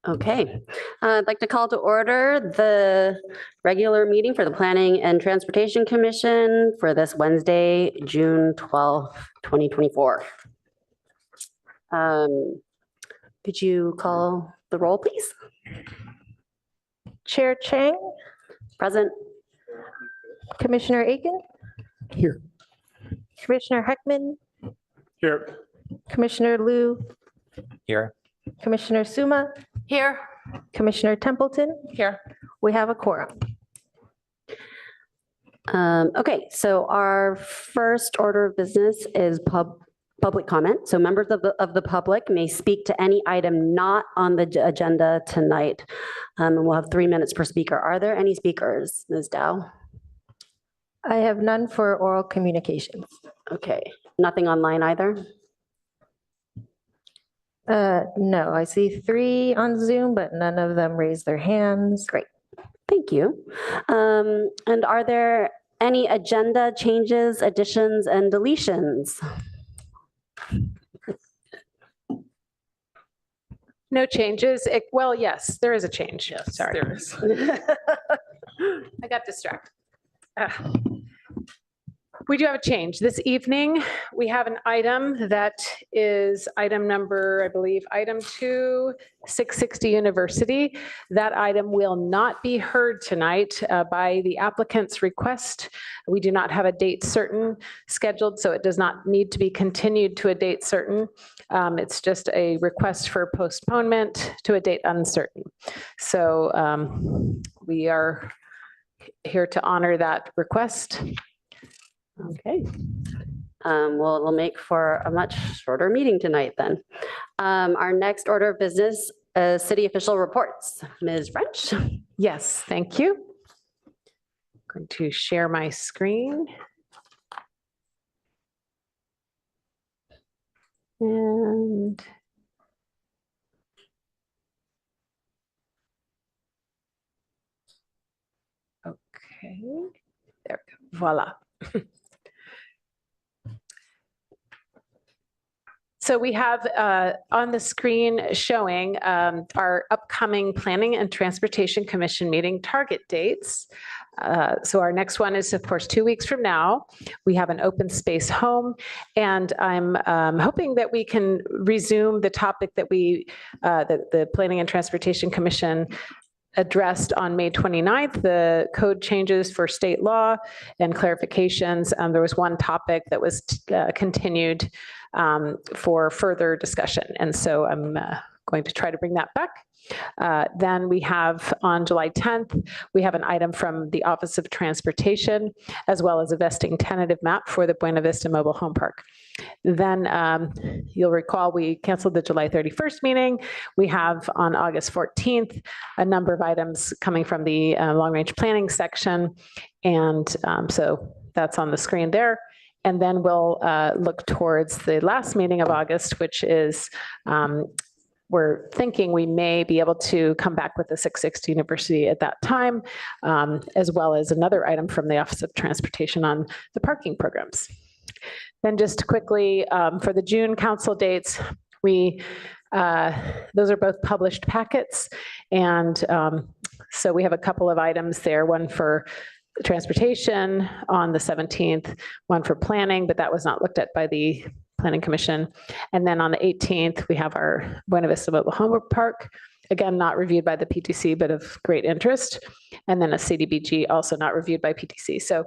Okay, I'd like to call to order the regular meeting for the Planning and Transportation Commission for this Wednesday, June 12th, 2024. Could you call the roll, please? Chair Chang, Present. Commissioner Aiken, Here. Commissioner Heckman, Here. Commissioner Liu, Here. Commissioner Suma, Here. Commissioner Templeton. Here. We have a quorum. Okay, so our first order of business is public comment. So members of the public may speak to any item not on the agenda tonight. And we'll have 3 minutes per speaker. Are there any speakers, Ms. Dow? I have none for oral communications. Okay, nothing online either? No, I see 3 on Zoom, but none of them raised their hands. Great, thank you. And are there any agenda changes, additions, and deletions? No changes. Well, yes, there is a change. Yes, Sorry. there is. I got distracted. We do have a change. This evening, we have an item that is item number, I believe, item 2, 660 University. That item will not be heard tonight by the applicant's request. We do not have a date certain scheduled, so it does not need to be continued to a date certain. It's just a request for postponement to a date uncertain. So we are here to honor that request. Okay. Well, it'll make for a much shorter meeting tonight then. Our next order of business is city official reports. Ms. French? Yes, thank you. I'm going to share my screen. And okay, there we go. Voila. So we have on the screen showing our upcoming Planning and Transportation Commission meeting target dates. So our next one is, of course, 2 weeks from now. We have an open space home, and I'm hoping that we can resume the topic that the Planning and Transportation Commission addressed on May 29th, the code changes for state law and clarifications. There was one topic that was continued for further discussion. And so I'm going to try to bring that back. Then we have on July 10th, we have an item from the Office of Transportation, as well as a vesting tentative map for the Buena Vista Mobile Home Park. Then you'll recall we canceled the July 31st meeting. We have on August 14th, a number of items coming from the long range planning section. And so that's on the screen there. And then we'll look towards the last meeting of August, which is we're thinking we may be able to come back with the 660 University at that time, as well as another item from the Office of Transportation on the parking programs. Then just quickly, for the June council dates, those are both published packets. And so we have a couple of items there, one for transportation on the 17th, one for planning, but that was not looked at by the Planning Commission. And then on the 18th, we have our Buena Vista Mobile Home Park, again, not reviewed by the PTC, but of great interest. And then a CDBG, also not reviewed by PTC. So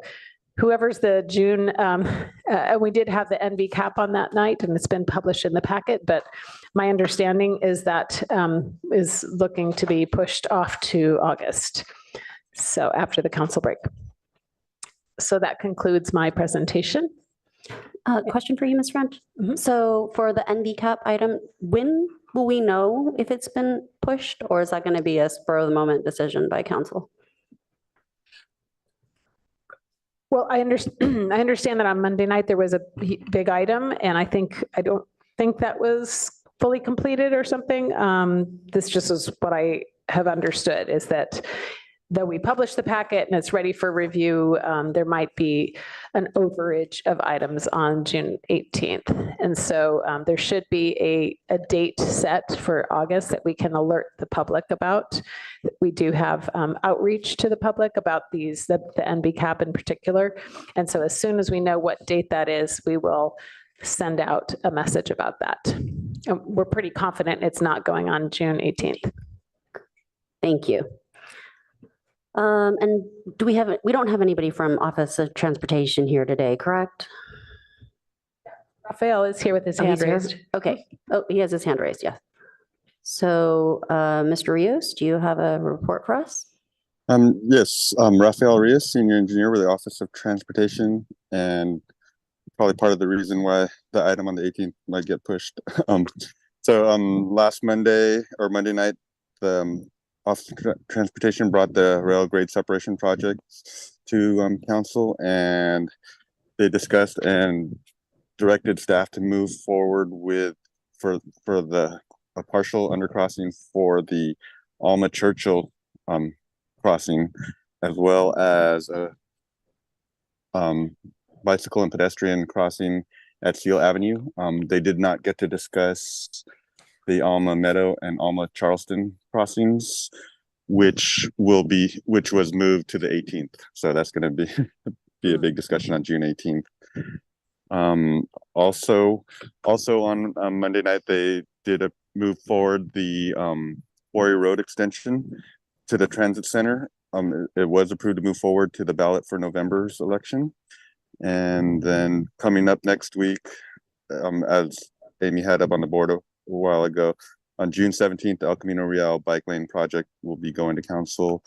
whoever's the June, and we did have the NV cap on that night, and it's been published in the packet, but my understanding is that is looking to be pushed off to August. So after the council break. So that concludes my presentation. Question for you, Ms. French. Mm-hmm. So for the NV cap item, when will we know if it's been pushed, or is that going to be a spur of the moment decision by council? Well, I understand that on Monday night there was a big item, and I don't think that was fully completed or something. This just is what I have understood, is that though we publish the packet and it's ready for review, there might be an overage of items on June 18th. And so there should be a date set for August that we can alert the public about. We do have outreach to the public about these, the NBCAP in particular. And so as soon as we know what date that is, we will send out a message about that. And we're pretty confident it's not going on June 18th. Thank you. And we don't have anybody from Office of Transportation here today, correct? Raphael is here with his Oh, hand he's here? raised. Okay. Oh, he has his hand raised, yes. So, Mr. Rios, do you have a report for us? Yes, Raphael Rios, Senior Engineer with the Office of Transportation, and probably part of the reason why the item on the 18th might get pushed. Last Monday night, the Office of Transportation brought the rail grade separation project to council, and they discussed and directed staff to move forward with for a partial undercrossing for the Alma Churchill crossing, as well as a bicycle and pedestrian crossing at Seal Avenue. They did not get to discuss the Alma Meadow and Alma Charleston crossings, which was moved to the 18th. So that's going to be a big discussion on June 18th. Also on Monday night, they did move forward the Quarry Road extension to the transit center. It was approved to move forward to the ballot for November's election. And then coming up next week, as Amy had up on the board a while ago, on June 17th, the El Camino Real bike lane project will be going to council.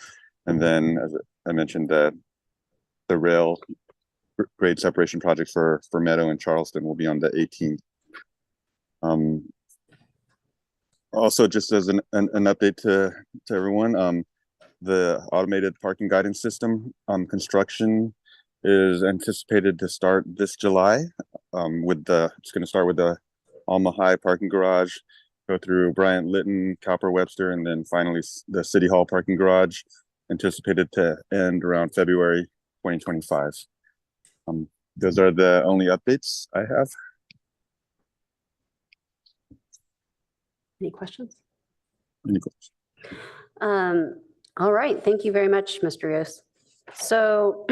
And then, as I mentioned, the rail grade separation project for Meadow and Charleston will be on the 18th. Also, just as an update to everyone, the automated parking guidance system construction is anticipated to start this July. It's going to start with the Alma High parking garage, go through Bryant Lytton, Copper Webster, and then finally the City Hall parking garage, anticipated to end around February 2025. Those are the only updates I have. Any questions? Any questions? All right. Thank you very much, Mr. Rios. So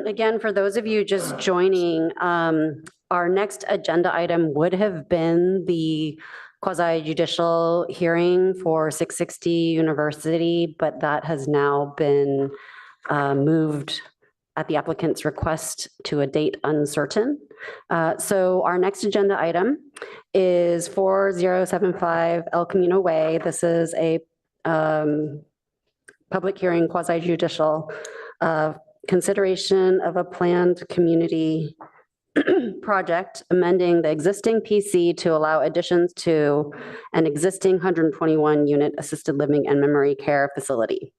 again, for those of you just joining, our next agenda item would have been the quasi-judicial hearing for 660 University, but that has now been moved at the applicant's request to a date uncertain. So our next agenda item is 4075 El Camino Way. This is a public hearing, quasi-judicial, consideration of a planned community project amending the existing PC to allow additions to an existing 121 unit assisted living and memory care facility.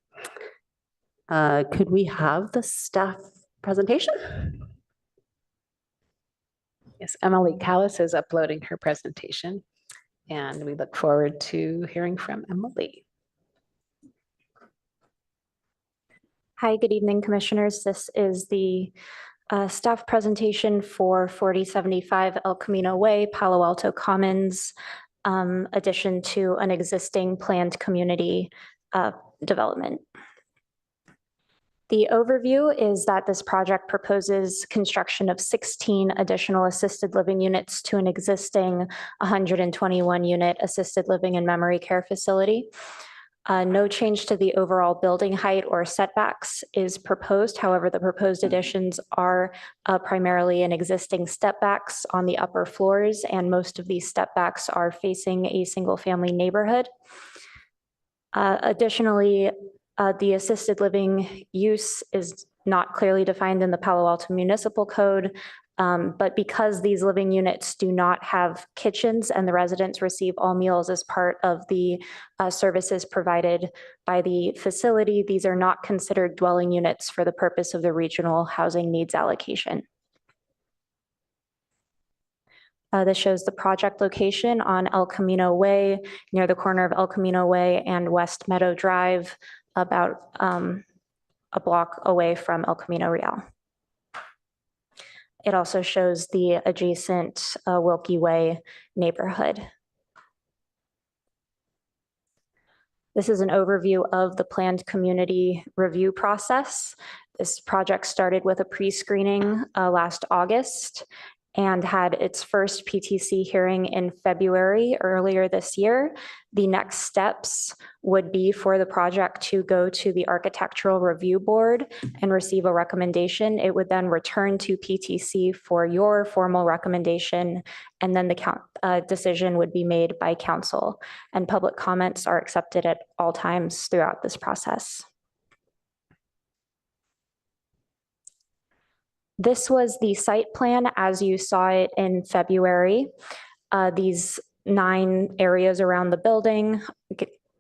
Could we have the staff presentation? Yes, Emily Callis is uploading her presentation, and we look forward to hearing from Emily. Hi, good evening, Commissioners. This is the staff presentation for 4075 El Camino Way, Palo Alto Commons, addition to an existing planned community development. The overview is that this project proposes construction of 16 additional assisted living units to an existing 121 unit assisted living and memory care facility. No change to the overall building height or setbacks is proposed. However, the proposed additions are primarily in existing step backs on the upper floors, and most of these step backs are facing a single family neighborhood. Additionally, the assisted living use is not clearly defined in the Palo Alto Municipal Code, but because these living units do not have kitchens and the residents receive all meals as part of the services provided by the facility, these are not considered dwelling units for the purpose of the regional housing needs allocation. This shows the project location on El Camino Way, near the corner of El Camino Way and West Meadow Drive, about a block away from El Camino Real. It also shows the adjacent Wilkie Way neighborhood. This is an overview of the planned community review process. This project started with a pre-screening last August and had its first PTC hearing in February earlier this year. The next steps would be for the project to go to the Architectural Review Board and receive a recommendation. It would then return to PTC for your formal recommendation, and then the decision would be made by council. And public comments are accepted at all times throughout this process. This was the site plan as you saw it in February. These 9 areas around the building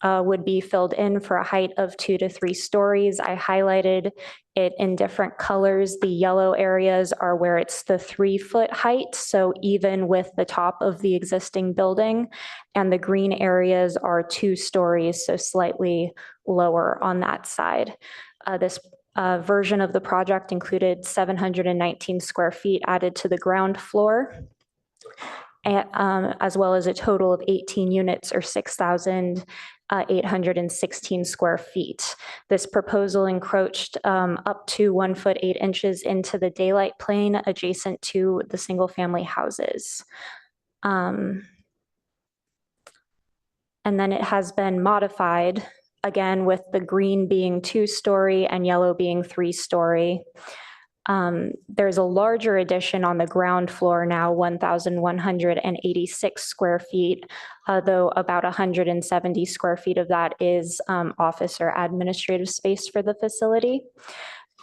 would be filled in for a height of 2 to 3 stories. I highlighted it in different colors. The yellow areas are where it's the 3-foot height, so even with the top of the existing building, and the green areas are 2 stories, so slightly lower on that side. This version of the project included 719 square feet added to the ground floor, as well as a total of 18 units or 6,816 square feet. This proposal encroached up to 1 foot 8 inches into the daylight plane adjacent to the single family houses. And then it has been modified again with the green being 2-story and yellow being 3-story. There's a larger addition on the ground floor now, 1,186 square feet, though about 170 square feet of that is office or administrative space for the facility.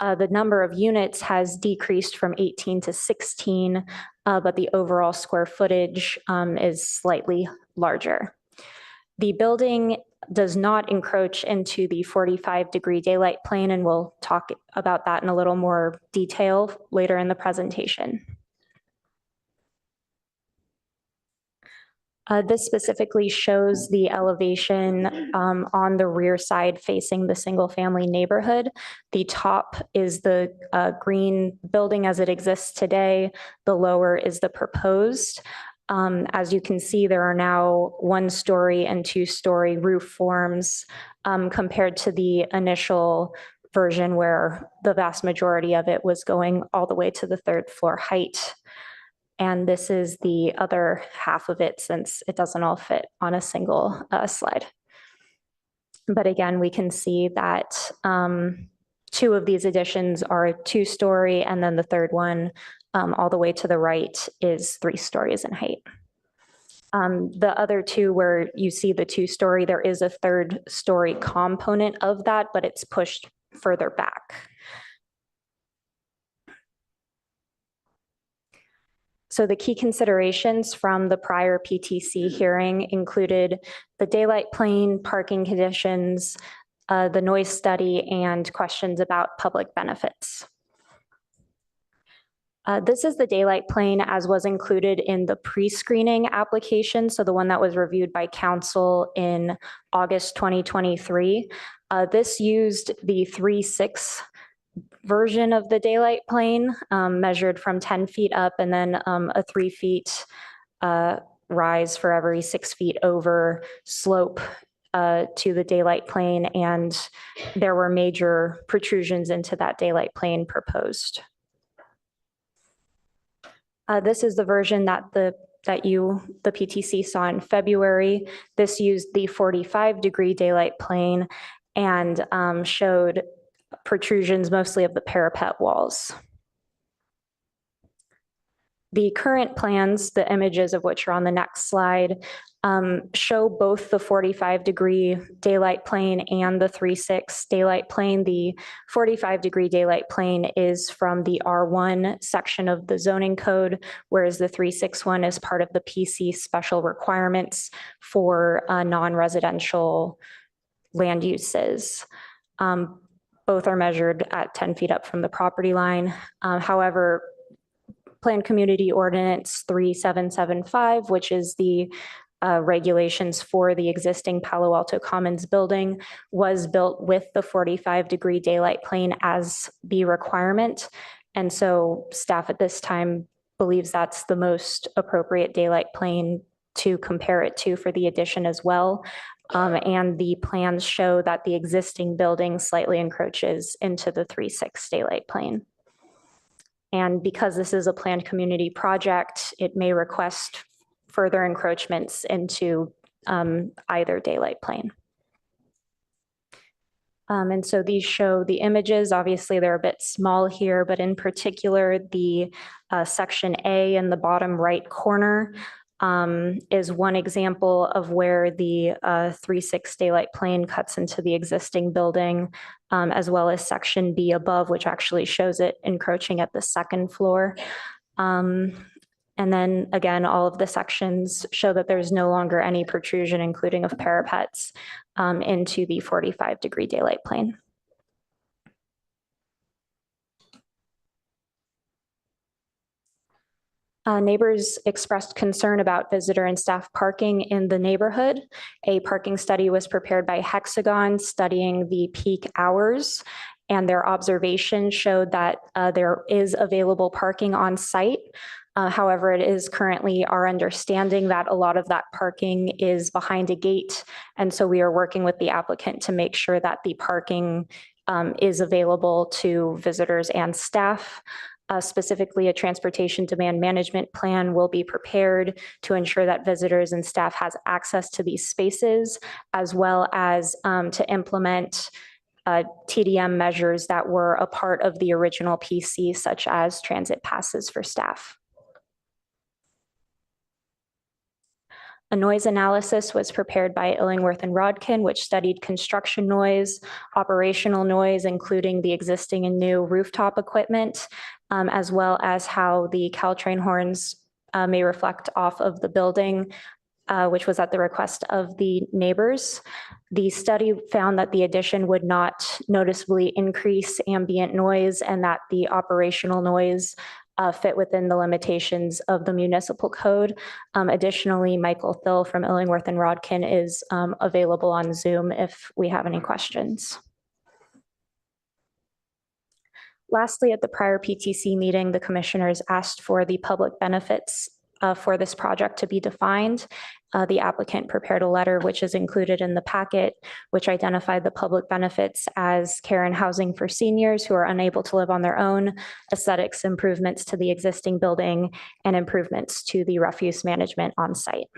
The number of units has decreased from 18 to 16, but the overall square footage is slightly larger. The building does not encroach into the 45-degree daylight plane, and we'll talk about that in a little more detail later in the presentation. This specifically shows the elevation on the rear side facing the single-family neighborhood. The top is the green building as it exists today. The lower is the proposed. As you can see, there are now 1-story and 2-story roof forms compared to the initial version where the vast majority of it was going all the way to the 3rd floor height. And this is the other half of it since it doesn't all fit on a single slide. But again, we can see that 2 of these additions are 2-story, and then the 3rd one all the way to the right is 3 stories in height. The other 2 where you see the 2-story, there is a 3rd story component of that, but it's pushed further back. So the key considerations from the prior PTC hearing included the daylight plane, parking conditions, the noise study, and questions about public benefits. This is the daylight plane as was included in the pre-screening application, so the one that was reviewed by council in August 2023. This used the 3/6 version of the daylight plane, measured from 10 feet up, and then a 3 feet rise for every 6 feet over slope to the daylight plane, and there were major protrusions into that daylight plane proposed. This is the version that the PTC saw in February. This used the 45-degree daylight plane and showed protrusions mostly of the parapet walls. The current plans, the images of which are on the next slide, show both the 45-degree daylight plane and the 3/6 daylight plane. The 45-degree daylight plane is from the R1 section of the zoning code, whereas the 3/6 one is part of the PC special requirements for non-residential land uses. Both are measured at 10 feet up from the property line. However, Planned Community Ordinance 3775, which is the regulations for the existing Palo Alto Commons building was built with the 45-degree daylight plane as the requirement. And so staff at this time believes that's the most appropriate daylight plane to compare it to for the addition as well. And the plans show that the existing building slightly encroaches into the 3/6 daylight plane. And because this is a planned community project, it may request further encroachments into either daylight plane. And so these show the images. Obviously, they're a bit small here, but in particular, the section A in the bottom right corner is one example of where the 3/6 daylight plane cuts into the existing building, as well as section B above, which actually shows it encroaching at the second floor. And then again, all of the sections show that there's no longer any protrusion, including of parapets, into the 45-degree daylight plane. Neighbors expressed concern about visitor and staff parking in the neighborhood. A parking study was prepared by Hexagon studying the peak hours, and their observation showed that there is available parking on site. However, it is currently our understanding that a lot of that parking is behind a gate. And so we are working with the applicant to make sure that the parking is available to visitors and staff. Specifically, a transportation demand management plan will be prepared to ensure that visitors and staff has access to these spaces, as well as to implement TDM measures that were a part of the original PC, such as transit passes for staff. A noise analysis was prepared by Illingworth and Rodkin, which studied construction noise, operational noise, including the existing and new rooftop equipment, as well as how the Caltrain horns may reflect off of the building, which was at the request of the neighbors. The study found that the addition would not noticeably increase ambient noise and that the operational noise fit within the limitations of the municipal code. Additionally, Michael Thill from Illingworth and Rodkin is available on Zoom if we have any questions. Lastly, at the prior PTC meeting, the commissioners asked for the public benefits for this project to be defined. The applicant prepared a letter which is included in the packet, which identified the public benefits as care and housing for seniors who are unable to live on their own, aesthetics improvements to the existing building, and improvements to the refuse management on site.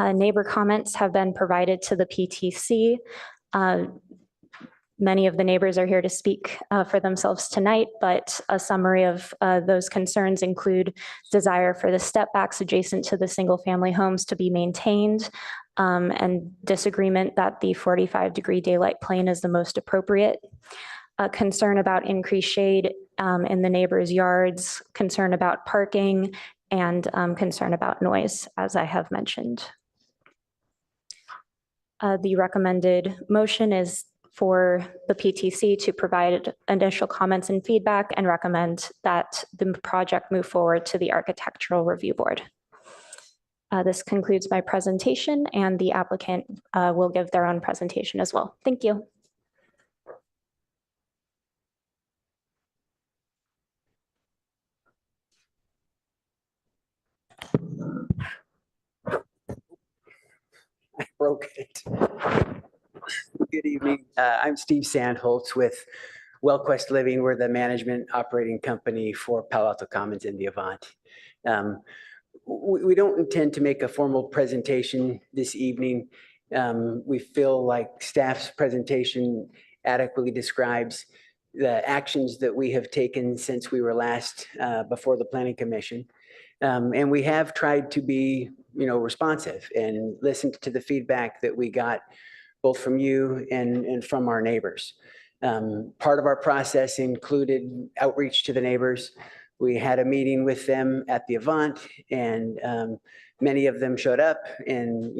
Neighbor comments have been provided to the PTC. Many of the neighbors are here to speak for themselves tonight, but a summary of those concerns include desire for the step backs adjacent to the single family homes to be maintained, and disagreement that the 45-degree daylight plane is the most appropriate, concern about increased shade in the neighbors' yards, concern about parking, and concern about noise, as I have mentioned. The recommended motion is for the PTC to provide initial comments and feedback and recommend that the project move forward to the Architectural Review Board. This concludes my presentation, and the applicant will give their own presentation as well. Thank you. I broke it. Good evening. I'm Steve Sandholtz with WellQuest Living. We're the management operating company for Palo Alto Commons in the Avant. We don't intend to make a formal presentation this evening. We feel like staff's presentation adequately describes the actions that we have taken since we were last before the Planning Commission. And we have tried to be, responsive and listen to the feedback that we got both from you and from our neighbors. Part of our process included outreach to the neighbors. We had a meeting with them at the Avant, and many of them showed up and,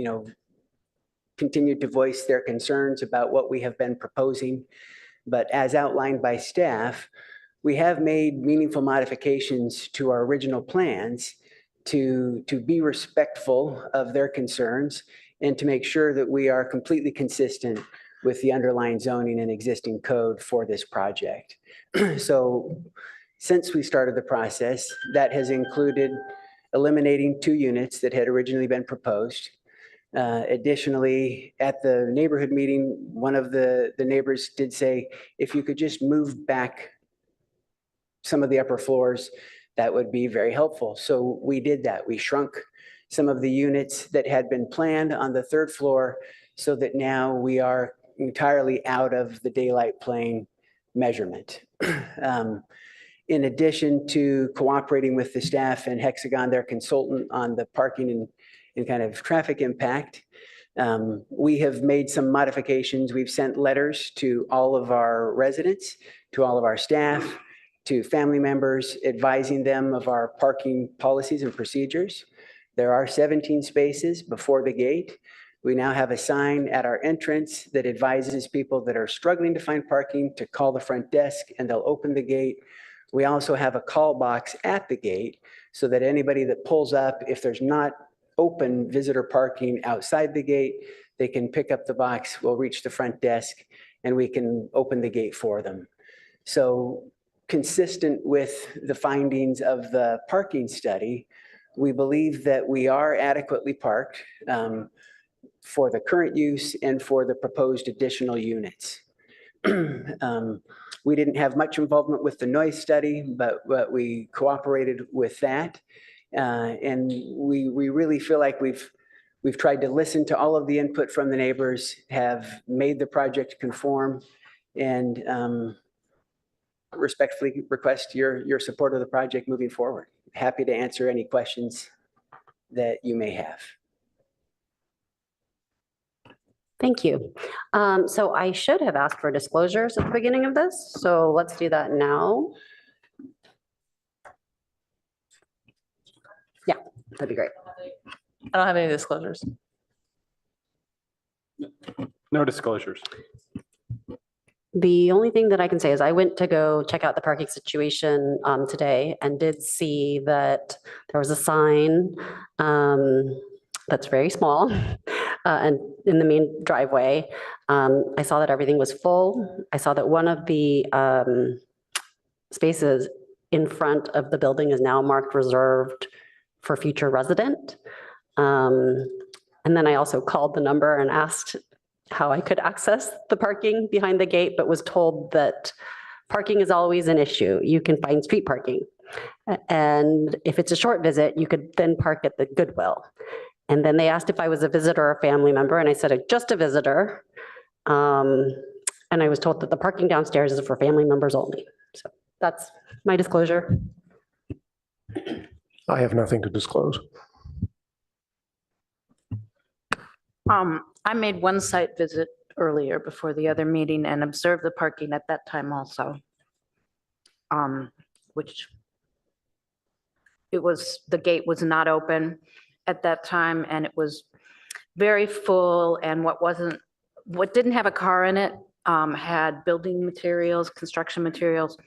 continued to voice their concerns about what we have been proposing. But as outlined by staff, we have made meaningful modifications to our original plans to be respectful of their concerns and to make sure that we are completely consistent with the underlying zoning and existing code for this project. So since we started the process, that has included eliminating 2 units that had originally been proposed. Additionally, at the neighborhood meeting, one of the neighbors did say, if you could just move back some of the upper floors, that would be very helpful. So we did that. We shrunk some of the units that had been planned on the 3rd floor so that now we are entirely out of the daylight plane measurement. In addition to cooperating with the staff and Hexagon, their consultant, on the parking and kind of traffic impact, we have made some modifications. We've sent letters to all of our residents, to all of our staff, to family members, advising them of our parking policies and procedures. There are 17 spaces before the gate. We now have a sign at our entrance that advises people that are struggling to find parking to call the front desk and they'll open the gate. We also have a call box at the gate so that anybody that pulls up, if there's not open visitor parking outside the gate, they can pick up the box, we'll reach the front desk, and we can open the gate for them. So consistent with the findings of the parking study, we believe that we are adequately parked for the current use and for the proposed additional units. We didn't have much involvement with the noise study, but we cooperated with that. And we really feel like we've tried to listen to all of the input from the neighbors, have made the project conform, and respectfully request your support of the project moving forward. Happy to answer any questions that you may have. Thank you. So I should have asked for disclosures at the beginning of this, so let's do that now. Yeah, that'd be great. I don't have any disclosures. No disclosures. The only thing that I can say is I went to go check out the parking situation today and did see that there was a sign that's very small and in the main driveway. I saw that everything was full. I saw that one of the spaces in front of the building is now marked reserved for future resident. And then I also called the number and asked how I could access the parking behind the gate, but was told that parking is always an issue. You can find street parking. And if it's a short visit, you could then park at the Goodwill. And then they asked if I was a visitor or a family member, and I said, just a visitor. And I was told that the parking downstairs is for family members only. So that's my disclosure. I have nothing to disclose. I made one site visit earlier before the other meeting and observed the parking at that time also. Which the gate was not open at that time and it was very full, and what didn't have a car in it had building materials, construction materials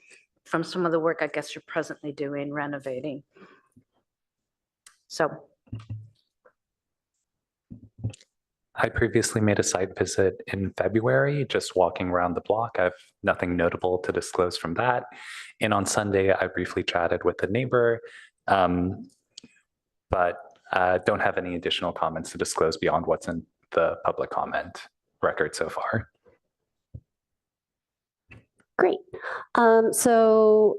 from some of the work I guess you're presently doing, renovating. So. I previously made a site visit in February, just walking around the block. I have nothing notable to disclose from that. And on Sunday, I briefly chatted with a neighbor, but don't have any additional comments to disclose beyond what's in the public comment record so far. Great. So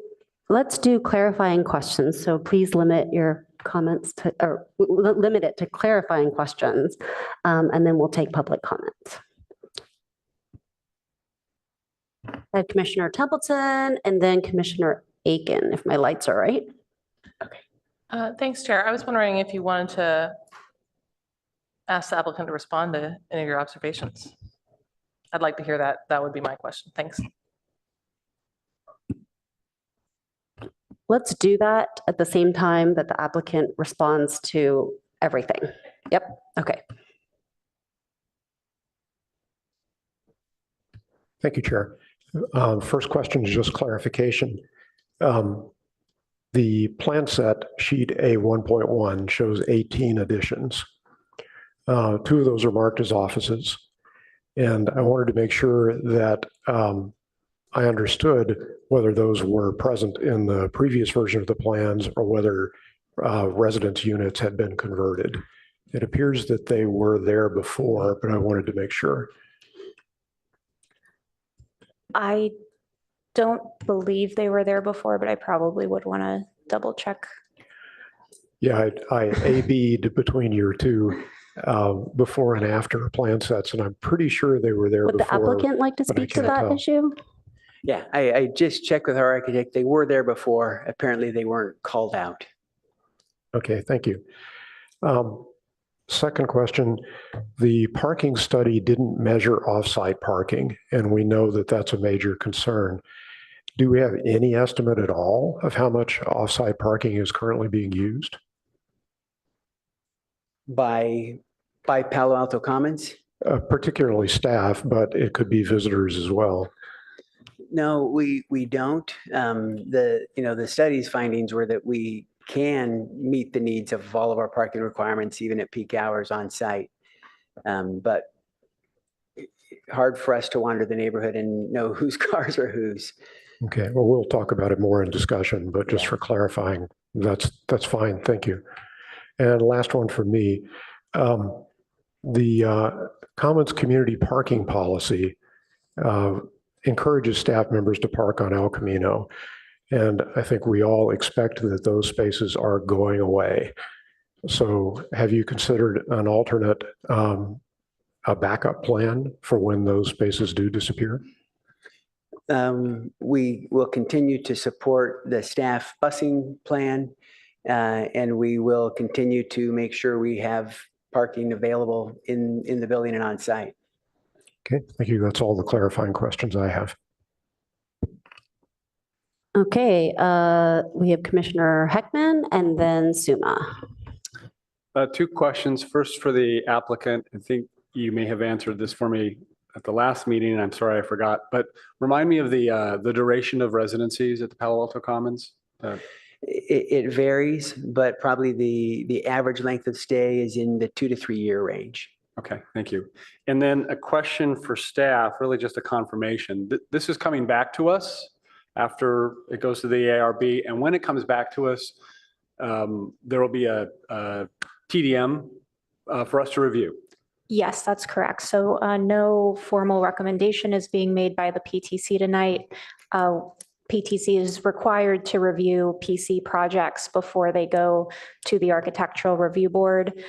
let's do clarifying questions. So please limit your comments to, or limit it to clarifying questions, and then we'll take public comments. I have Commissioner Templeton and then Commissioner Aiken, if my lights are right. Okay. Thanks, Chair. I was wondering if you wanted to ask the applicant to respond to any of your observations. I'd like to hear that. That would be my question. Thanks. Let's do that at the same time that the applicant responds to everything. Yep, okay. Thank you, Chair. First question is just clarification. The plan set sheet A 1.1 shows 18 additions. 2 of those are marked as offices. And I wanted to make sure that I understood whether those were present in the previous version of the plans or whether residence units had been converted. It appears that they were there before, but I wanted to make sure. I don't believe they were there before, but I probably would want to double check. Yeah, I A/B'd between your 2 before and after plan sets, and I'm pretty sure they were there Would the before. applicant like to but I speak to can't that tell. issue? Yeah, I just checked with our architect. They were there before. Apparently they weren't called out. Okay, thank you. Second question, the parking study didn't measure off-site parking, and we know that that's a major concern. Do we have any estimate at all of how much off-site parking is currently being used? By Palo Alto Commons? Particularly staff, but it could be visitors as well. No, we don't. The study's findings were that we can meet the needs of all of our parking requirements, even at peak hours on site. But hard for us to wander the neighborhood and know whose cars are whose. Okay, well, we'll talk about it more in discussion, but just for clarifying, that's fine. Thank you. And last one for me. The Commons community parking policy encourages staff members to park on El Camino. And I think we all expect that those spaces are going away. So have you considered an alternate, a backup plan for when those spaces do disappear? We will continue to support the staff busing plan, and we will continue to make sure we have parking available in the building and on site. Okay, thank you. That's all the clarifying questions I have. Okay, we have Commissioner Heckman and then Suma. 2 questions. First for the applicant. I think you may have answered this for me at the last meeting, and I'm sorry I forgot, but remind me of the duration of residencies at the Palo Alto Commons. It varies, but probably the average length of stay is in the 2 to 3 year range. Okay, thank you. And then a question for staff, really just a confirmation. This is coming back to us after it goes to the ARB, and when it comes back to us, there will be a TDM for us to review. Yes, that's correct. So no formal recommendation is being made by the PTC tonight. PTC is required to review PC projects before they go to the Architectural Review Board.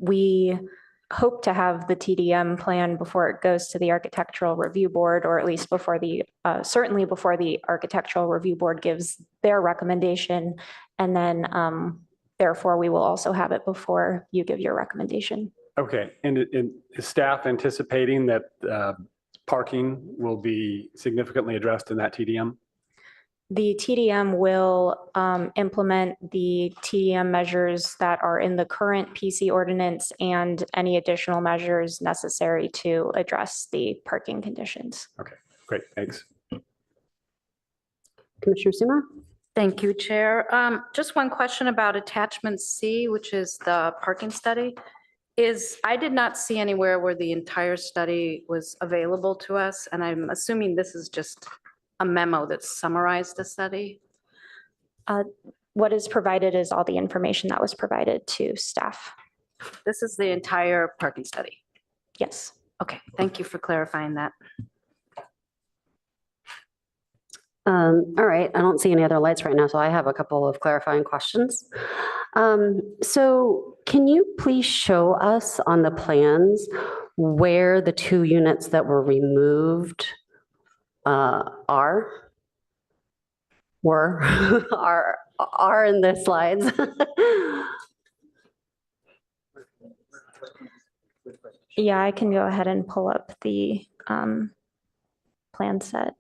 We hope to have the TDM plan before it goes to the Architectural Review Board, or at least before certainly before the Architectural Review Board gives their recommendation. And then therefore we will also have it before you give your recommendation. Okay, and is staff anticipating that parking will be significantly addressed in that TDM? The TDM will implement the TDM measures that are in the current PC ordinance and any additional measures necessary to address the parking conditions. Okay, great, thanks. Commissioner Suma? Thank you, Chair. Just one question about attachment C, which is the parking study. I did not see anywhere where the entire study was available to us, and I'm assuming this is just a memo that summarized the study. What is provided is all the information that was provided to staff. This is the entire parking study. Yes. Okay, thank you for clarifying that. All right, I don't see any other lights right now, so I have a couple of clarifying questions. So can you please show us on the plans where the 2 units that were removed are in the slides? Yeah, I can go ahead and pull up the plan set.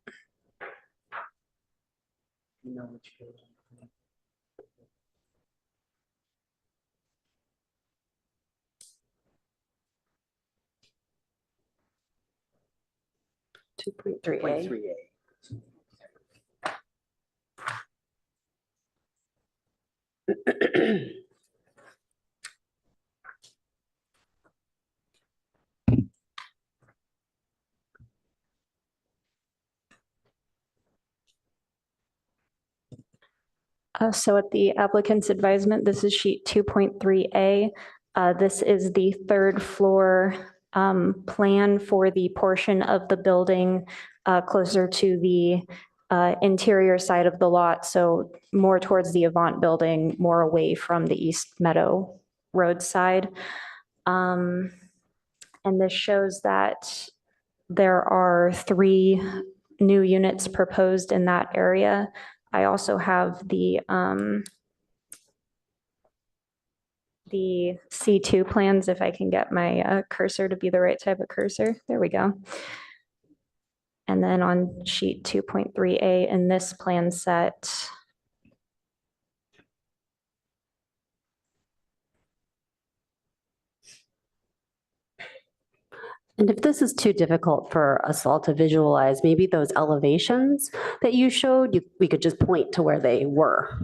Two point three A. So at the applicant's advisement, this is sheet 2.3A. This is the third floor plan for the portion of the building closer to the interior side of the lot. So more towards the Avant building, more away from the East Meadow Road side. And this shows that there are 3 new units proposed in that area. I also have the C2 plans, if I can get my cursor to be the right type of cursor. There we go. And then on sheet 2.3A in this plan set, And if this is too difficult for us all to visualize, maybe those elevations that you showed, we could just point to where they were.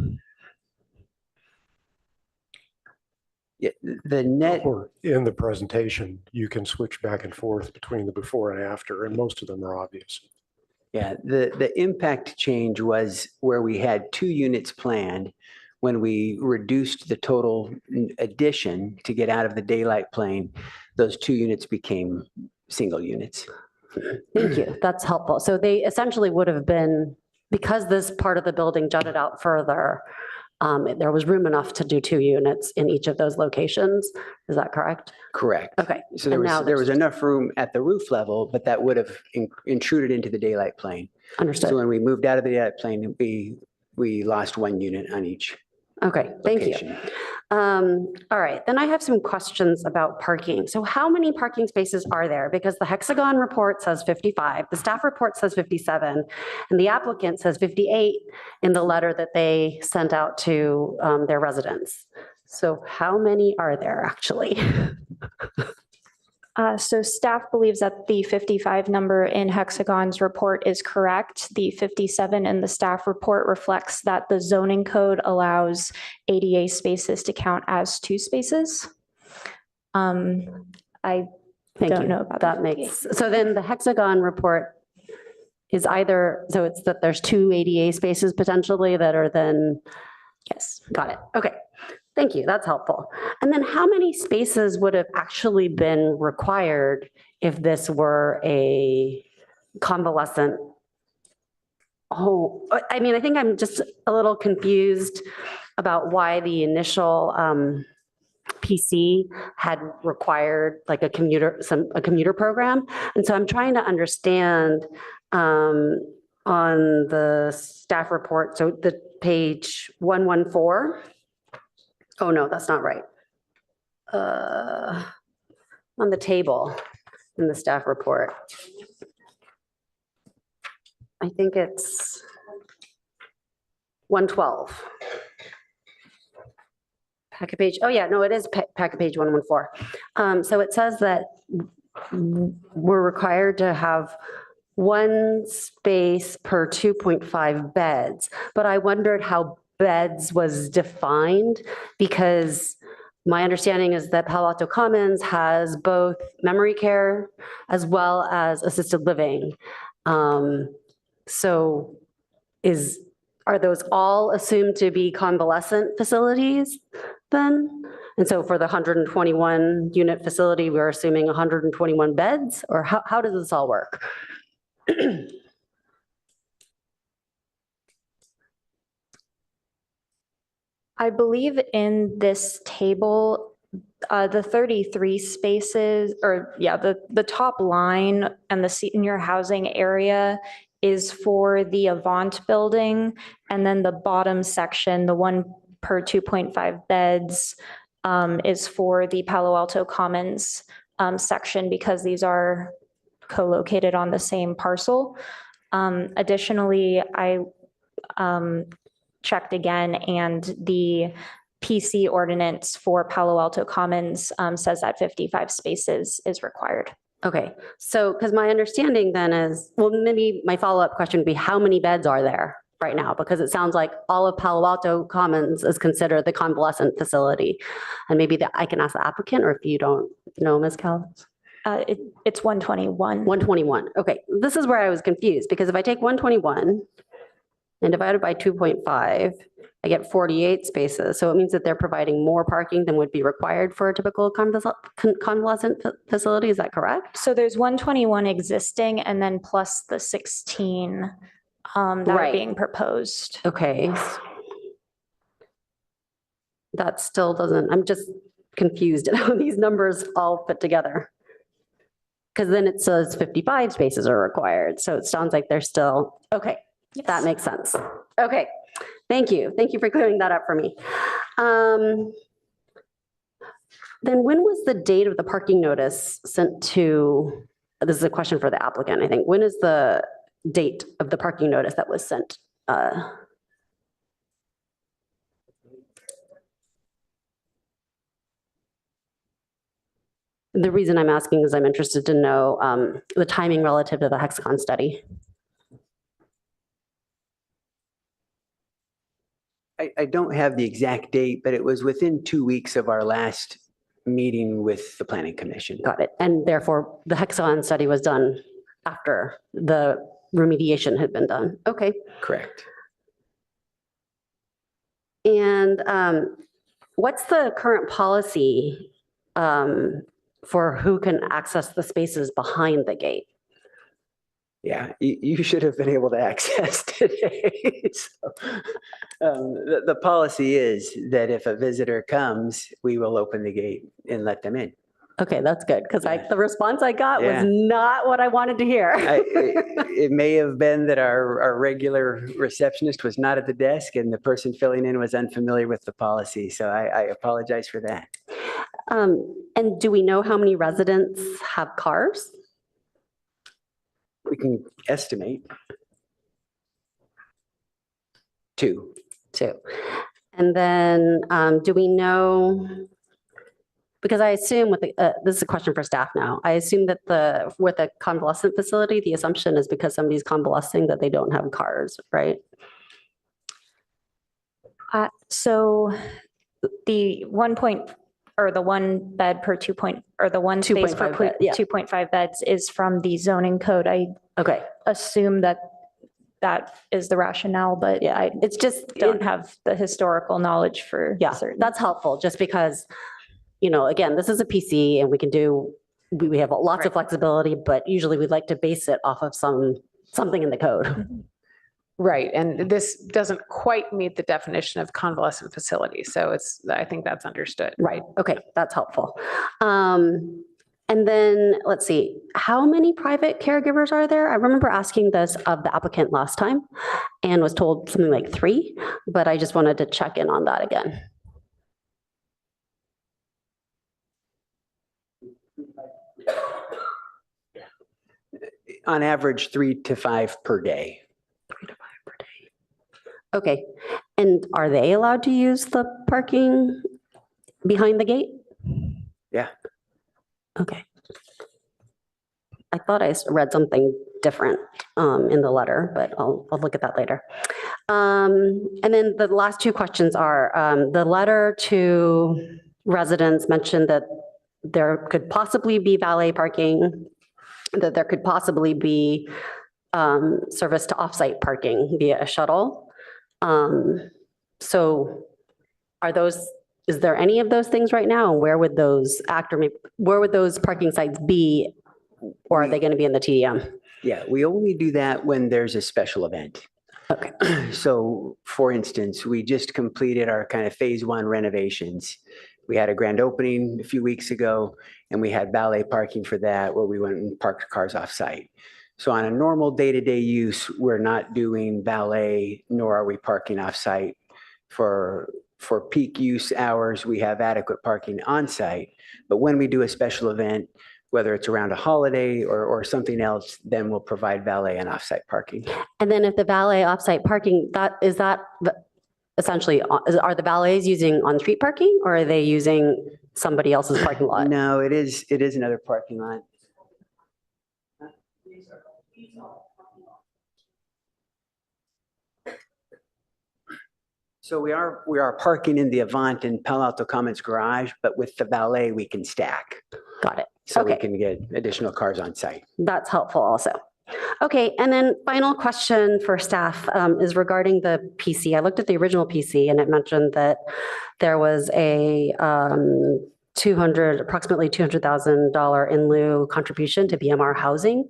Yeah, the net, Or in the presentation, you can switch back and forth between the before and after, and most of them are obvious. yeah, the impact change was where we had 2 units planned. When we reduced the total addition to get out of the daylight plane, those 2 units became single units. Thank you. That's helpful. So they essentially would have been, because this part of the building jutted out further, there was room enough to do 2 units in each of those locations. Is that correct? Correct. Okay. So there And now was there's- enough room at the roof level, but that would have intruded into the daylight plane. So Understood. when we moved out of the daylight plane, we lost 1 unit on each Okay, thank you. location. All right, then I have some questions about parking. So how many parking spaces are there? Because the hexagon report says 55, the staff report says 57, and the applicant says 58 in the letter that they sent out to their residents. So how many are there actually? so staff believes that the 55 number in Hexagon's report is correct. The 57 in the staff report reflects that the zoning code allows ADA spaces to count as 2 spaces. I Thank don't you. know about That the makes, so then the hexagon report is either, so it's that there's 2 ADA spaces potentially that are then, yes. got it. Okay. Thank you. That's helpful. And then how many spaces would have actually been required if this were a convalescent? Oh, I mean, I think I'm just a little confused about why the initial PC had required like a commuter program. And so I'm trying to understand on the staff report, so the page 114. Oh, no, that's not right. On the table in the staff report. I think it's 112. Packet page, oh yeah, no, it is packet page 114. So it says that we're required to have 1 space per 2.5 beds, but I wondered how beds was defined, because my understanding is that Palo Alto Commons has both memory care as well as assisted living. So are those all assumed to be convalescent facilities then? And so for the 121 unit facility, we're assuming 121 beds, or how does this all work? I believe in this table, the 33 spaces, or yeah, the top line and the senior housing area is for the Avant building. And then the bottom section, the 1 per 2.5 beds, is for the Palo Alto Commons section, because these are co-located on the same parcel. Additionally, I checked again, and the PC ordinance for Palo Alto Commons says that 55 spaces is required. Okay, so because my understanding then is, well, maybe my follow-up question would be, how many beds are there right now? Because it sounds like all of Palo Alto Commons is considered the convalescent facility. And maybe I can ask the applicant, or if you don't know, Ms. Callis. It's 121. 121. Okay, this is where I was confused, because if I take 121 and divide it by 2.5, I get 48 spaces. So it means that they're providing more parking than would be required for a typical convalescent facility. Is that correct? So there's 121 existing and then plus the 16 that are Right. being proposed. Okay. That still doesn't, I'm just confused at how these numbers all fit together. Because then it says 55 spaces are required. So it sounds like they're still, okay, Yes. that makes sense. Okay, thank you. Thank you for clearing that up for me. Then when was the date of the parking notice sent to, this is a question for the applicant, I think. When is the date of the parking notice that was sent? The reason I'm asking is I'm interested to know the timing relative to the hexagon study. I don't have the exact date, but it was within 2 weeks of our last meeting with the planning commission. Got it. And therefore, the hexagon study was done after the remediation had been done. Okay. Correct. And what's the current policy for who can access the spaces behind the gate? Yeah, you should have been able to access today. So, the policy is that if a visitor comes, we will open the gate and let them in. Okay, that's good, because Yeah. the response I got was Yeah. not what I wanted to hear. It may have been that our regular receptionist was not at the desk and the person filling in was unfamiliar with the policy. So I apologize for that. And do we know how many residents have cars? We can estimate. 2. 2. And then do we know, because I assume with the, this is a question for staff now. I assume that with a convalescent facility, the assumption is because somebody's convalescing that they don't have cars, right? So the 1 bed per 2 point, or the one space per 2.5 bed, yeah. 2.5 beds is from the zoning code. I Okay, assume that is the rationale, but yeah, it's just, don't have the historical knowledge for yeah, certain. that's helpful, just because, again, this is a PC and we have lots of flexibility, but usually we'd like to base it off of something in the code. Right, and this doesn't quite meet the definition of convalescent facility, so I think that's understood. Right, okay, that's helpful. And then, let's see, how many private caregivers are there? I remember asking this of the applicant last time and was told something like 3, but I just wanted to check in on that again. On average, 3 to 5 per day. 3 to 5 per day. Okay, and are they allowed to use the parking behind the gate? Yeah. Okay. I thought I read something different in the letter, but I'll look at that later. And then the last 2 questions are, the letter to residents mentioned that there could possibly be valet parking, that there could possibly be service to offsite parking via a shuttle. So is there any of those things right now? And where would those where would those parking sites be? Or are they going to be in the TDM? Yeah, we only do that when there's a special event. Okay. So for instance, we just completed our kind of phase 1 renovations. We had a grand opening a few weeks ago and we had valet parking for that where we went and parked cars off site. So on a normal day-to-day use, we're not doing valet, nor are we parking off site. For peak use hours, we have adequate parking on site. But when we do a special event, whether it's around a holiday or something else, then we'll provide valet and offsite parking. And then if the valet offsite parking, is that essentially, are the valets using on-street parking or are they using somebody else's parking lot? No, it is another parking lot. So we are parking in the Avant and Palo Alto Commons garage, but with the valet, we can stack. Got it. So we Okay. can get additional cars on site. That's helpful also. Okay, and then final question for staff is regarding the PC. I looked at the original PC and it mentioned that there was a approximately $200,000 in lieu contribution to BMR housing.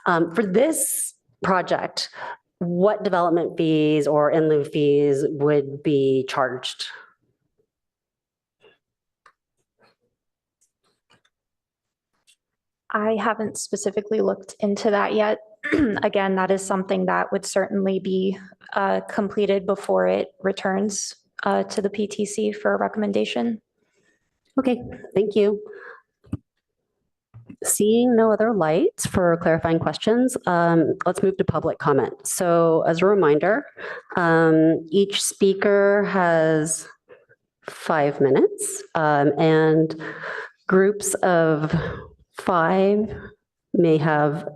For this project, what development fees or in lieu fees would be charged? I haven't specifically looked into that yet. Again, that is something that would certainly be completed before it returns to the PTC for a recommendation. Okay, thank you. Seeing no other lights for clarifying questions, let's move to public comment. So as a reminder, each speaker has 5 minutes, and groups of 5 may have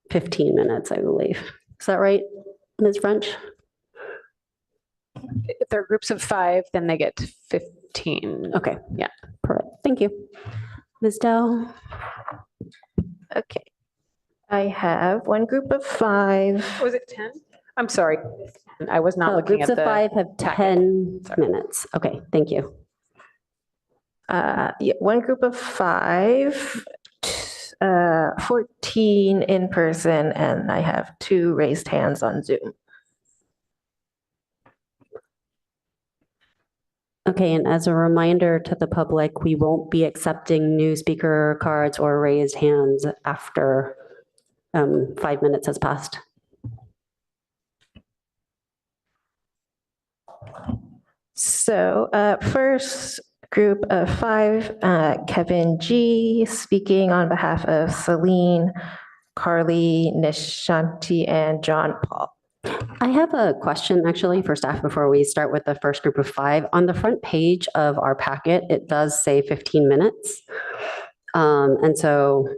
15 minutes, I believe. Is that right, Ms. French? If they're groups of 5, then they get 15. Okay. Yeah. Perfect. Thank you. Ms. Dow? Okay. I have one group of 5. Was it 10? I'm sorry. I was not looking Groups at of the 5 have packet. 10 Sorry. minutes. Okay, thank you. Yeah, one group of 5, 14 in person, and I have 2 raised hands on Zoom. Okay, and as a reminder to the public, we won't be accepting new speaker cards or raised hands after 5 minutes has passed. So first group of 5, Kevin G. speaking on behalf of Celine, Carly, Nishanti, and John Paul. I have a question actually for staff before we start with the first group of 5. On the front page of our packet, it does say 15 minutes. And so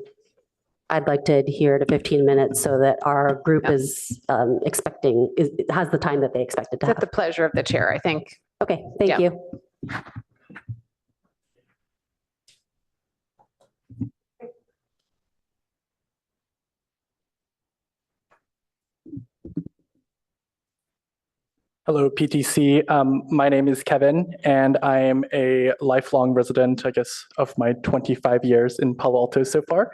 I'd like to adhere to 15 minutes so that our group is has the time that they expected to It's at have. the pleasure of the chair, I think. Okay, thank Yeah. you. Hello, PTC. My name is Kevin, and I am a lifelong resident, I guess, of my 25 years in Palo Alto so far.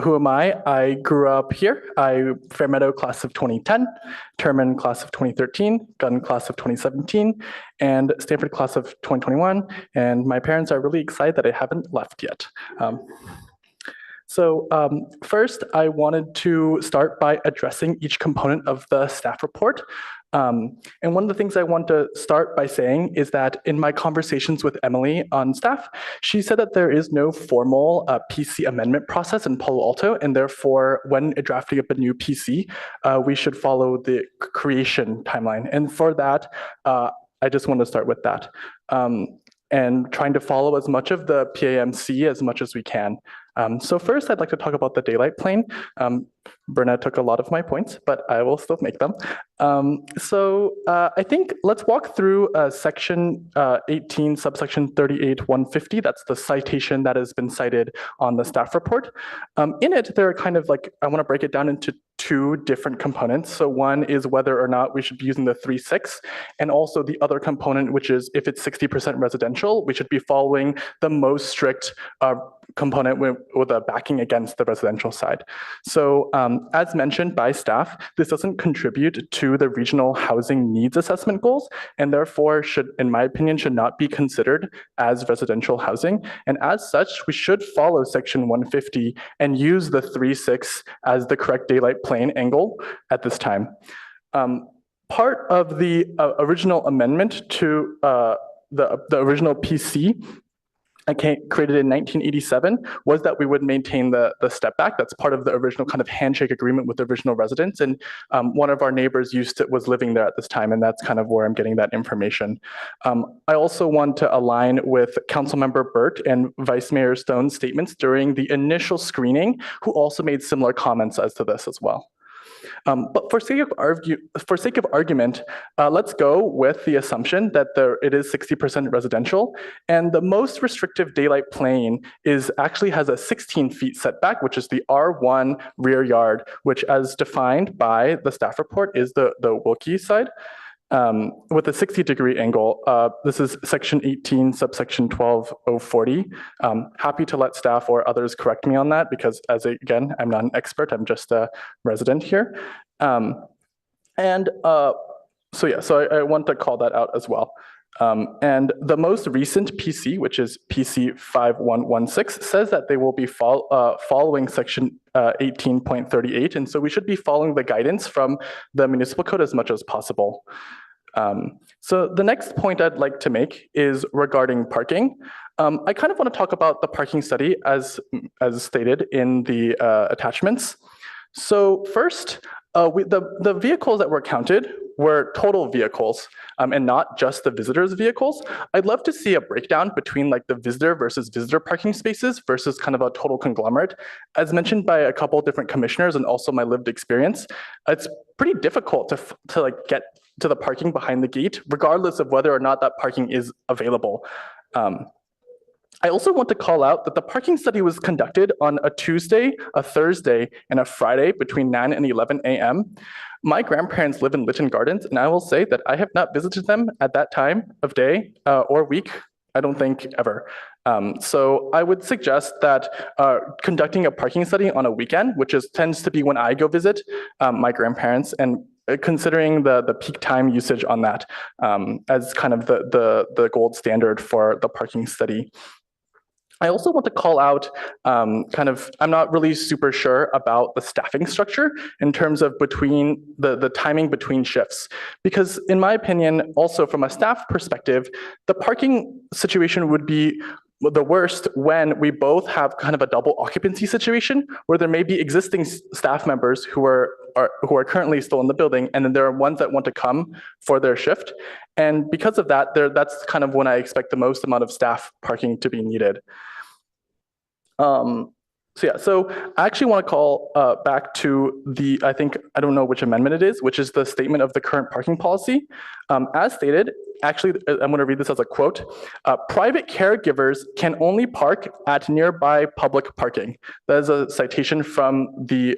Who am I? I grew up here. Fairmeadow class of 2010, Terman class of 2013, Gunn class of 2017, and Stanford class of 2021. And my parents are really excited that I haven't left yet. So first, I wanted to start by addressing each component of the staff report. And one of the things I want to start by saying is that in my conversations with Emily on staff, she said that there is no formal PC amendment process in Palo Alto, and therefore, when drafting up a new PC, we should follow the creation timeline. And for that, I just want to start with that. And trying to follow as much of the PAMC as much as we can. So first, I'd like to talk about the daylight plane. Bernard took a lot of my points, but I will still make them. I think let's walk through section 18, subsection 38-150. That's the citation that has been cited on the staff report. In it, there are kind of like, I want to break it down into 2 different components. So one is whether or not we should be using the 3.6, and also the other component, which is if it's 60% residential, we should be following the most strict component with a backing against the residential side. So as mentioned by staff, this doesn't contribute to the regional housing needs assessment goals, and therefore should, in my opinion, should not be considered as residential housing. And as such, we should follow section 150 and use the 3.6 as the correct daylight plane angle at this time. Part of the original amendment to the original PC created in 1987 was that we would maintain the step back. That's part of the original kind of handshake agreement with the original residents. And one of our neighbors was living there at this time, and that's kind of where I'm getting that information. I also want to align with Councilmember Burt and Vice Mayor Stone's statements during the initial screening, who also made similar comments as to this as well. But for sake of argument, let's go with the assumption that it is 60% residential, and the most restrictive daylight plane actually has a 16 feet setback, which is the R1 rear yard, which, as defined by the staff report, is the Wilkie side. With a 60-degree angle. This is section 18, subsection 12040. Happy to let staff or others correct me on that because, again, I'm not an expert, I'm just a resident here. So I want to call that out as well. And the most recent PC, which is PC 5116, says that they will be following section 18.38. And so we should be following the guidance from the municipal code as much as possible. So the next point I'd like to make is regarding parking. I kind of want to talk about the parking study as stated in the attachments. So first, the vehicles that were counted were total vehicles and not just the visitors' vehicles. I'd love to see a breakdown between like the visitor versus visitor parking spaces versus kind of a total conglomerate. As mentioned by a couple of different commissioners and also my lived experience, it's pretty difficult to like get to the parking behind the gate, regardless of whether or not that parking is available. I also want to call out that the parking study was conducted on a Tuesday, a Thursday, and a Friday between 9 and 11 a.m. My grandparents live in Lytton Gardens, and I will say that I have not visited them at that time of day or week, I don't think ever. So I would suggest that conducting a parking study on a weekend, which tends to be when I go visit my grandparents, and considering the peak time usage on that as kind of the gold standard for the parking study. I also want to call out I'm not really super sure about the staffing structure in terms of between the timing between shifts, because in my opinion, also from a staff perspective, the parking situation would be the worst when we both have kind of a double occupancy situation where there may be existing staff members who are currently still in the building, and then there are ones that want to come for their shift. And because of that, that's kind of when I expect the most amount of staff parking to be needed. So I actually want to call back to I don't know which amendment it is, which is the statement of the current parking policy. As stated, actually, I'm going to read this as a quote. Private caregivers can only park at nearby public parking. That is a citation from the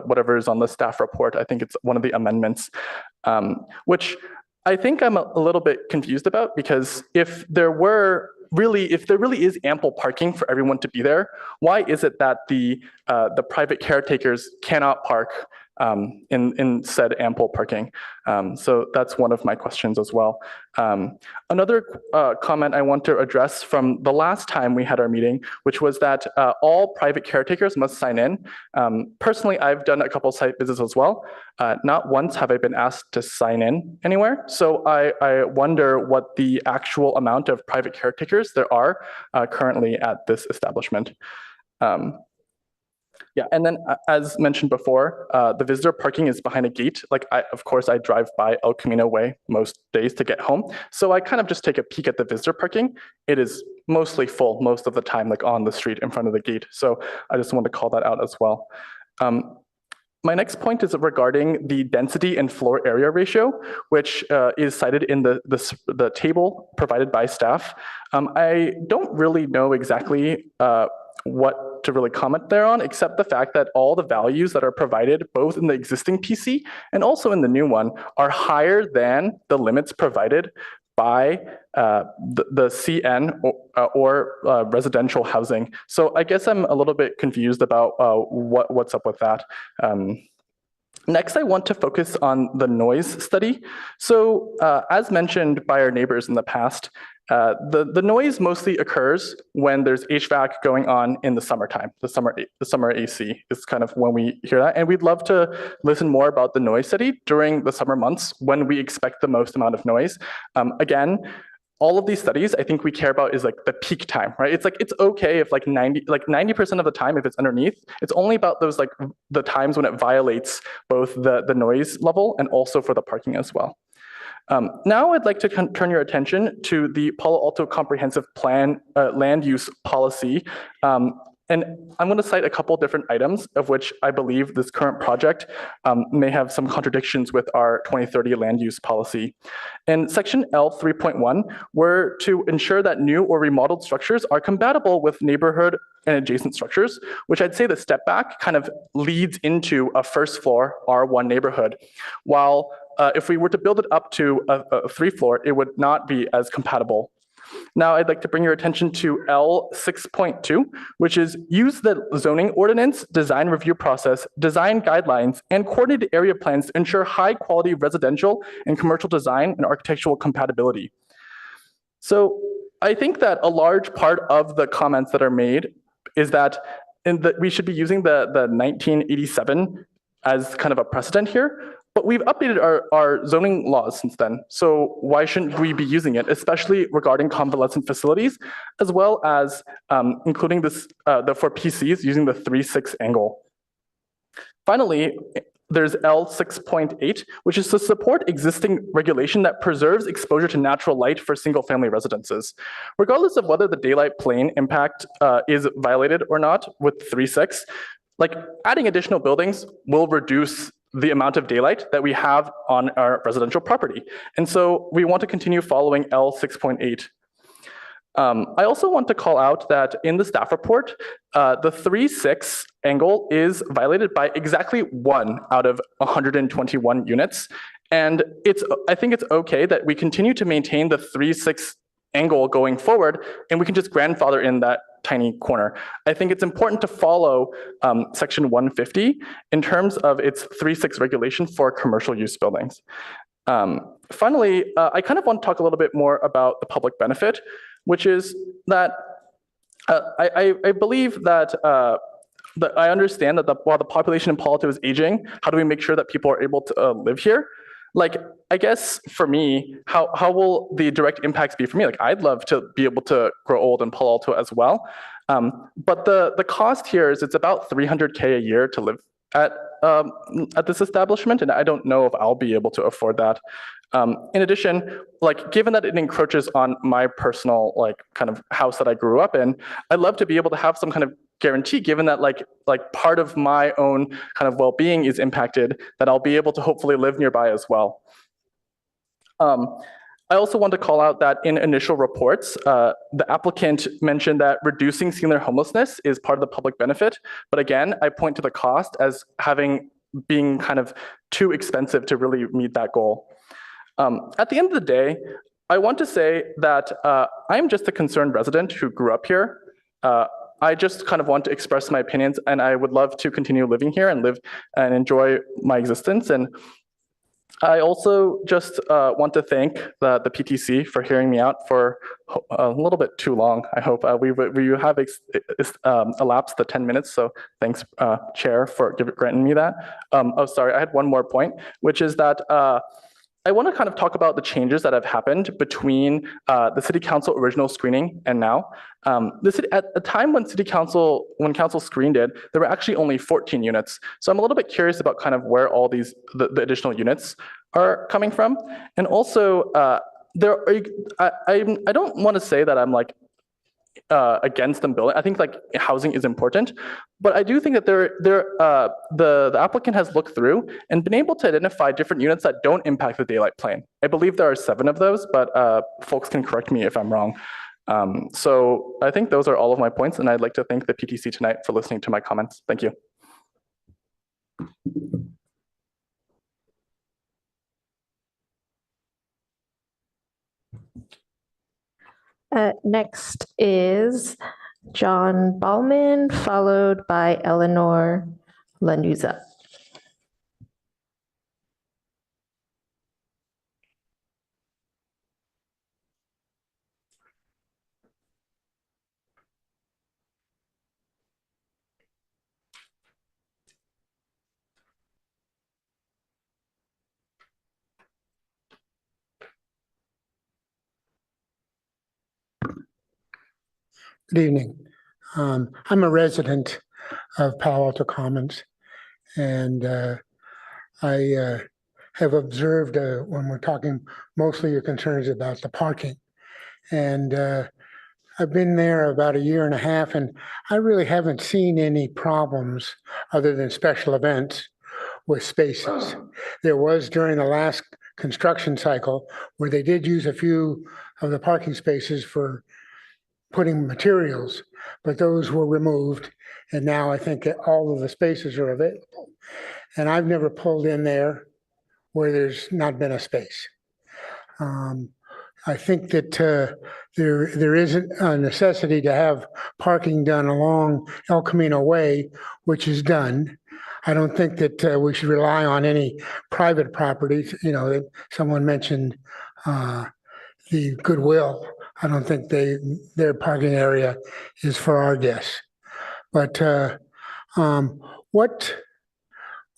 whatever is on the staff report. I think it's one of the amendments, which I think I'm a little bit confused about, because if there really is ample parking for everyone to be there, why is it that the private caretakers cannot park in said ample parking? So that's one of my questions as well. Another comment I want to address from the last time we had our meeting, which was that all private caretakers must sign in. Personally, I've done a couple site visits as well. Not once have I been asked to sign in anywhere. So I wonder what the actual amount of private caretakers there are currently at this establishment. Yeah, and then as mentioned before, the visitor parking is behind a gate. Of course, I drive by El Camino Way most days to get home. So I kind of just take a peek at the visitor parking. It is mostly full most of the time, like on the street in front of the gate. So I just want to call that out as well. My next point is regarding the density and floor area ratio, which is cited in the table provided by staff. I don't really know exactly what to really comment there on, except the fact that all the values that are provided, both in the existing PC and also in the new one, are higher than the limits provided by the CN or residential housing. So I guess I'm a little bit confused about what's up with that. Next, I want to focus on the noise study. So as mentioned by our neighbors in the past, the noise mostly occurs when there's HVAC going on in the summertime. The summer AC is kind of when we hear that. And we'd love to listen more about the noise study during the summer months when we expect the most amount of noise. Again, all of these studies, I think we care about is like the peak time, right? It's like, it's okay if like 90% of the time, if it's underneath, it's only about those like the times when it violates both the noise level and also for the parking as well. Now I'd like to turn your attention to the Palo Alto Comprehensive Plan land use policy. And I'm going to cite a couple different items of which I believe this current project may have some contradictions with our 2030 land use policy. In section L 3.1, we're to ensure that new or remodeled structures are compatible with neighborhood and adjacent structures, which I'd say the step back kind of leads into a first floor R1 neighborhood. While if we were to build it up to a 3-floor, it would not be as compatible. Now, I'd like to bring your attention to L 6.2, which is use the zoning ordinance, design review process, design guidelines, and coordinated area plans to ensure high quality residential and commercial design and architectural compatibility. So I think that a large part of the comments that are made is that we should be using the 1987 as kind of a precedent here. But we've updated our zoning laws since then. So why shouldn't we be using it, especially regarding convalescent facilities, as well as including this for PCs using the 3/6 angle. Finally, there's L 6.8, which is to support existing regulation that preserves exposure to natural light for single-family residences. Regardless of whether the daylight plane impact is violated or not with 3/6, like adding additional buildings will reduce the amount of daylight that we have on our residential property. And so we want to continue following L 6.8. I also want to call out that in the staff report, the 3/6 angle is violated by exactly 1 out of 121 units. And I think it's okay that we continue to maintain the 3/6 angle going forward, and we can just grandfather in that tiny corner. I think it's important to follow section 150 in terms of its 3/6 regulation for commercial use buildings. Finally, I kind of want to talk a little bit more about the public benefit, which is that I believe that I understand that while the population in Palo Alto is aging, how do we make sure that people are able to live here? Like, I guess for me, how will the direct impacts be for me? Like, I'd love to be able to grow old in Palo Alto as well. But the cost here is it's about $300K a year to live at this establishment, and I don't know if I'll be able to afford that. In addition, like, given that it encroaches on my personal like kind of house that I grew up in, I'd love to be able to have some kind of guarantee, given that like part of my own kind of well-being is impacted, that I'll be able to hopefully live nearby as well. I also want to call out that in initial reports, the applicant mentioned that reducing senior homelessness is part of the public benefit. But again, I point to the cost as being kind of too expensive to really meet that goal. At the end of the day, I want to say that I'm just a concerned resident who grew up here. I just kind of want to express my opinions, and I would love to continue living here and live and enjoy my existence. And I also just want to thank the PTC for hearing me out for a little bit too long. I hope we have elapsed the 10 minutes. So thanks, Chair, for granting me that. Oh, sorry, I had one more point, which is that I want to kind of talk about the changes that have happened between the City Council original screening and now. At the time when council screened it, there were actually only 14 units. So I'm a little bit curious about kind of where all the additional units are coming from. And also, I don't want to say that I'm like against them building. I think like housing is important, but I do think that the applicant has looked through and been able to identify different units that don't impact the daylight plane. I believe there are 7 of those, but folks can correct me if I'm wrong. So I think those are all of my points, and I'd like to thank the PTC tonight for listening to my comments. Thank you. Next is John Ballman, followed by Eleanor Lanuza. Good evening. I'm a resident of Palo Alto Commons, and I have observed when we're talking, mostly your concerns about the parking. And I've been there about a year and a half, and I really haven't seen any problems other than special events with spaces. There was during the last construction cycle where they did use a few of the parking spaces for putting materials, but those were removed. And now I think that all of the spaces are available. And I've never pulled in there where there's not been a space. I think that there isn't a necessity to have parking done along El Camino Way, which is done. I don't think that we should rely on any private properties. You know, that someone mentioned the Goodwill. I don't think their parking area is for our guests. But what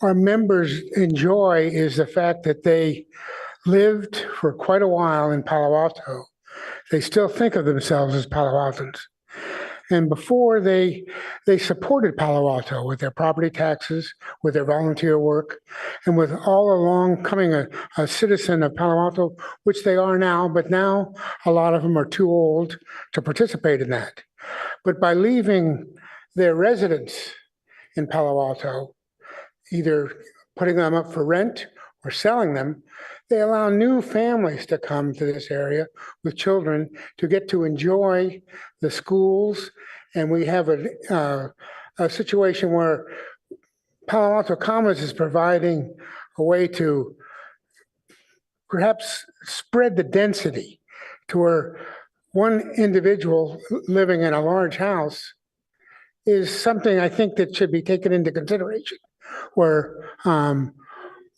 our members enjoy is the fact that they lived for quite a while in Palo Alto. They still think of themselves as Palo Altans. And before they supported Palo Alto with their property taxes, with their volunteer work, and with all along coming a citizen of Palo Alto, which they are now, but now a lot of them are too old to participate in that. But by leaving their residence in Palo Alto, either putting them up for rent or selling them, they allow new families to come to this area with children to get to enjoy the schools. And we have a situation where Palo Alto Commons is providing a way to perhaps spread the density to where one individual living in a large house is something I think that should be taken into consideration, where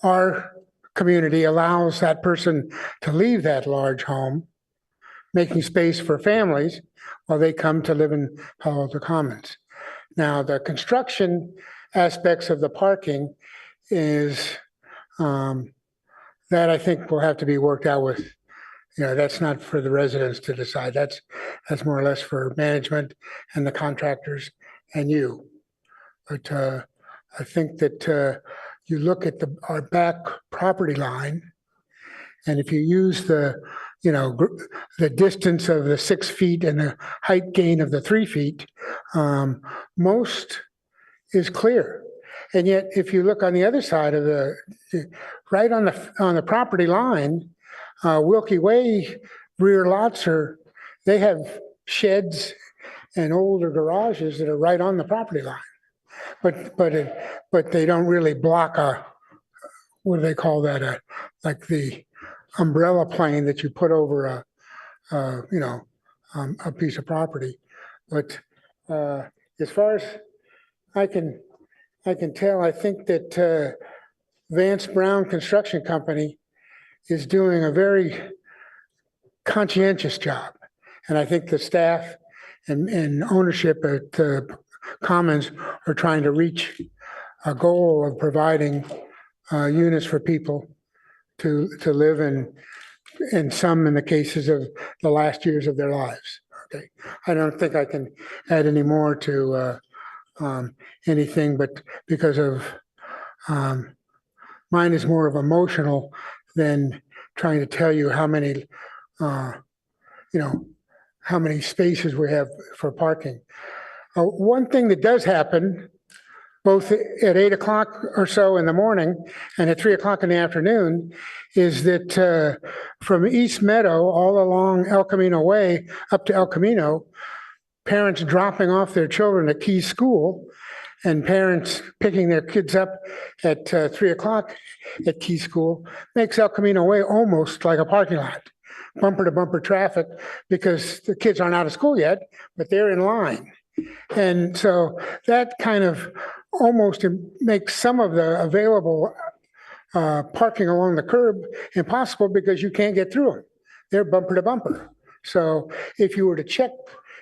our community allows that person to leave that large home, making space for families while they come to live in Palo Alto Commons. Now, the construction aspects of the parking is that I think will have to be worked out with, you know, that's not for the residents to decide. That's more or less for management and the contractors and you. But I think that you look at our back property line, and if you use the distance of the 6 feet and the height gain of the 3 feet, most is clear. And yet, if you look on the other side of right on the property line, Wilkie Way rear lots they have sheds and older garages that are right on the property line. But they don't really block what do they call that? Like the umbrella plane that you put over a piece of property. But as far as I can tell, I think that Vance Brown Construction Company is doing a very conscientious job. And I think the staff and ownership at Commons are trying to reach a goal of providing units for people to live in, and some in the cases of the last years of their lives. Okay, I don't think I can add any more to anything, but because of mine is more of emotional than trying to tell you how many how many spaces we have for parking. One thing that does happen, both at 8 o'clock or so in the morning and at 3 o'clock in the afternoon, is that from East Meadow all along El Camino Way up to El Camino, parents dropping off their children at Key School and parents picking their kids up at 3 o'clock at Key School makes El Camino Way almost like a parking lot, bumper to bumper traffic, because the kids aren't out of school yet, but they're in line. And so that kind of almost makes some of the available parking along the curb impossible because you can't get through them. They're bumper to bumper. So if you were to check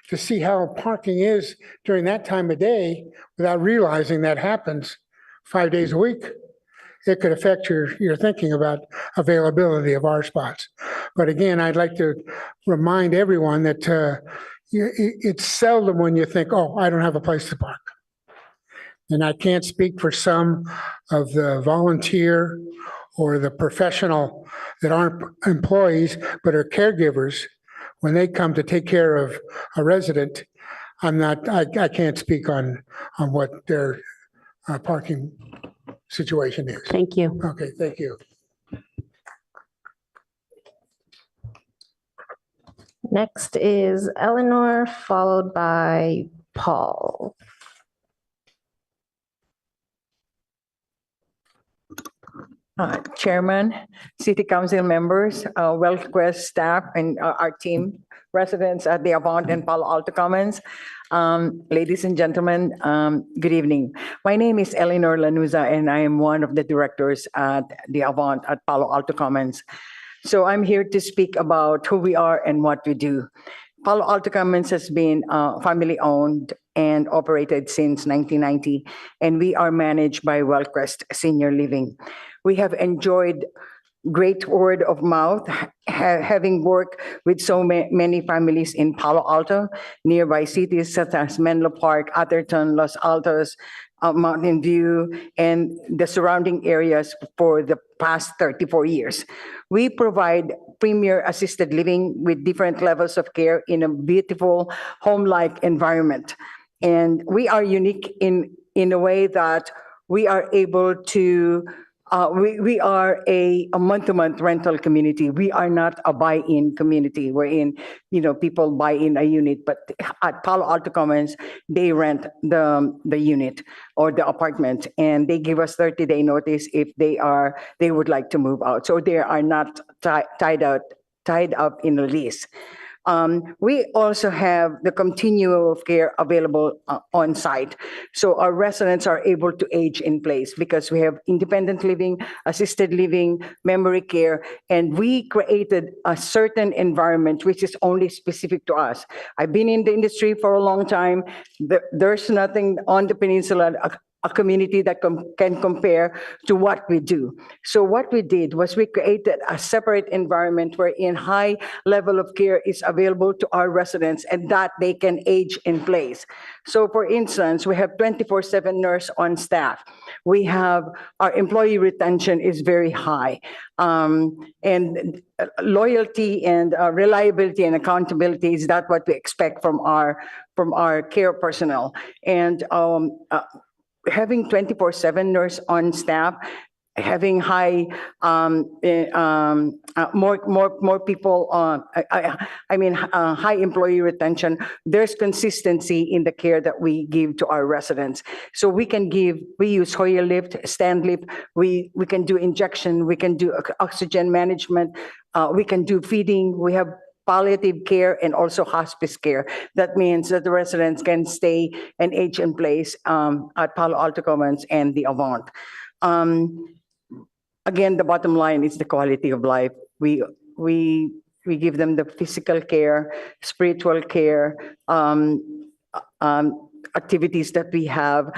to see how parking is during that time of day without realizing that happens 5 days a week, it could affect your thinking about availability of our spots. But again, I'd like to remind everyone that it's seldom when you think, oh, I don't have a place to park. And I can't speak for some of the volunteer or the professional that aren't employees but are caregivers. when they come to take care of a resident, I can't speak on what their parking situation is. Thank you. Okay, thank you. Next is Eleanor, followed by Paul. Chairman, City Council members, WellQuest staff, and our team, residents at the Avant and Palo Alto Commons. Ladies and gentlemen, good evening. My name is Eleanor Lanuza, and I am one of the directors at the Avant at Palo Alto Commons. So I'm here to speak about who we are and what we do. Palo Alto Commons has been family-owned and operated since 1990, and we are managed by WellQuest Senior Living. We have enjoyed great word of mouth, having worked with so many families in Palo Alto, nearby cities such as Menlo Park, Atherton, Los Altos, Mountain View, and the surrounding areas for the past 34 years. We provide premier assisted living with different levels of care in a beautiful home-like environment. And we are unique in a way that we are able to we are a month-to-month rental community. We are not a buy-in community wherein, people buy in a unit, but at Palo Alto Commons, they rent the unit or the apartment, and they give us 30-day notice if they would like to move out. So they are not tied up in a lease. We also have the continuum of care available on site. So our residents are able to age in place because we have independent living, assisted living, memory care, and we created a certain environment which is only specific to us. I've been in the industry for a long time. There's nothing on the peninsula, a community that can compare to what we do. So what we did was we created a separate environment wherein high level of care is available to our residents and that they can age in place. So for instance, we have 24/7 nurse on staff. We have, our employee retention is very high. And loyalty and reliability and accountability is that what we expect from our care personnel. And having 24/7 nurse on staff, having high, more people, high employee retention, there's consistency in the care that we give to our residents. So we use Hoyer lift, stand lift, we can do injection, we can do oxygen management, we can do feeding, we have palliative care and also hospice care. That means that the residents can stay and age in place at Palo Alto Commons and the Avant. Again, the bottom line is the quality of life. We give them the physical care, spiritual care, activities that we have.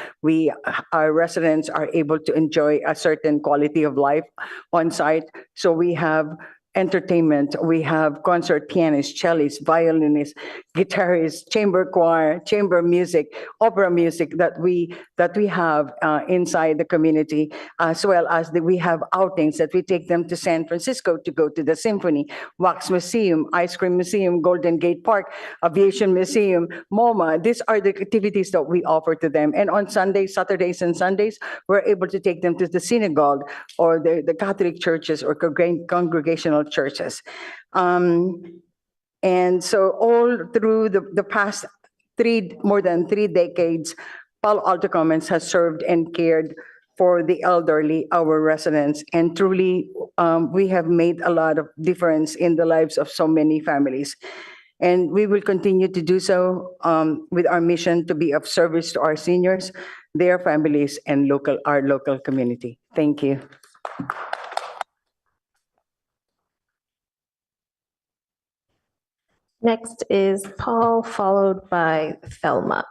Our residents are able to enjoy a certain quality of life on site. So we have entertainment, we have concert pianists, cellists, violinists, guitarists, chamber choir, chamber music, opera music that we have inside the community, as well as we have outings that we take them to San Francisco to go to the symphony, Wax Museum, Ice Cream Museum, Golden Gate Park, Aviation Museum, MoMA. These are the activities that we offer to them. And on Sundays, Saturdays, and Sundays, we're able to take them to the synagogue or the Catholic churches or congregational churches. And so all through the past more than three decades, Palo Alto Commons has served and cared for the elderly, our residents, and truly we have made a lot of difference in the lives of so many families. And we will continue to do so with our mission to be of service to our seniors, their families, and our local community. Thank you. Next is Paul, followed by Thelma.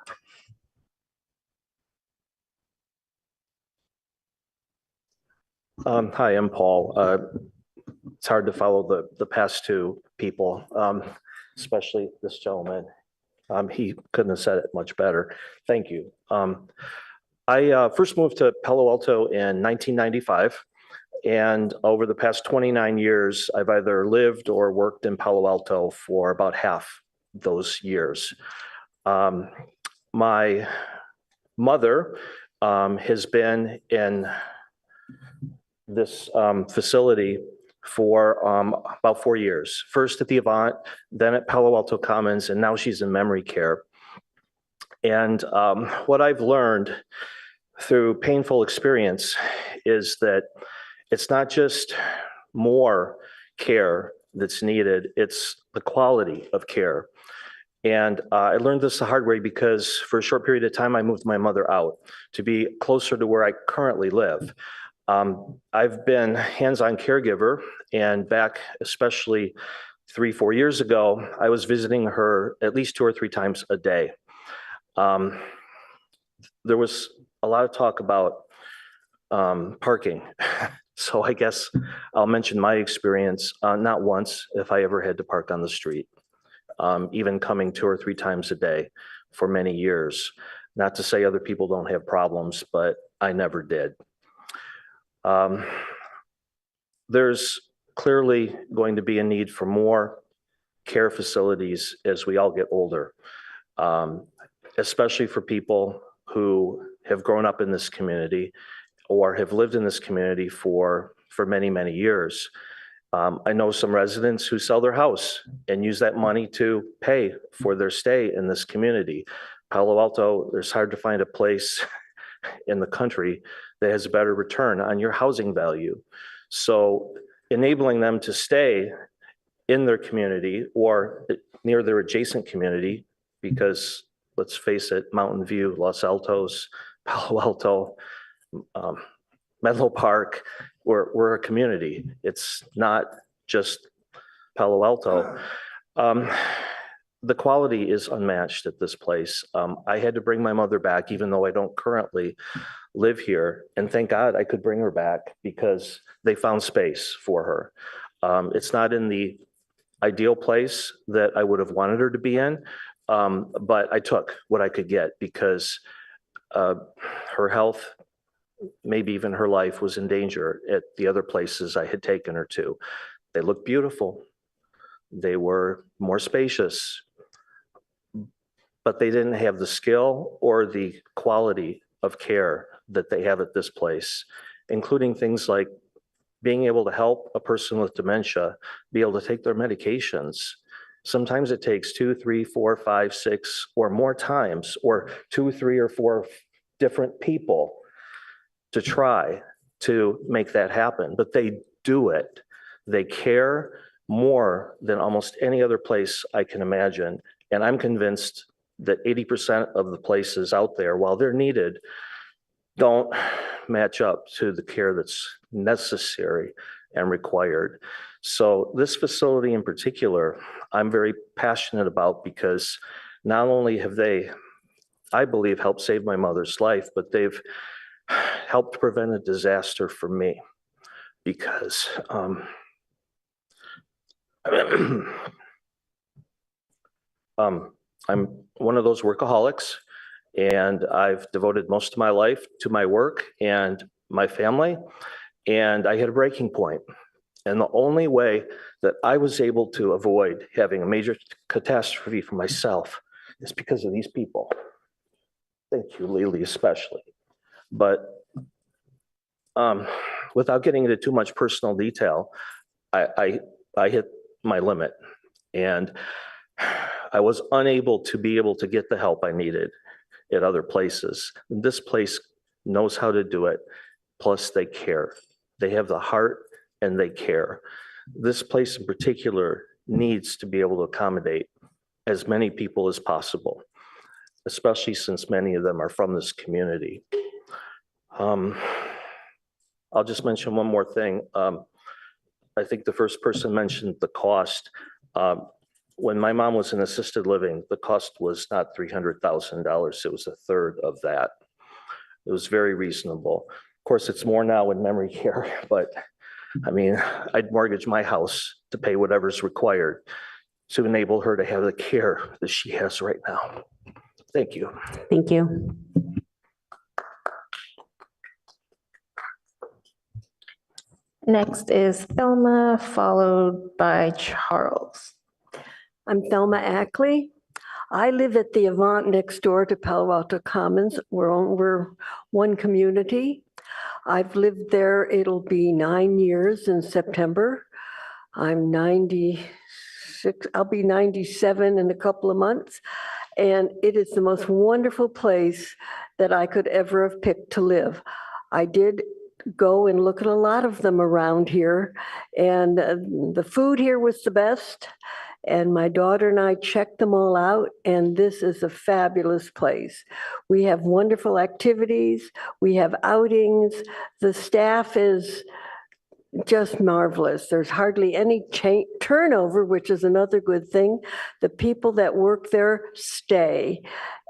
Hi, I'm Paul. It's hard to follow the past two people, especially this gentleman. He couldn't have said it much better. Thank you. I first moved to Palo Alto in 1995. And over the past 29 years, I've either lived or worked in Palo Alto for about half those years. My mother has been in this facility for about 4 years. First at the Avant, then at Palo Alto Commons, and now she's in memory care. And what I've learned through painful experience is that it's not just more care that's needed, it's the quality of care. And I learned this the hard way because for a short period of time, I moved my mother out to be closer to where I currently live. I've been hands-on caregiver, and back especially 3-4 years ago, I was visiting her at least 2 or 3 times a day. There was a lot of talk about parking. So I guess I'll mention my experience, not once if I ever had to park on the street, even coming 2 or 3 times a day for many years. Not to say other people don't have problems, but I never did. There's clearly going to be a need for more care facilities as we all get older, especially for people who have grown up in this community or have lived in this community for many, many years. I know some residents who sell their house and use that money to pay for their stay in this community. Palo Alto, it's hard to find a place in the country that has a better return on your housing value. So enabling them to stay in their community or near their adjacent community, because let's face it, Mountain View, Los Altos, Palo Alto, Menlo Park, we're a community. It's not just Palo Alto. The quality is unmatched at this place. I had to bring my mother back, even though I don't currently live here. And thank God I could bring her back because they found space for her. It's not in the ideal place that I would have wanted her to be in, but I took what I could get because her health, maybe even her life, was in danger at the other places I had taken her to. They looked beautiful. They were more spacious, but they didn't have the skill or the quality of care that they have at this place, including things like being able to help a person with dementia be able to take their medications. Sometimes it takes 2, 3, 4, 5, 6 or more times, or 2, 3, or 4 different people to try to make that happen, but they do it. They care more than almost any other place I can imagine. And I'm convinced that 80% of the places out there, while they're needed, don't match up to the care that's necessary and required. So this facility in particular, I'm very passionate about because not only have they, I believe, helped save my mother's life, but they've helped prevent a disaster for me because I'm one of those workaholics, and I've devoted most of my life to my work and my family, and I hit a breaking point. And the only way that I was able to avoid having a major catastrophe for myself is because of these people. Thank you, Lily, especially. But without getting into too much personal detail, I hit my limit, and I was unable to get the help I needed at other places. This place knows how to do it. Plus they care. They have the heart and they care. This place in particular needs to be able to accommodate as many people as possible, especially since many of them are from this community. I'll just mention one more thing. I think the first person mentioned the cost. When my mom was in assisted living, the cost was not $300,000. It was a third of that. It was very reasonable. Of course, it's more now in memory care, but I mean, I'd mortgage my house to pay whatever's required to enable her to have the care that she has right now. Thank you. Thank you. Next is Thelma, followed by Charles. I'm Thelma Ackley. I live at the Avant next door to Palo Alto Commons. We're one community. I've lived there, it'll be 9 years in September. I'm 96, I'll be 97 in a couple of months. And it is the most wonderful place that I could ever have picked to live. I did go and look at a lot of them around here, and the food here was the best. And my daughter and I checked them all out, and this is a fabulous place. We have wonderful activities, we have outings, the staff is just marvelous. There's hardly any turnover, which is another good thing. The people that work there stay.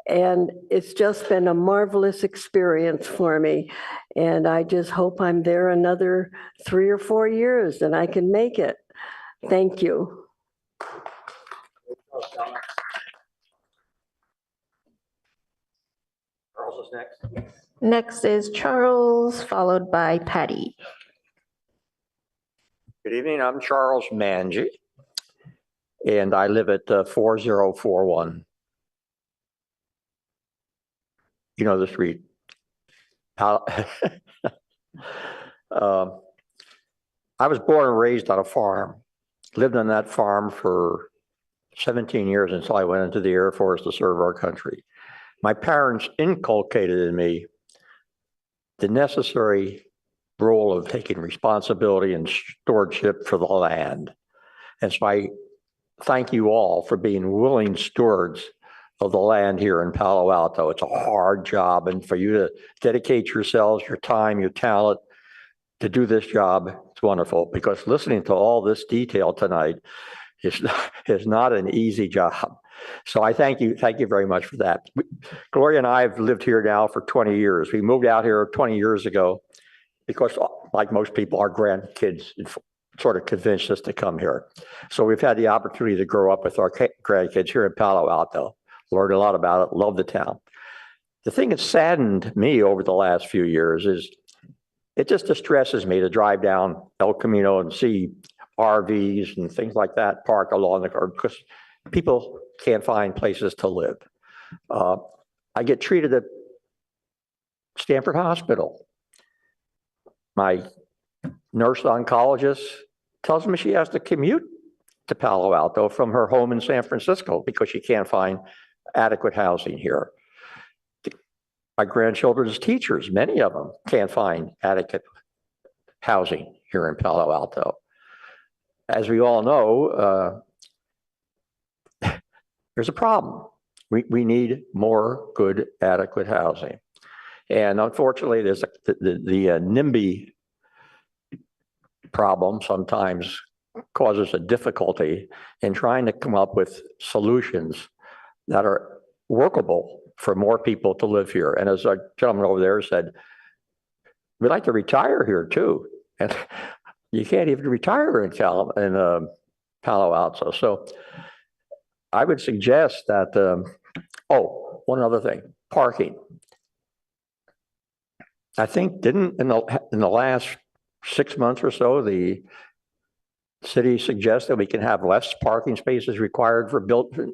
And it's just been a marvelous experience for me. And I just hope I'm there another 3 or 4 years and I can make it. Thank you. Charles is next. Next is Charles, followed by Patty. Good evening, I'm Charles Manji, and I live at 4041. You know the street. I was born and raised on a farm, lived on that farm for 17 years until I went into the Air Force to serve our country. My parents inculcated in me the necessary role of taking responsibility and stewardship for the land. And so I thank you all for being willing stewards of the land here in Palo Alto. It's a hard job, and for you to dedicate yourselves, your time, your talent to do this job, it's wonderful, because listening to all this detail tonight is not an easy job. So I thank you very much for that. Gloria and I have lived here now for 20 years. We moved out here 20 years ago because, like most people, our grandkids sort of convinced us to come here. So we've had the opportunity to grow up with our grandkids here in Palo Alto, learned a lot about it, love the town. The thing that saddened me over the last few years is it just distresses me to drive down El Camino and see RVs and things like that parked along the road because people can't find places to live. I get treated at Stanford Hospital. My nurse oncologist tells me she has to commute to Palo Alto from her home in San Francisco because she can't find adequate housing here. My grandchildren's teachers, many of them can't find adequate housing here in Palo Alto. As we all know, there's a problem. We need more good, adequate housing. And unfortunately, there's the NIMBY problem sometimes causes a difficulty in trying to come up with solutions that are workable for more people to live here. And as our gentleman over there said, we'd like to retire here too. And you can't even retire in Palo Alto. So I would suggest that, one other thing, parking. I think in the last 6 months or so, the city suggests that we can have less parking spaces required for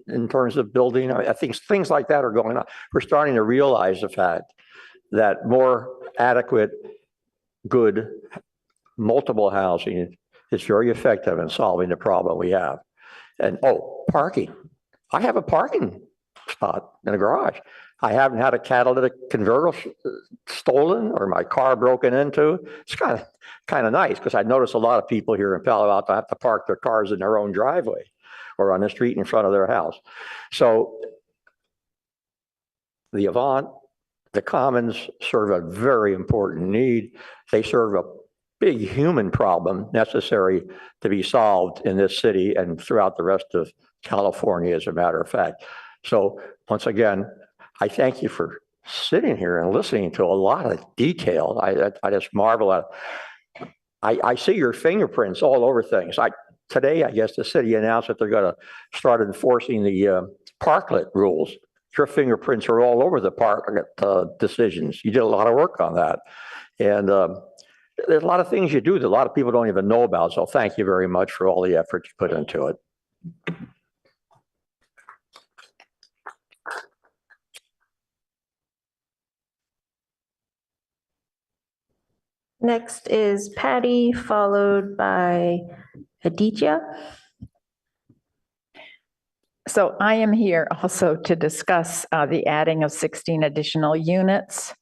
in terms of building. I think things like that are going on. We're starting to realize the fact that more adequate, good, multiple housing is very effective in solving the problem we have. And parking. I have a parking spot in a garage. I haven't had a catalytic converter stolen or my car broken into. It's kind of nice because I notice a lot of people here in Palo Alto have to park their cars in their own driveway or on the street in front of their house. So the Avant, the Commons serve a very important need. They serve a big human problem necessary to be solved in this city and throughout the rest of California, as a matter of fact. So once again, I thank you for sitting here and listening to a lot of detail. I just marvel at it. I see your fingerprints all over things. Today, I guess the city announced that they're going to start enforcing the parklet rules. Your fingerprints are all over the parklet decisions. You did a lot of work on that. And there's a lot of things you do that a lot of people don't even know about. So thank you very much for all the effort you put into it. Next is Patty, followed by Aditya. So I am here also to discuss the adding of 16 additional units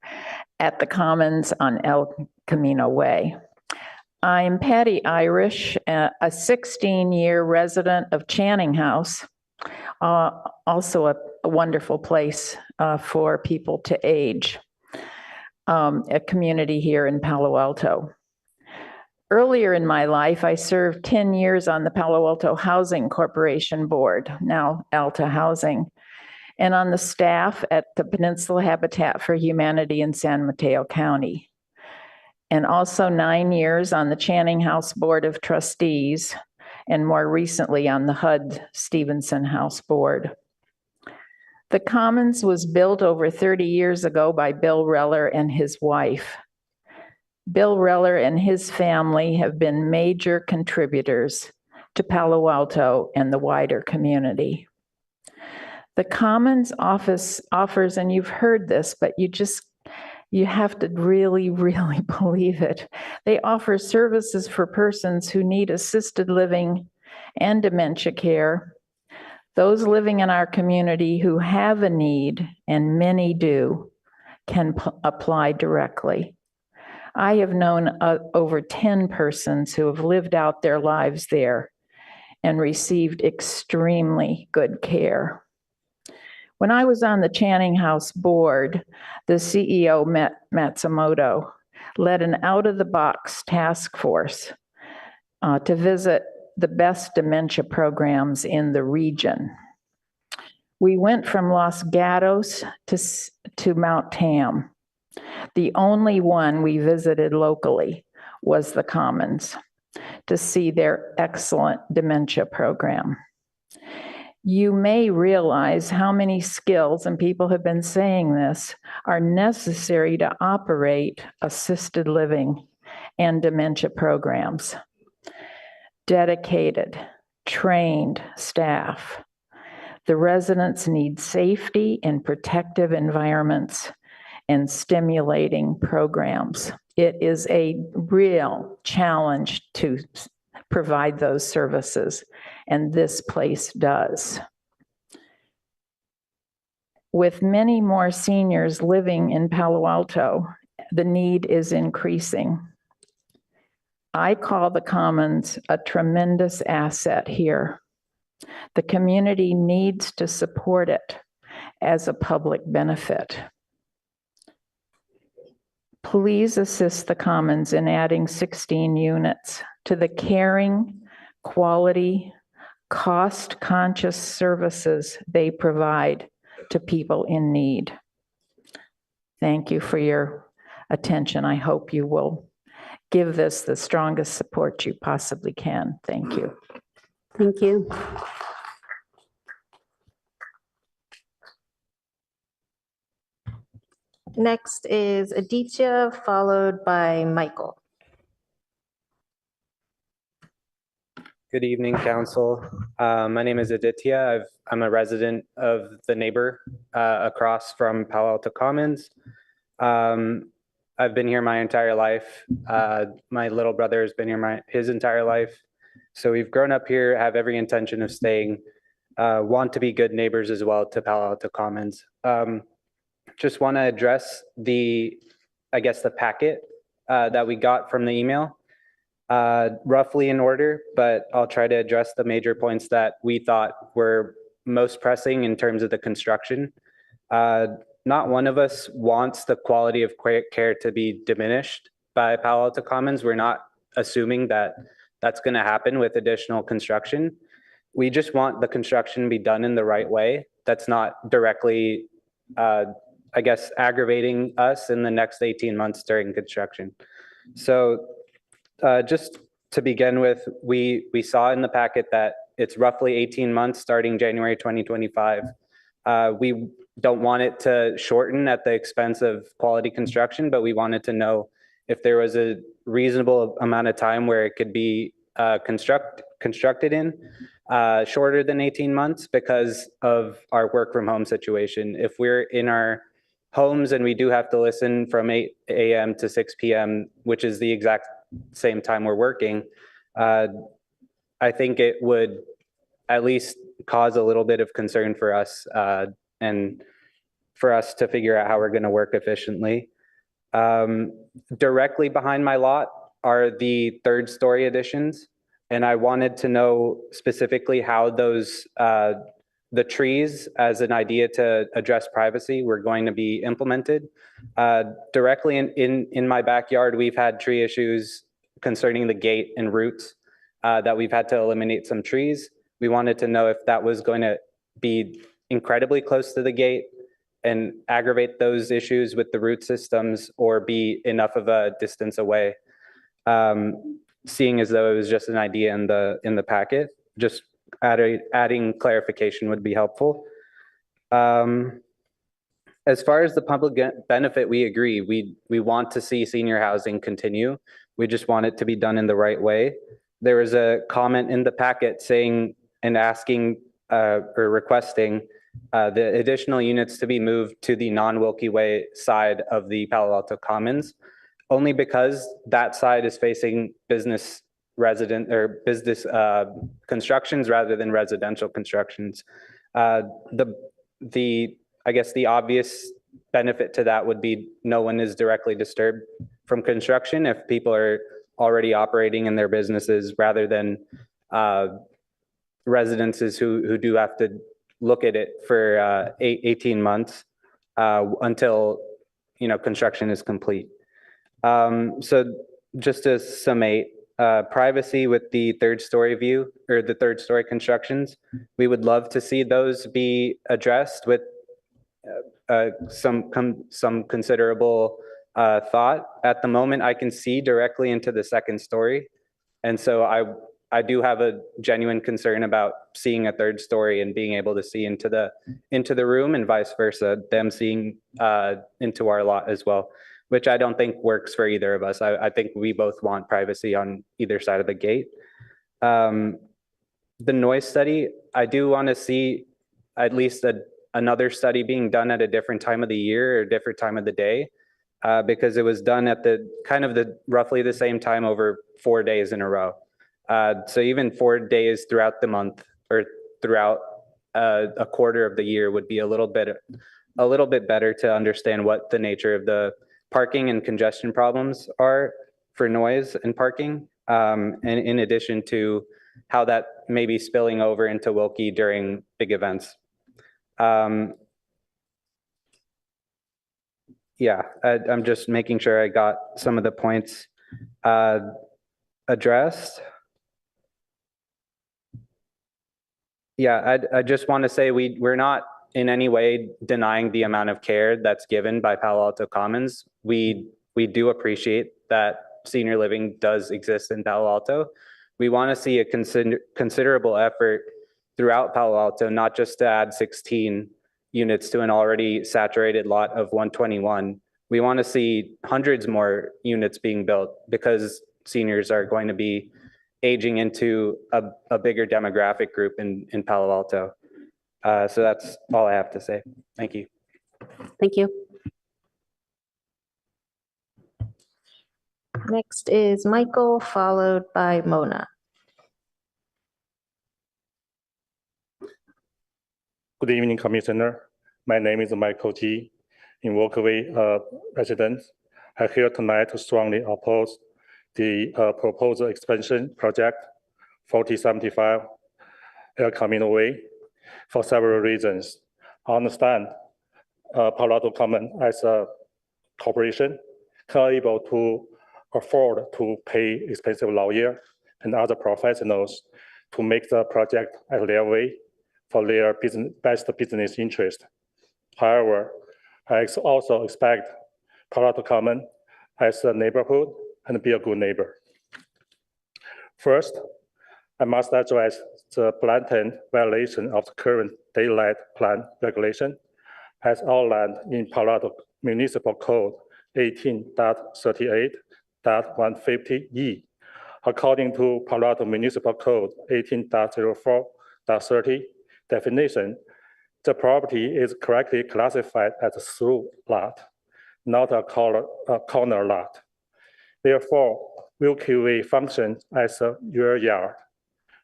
at the Commons on El Camino Way. I'm Patty Irish, a 16-year resident of Channing House, also a wonderful place for people to age, a community here in Palo Alto. Earlier in my life, I served 10 years on the Palo Alto Housing Corporation Board, now Alta Housing, and on the staff at the Peninsula Habitat for Humanity in San Mateo County, and also 9 years on the Channing House Board of Trustees, and more recently on the HUD Stevenson House Board. The Commons was built over 30 years ago by Bill Reller and his wife. Bill Reller and his family have been major contributors to Palo Alto and the wider community. The Commons office offers, and you've heard this, but you have to really, really believe it. They offer services for persons who need assisted living and dementia care. Those living in our community who have a need, and many do, can apply directly. I have known over 10 persons who have lived out their lives there and received extremely good care. When I was on the Channing House board, the CEO, Matsumoto, led an out-of-the-box task force to visit the best dementia programs in the region. We went from Los Gatos to Mount Tam. The only one we visited locally was the Commons to see their excellent dementia program. You may realize how many skills, and people have been saying this, are necessary to operate assisted living and dementia programs. Dedicated, trained staff. The residents need safety and protective environments and stimulating programs. It is a real challenge to provide those services, and this place does. With many more seniors living in Palo Alto, the need is increasing. I call the Commons a tremendous asset here. The community needs to support it as a public benefit. Please assist the Commons in adding 16 units to the caring, quality, cost-conscious services they provide to people in need. Thank you for your attention. I hope you will give this the strongest support you possibly can. Thank you. Thank you. Next is Aditya, followed by Michael. Good evening, Council. My name is Aditya. I'm a resident of the neighbor across from Palo Alto Commons. I've been here my entire life. My little brother has been here his entire life. So we've grown up here, have every intention of staying, want to be good neighbors as well to Palo Alto Commons. Just want to address the packet that we got from the email. Roughly in order, but I'll try to address the major points that we thought were most pressing in terms of the construction. Not one of us wants the quality of care to be diminished by Palo Alto Commons. We're not assuming that that's going to happen with additional construction. We just want the construction to be done in the right way. That's not directly, aggravating us in the next 18 months during construction. So just to begin with, we saw in the packet that it's roughly 18 months starting January 2025. We don't want it to shorten at the expense of quality construction, but we wanted to know if there was a reasonable amount of time where it could be constructed in, shorter than 18 months because of our work from home situation. If we're in our homes and we do have to listen from 8 a.m. to 6 p.m., which is the exact same time we're working, I think it would at least cause a little bit of concern for us and for us to figure out how we're going to work efficiently. Directly behind my lot are the third story additions. And I wanted to know specifically how those, the trees as an idea to address privacy were going to be implemented. Directly in my backyard, we've had tree issues concerning the gate and roots that we've had to eliminate some trees. We wanted to know if that was going to be incredibly close to the gate and aggravate those issues with the root systems or be enough of a distance away. Seeing as though it was just an idea in the packet, just adding clarification would be helpful. As far as the public benefit, we agree. We want to see senior housing continue. We just want it to be done in the right way. There was a comment in the packet saying and asking or requesting the additional units to be moved to the non-Wilkie Way side of the Palo Alto Commons, only because that side is facing business resident or business constructions rather than residential constructions. I guess the obvious benefit to that would be no one is directly disturbed from construction if people are already operating in their businesses rather than residences who do have to look at it for 18 months until construction is complete. So just to summate, privacy with the third story view or the third story constructions, we would love to see those be addressed with some considerable thought. At the moment, I can see directly into the second story. And so I do have a genuine concern about seeing a third story and being able to see into the room and vice versa, them seeing into our lot as well, which I don't think works for either of us. I think we both want privacy on either side of the gate. The noise study, I do want to see at least another study being done at a different time of the year or different time of the day, because it was done at the roughly the same time over 4 days in a row. So even 4 days throughout the month or throughout a quarter of the year would be a little bit better to understand what the nature of the parking and congestion problems are for noise and parking, and in addition to how that may be spilling over into Wilkie during big events. Yeah, I'm just making sure I got some of the points addressed. Yeah, I just want to say we're not in any way denying the amount of care that's given by Palo Alto Commons. We do appreciate that senior living does exist in Palo Alto. We want to see a considerable effort throughout Palo Alto, not just to add 16 units to an already saturated lot of 121. We want to see hundreds more units being built because seniors are going to be aging into a bigger demographic group in Palo Alto. So that's all I have to say. Thank you. Thank you. Next is Michael, followed by Mona. Good evening, Commissioner. My name is Michael G. in Walkway resident. I'm here tonight to strongly oppose the proposed expansion project 4075 El Camino Way for several reasons. I understand Palo Alto Commons as a corporation able to afford to pay expensive lawyer and other professionals to make the project at their way for their best business interest. However, I also expect Palo Alto Commons as a neighborhood and be a good neighbor. First, I must address the blatant violation of the current daylight plan regulation as outlined in Palo Alto Municipal Code 18.38.150E. According to Palo Alto Municipal Code 18.04.30 definition, the property is correctly classified as a through lot, not a corner lot. Therefore, Wilkie Way functions as a rear yard,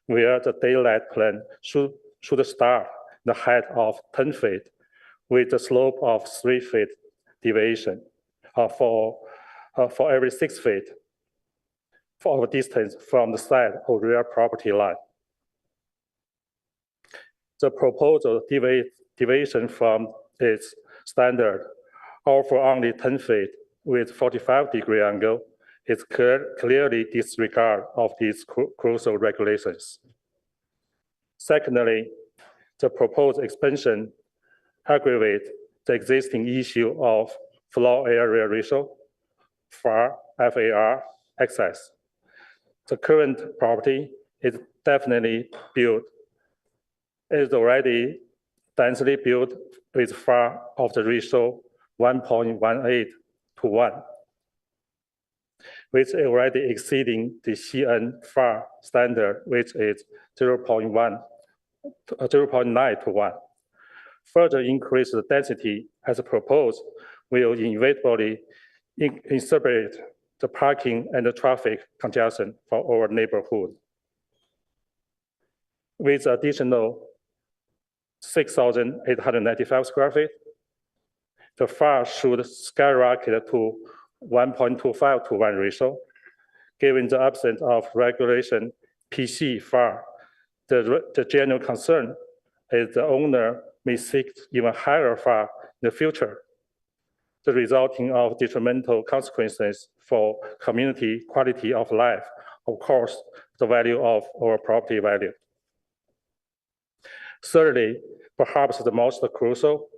where the daylight plan should start the height of 10 feet with a slope of 3 feet deviation for every 6 feet for a distance from the side or rear property line. The proposal deviation from its standard offer only 10 feet with 45-degree angle is clearly disregard of these crucial regulations. Secondly, the proposed expansion aggravates the existing issue of floor area ratio, FAR, access. The current property is already densely built with FAR of the ratio 1.18 to 1, which is already exceeding the CN FAR standard, which is 0.9 to 1. Further increase the density as proposed will inevitably exacerbate the parking and the traffic congestion for our neighborhood. With additional 6,895 square feet, the FAR should skyrocket to 1.25 to 1 ratio. Given the absence of regulation PC FAR, the general concern is the owner may seek even higher FAR in the future, the resulting of detrimental consequences for community quality of life, of course, the value of our property value. Thirdly, perhaps the most crucial,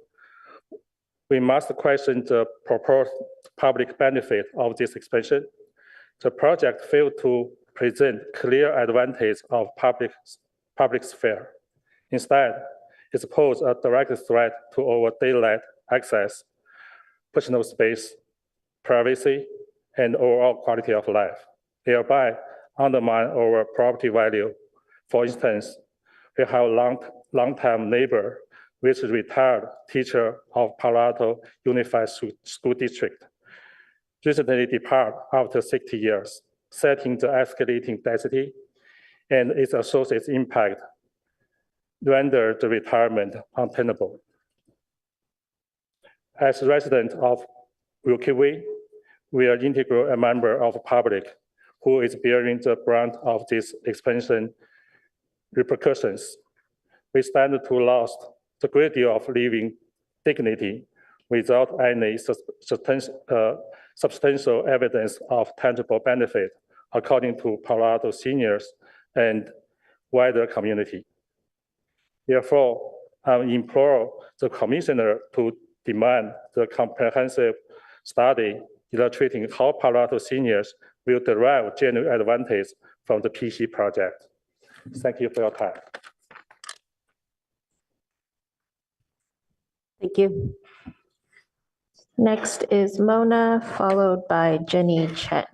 we must question the proposed public benefit of this expansion. The project failed to present clear advantage of public sphere. Instead, it poses a direct threat to our daylight access, personal space, privacy, and overall quality of life, thereby undermine our property value. For instance, we have a long-time neighbor, which is retired teacher of Palo Alto Unified School District, recently departed after 60 years, setting the escalating density and its associated impact render the retirement untenable. As residents of Wilkie Way, we are integral a member of the public who is bearing the brunt of this expansion repercussions. We stand to lose the great deal of living dignity without any substantial evidence of tangible benefit, according to Palo Alto seniors and wider community. Therefore, I implore the commissioner to demand the comprehensive study illustrating how Palo Alto seniors will derive genuine advantage from the PC project. Thank you for your time. Thank you. Next is Mona, followed by Jenny Chen.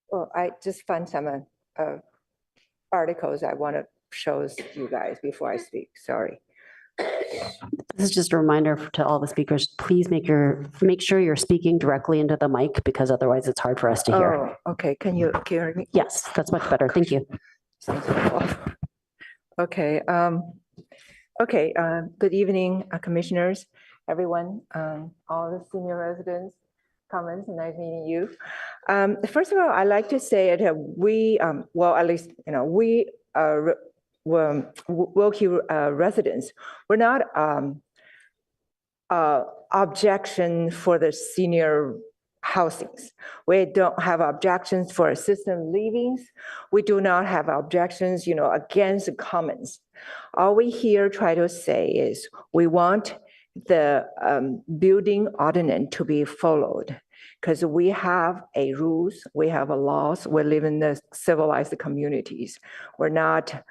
Well, I just found some articles I want to show you guys before I speak. Sorry. This is just a reminder to all the speakers, please make sure you're speaking directly into the mic because otherwise it's hard for us to hear. Oh, okay. Can you hear me? Yes, that's much better. Thank you. Okay. Good evening, commissioners, everyone, all the senior residents, comments, nice meeting you. First of all, I'd like to say that we, well, at least, we are Wilkie residents. We're not objection for the senior housings. We don't have objections for assisted livings. We do not have objections, against the commons. All we here try to say is we want the building ordinance to be followed. Because we have a rules, we have a laws, we live in the civilized communities. We're not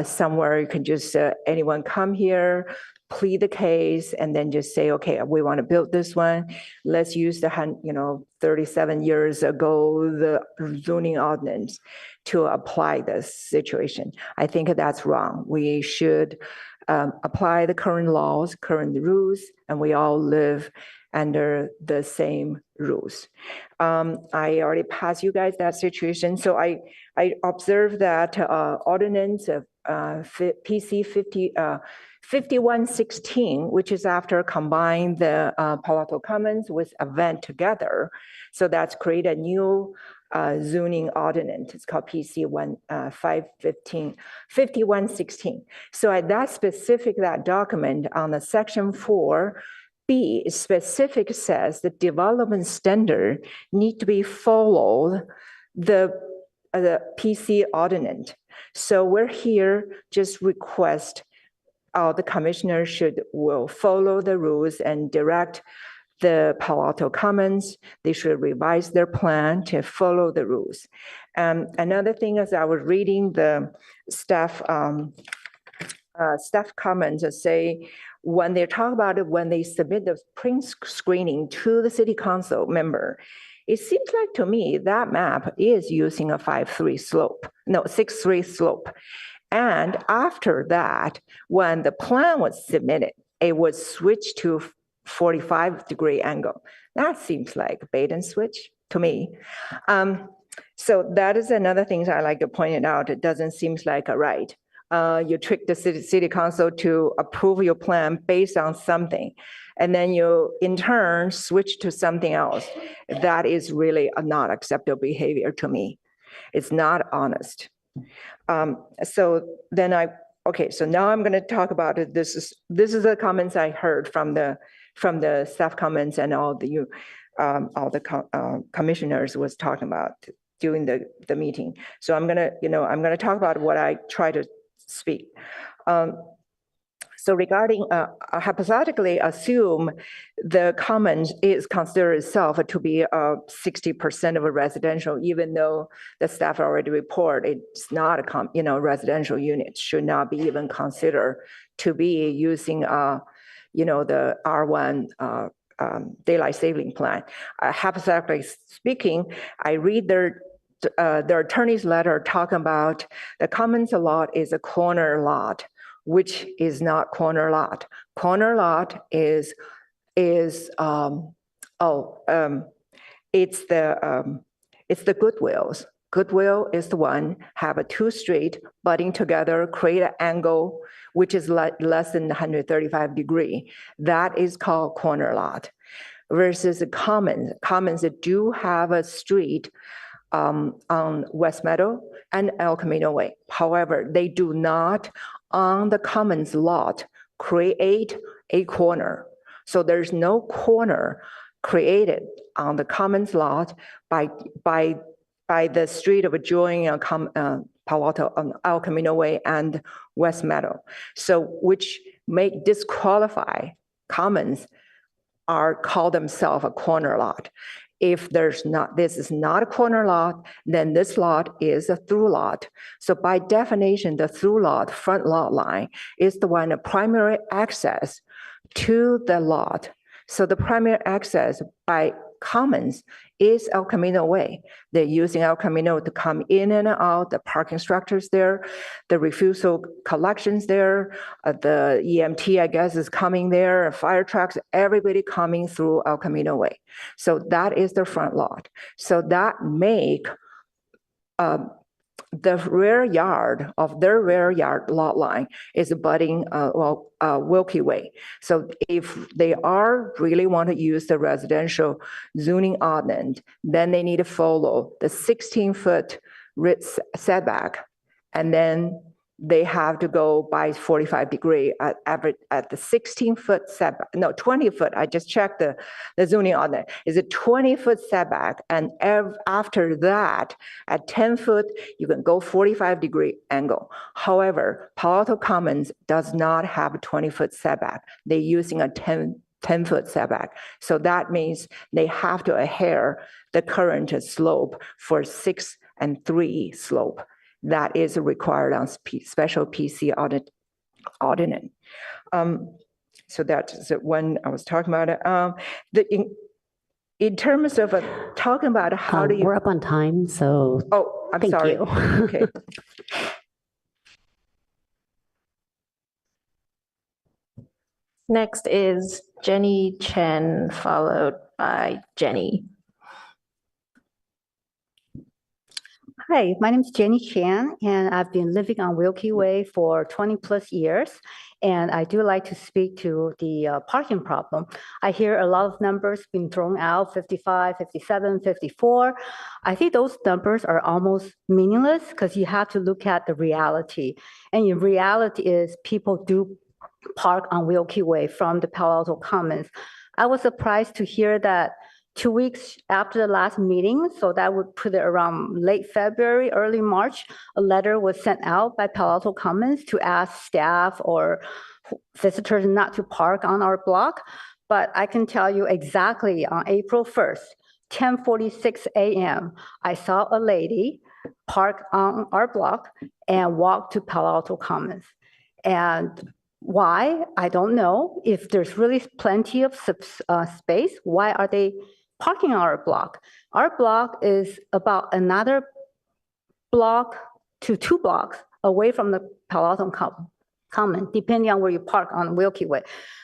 somewhere you can just, anyone come here, plead the case, and then just say, okay, we want to build this one. Let's use the, 37 years ago, the zoning ordinance to apply this situation. I think that's wrong. We should apply the current laws, current rules, and we all live under the same rules. I already passed you guys that situation. So I observed that ordinance of PC 5116, which is after combine the Palo Alto Commons with event together. So that's create a new zoning ordinance. It's called PC 5116. So at that specific, that document on the section 4B specific says the development standard need to be followed the PC ordinance. So we're here just request the commissioner will follow the rules and direct the Palo Alto Commons. They should revise their plan to follow the rules. Another thing is I was reading the staff comments that say when they talk about it, when they submit the print screening to the city council member, it seems like to me that map is using a 6-3 slope. And after that, when the plan was submitted, it was switched to 45-degree angle. That seems like bait and switch to me. So that is another thing I like to point out. It doesn't seem like a right. You trick the city council to approve your plan based on something, and then you in turn switch to something else. That is really not acceptable behavior to me. It's not honest. So then so now I'm going to talk about it. This is the comments I heard from the staff comments and all the commissioners was talking about during the meeting. So I'm going to talk about what I try to speak. So regarding hypothetically assume the commons is considered itself to be 60% of a residential, even though the staff already report it's not a residential unit, should not be even considered to be using the R1 daylight saving plan. Hypothetically speaking, I read their attorney's letter talking about the commons lot is a corner lot, which is not corner lot. Corner lot is it's the Goodwills. Goodwill is the one have a two street butting together, create an angle which is less than 135 degree. That is called corner lot. Versus the commons. Commons that do have a street on West Meadow and El Camino Way. However, they do not on the commons lot create a corner. So there's no corner created on the commons lot by the street of adjoining Palo Alto, El Camino Way and West Meadow. So which make disqualify commons are call themselves a corner lot. If this is not a corner lot, then this lot is a through lot. So by definition, the through lot, front lot line, is the one of primary access to the lot. So the primary access by commons is El Camino Way. They're using El Camino to come in and out, the parking structures there, the refusal collections there, the EMT, I guess, is coming there, fire trucks, everybody coming through El Camino Way. So that is the front lot. So that make the rear yard of their rear yard lot line is abutting Wilkie Way. So if they are really want to use the residential zoning ordinance, then they need to follow the 16-foot setback, and then they have to go by 45 degree at the 16-foot setback, no, 20-foot. I just checked the zoning on it. Is a 20-foot setback, and after that, at 10-foot, you can go 45-degree angle. However, Palo Alto Commons does not have a 20-foot setback. They're using a 10-foot setback. So that means they have to adhere the current slope for 6 and 3 slope. That is required on special PC ordinance. So that's when I was talking about it. In terms of talking about how do you. We're up on time, so. Oh, I'm thank sorry. you. Okay. Next is Jenny Chen, followed by Jenny. Hi, my name is Jenny Chan, and I've been living on Wilkie Way for 20 plus years. And I do like to speak to the parking problem. I hear a lot of numbers being thrown out, 55, 57, 54. I think those numbers are almost meaningless because you have to look at the reality. And in reality is people do park on Wilkie Way from the Palo Alto Commons. I was surprised to hear that 2 weeks after the last meeting, so that would put it around late February, early March, a letter was sent out by Palo Alto Commons to ask staff or visitors not to park on our block. But I can tell you exactly on April 1st, 10:46 a.m., I saw a lady park on our block and walk to Palo Alto Commons. And why? I don't know. If there's really plenty of space, why are they parking on our block? Our block is about another block to 2 blocks away from the Palo Alto Common, depending on where you park on Wilkie Way.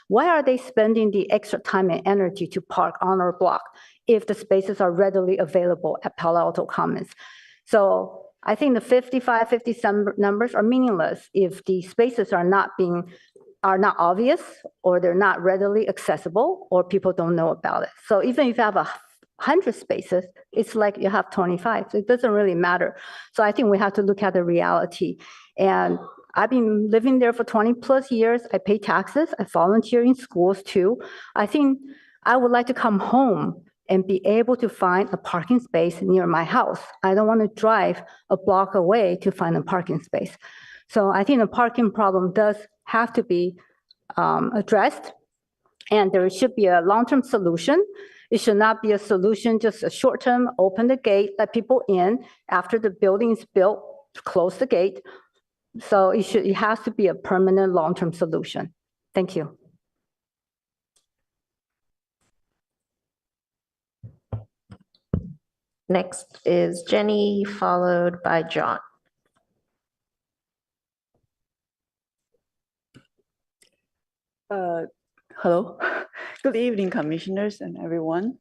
Why are they spending the extra time and energy to park on our block if the spaces are readily available at Palo Alto Commons? So I think the 55, 57 numbers are meaningless if the spaces are not obvious, or they're not readily accessible, or people don't know about it. So even if you have 100 spaces, it's like you have 25. So it doesn't really matter. So I think we have to look at the reality. And I've been living there for 20 plus years. I pay taxes. I volunteer in schools too. I think I would like to come home and be able to find a parking space near my house. I don't want to drive a block away to find a parking space. So I think the parking problem does have to be addressed, and there should be a long-term solution. It should not be a solution, just a short-term, open the gate, let people in. After the building is built, close the gate. So it has to be a permanent, long-term solution. Thank you. Next is Jenny, followed by John. Hello. Good evening, commissioners and everyone.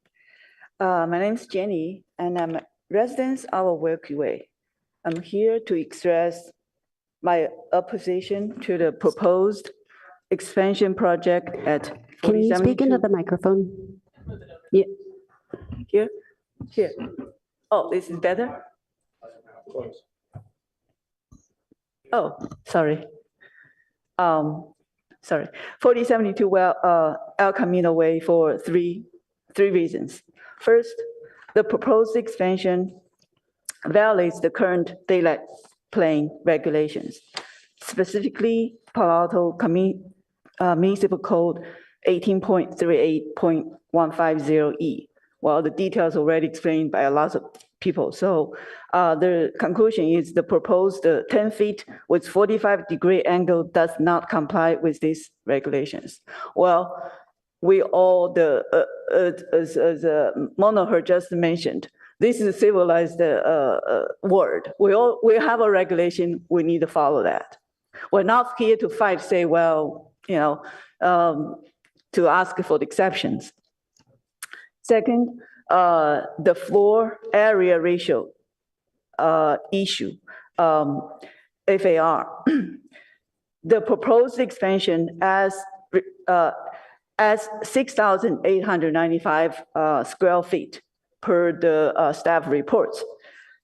My name is Jenny, and I'm a resident of Wilkie Way. I'm here to express my opposition to the proposed expansion project at. Can you speak into the microphone? Yeah. Here? Here. Oh, this is better? Oh, sorry. Sorry, 4072 El Camino Way for three reasons. First, the proposed expansion violates the current daylight plane regulations, specifically Palo Alto Municipal Code 18.38.150E. Well, the details already explained by a lot of people. So the conclusion is the proposed 10 feet with 45-degree angle does not comply with these regulations. Well, we all, as Monoher just mentioned, this is a civilized world. We have a regulation, we need to follow that. We're not here to fight, say, well, to ask for the exceptions. Second, the floor area ratio issue, FAR. The proposed expansion as 6,895 square feet per the staff reports.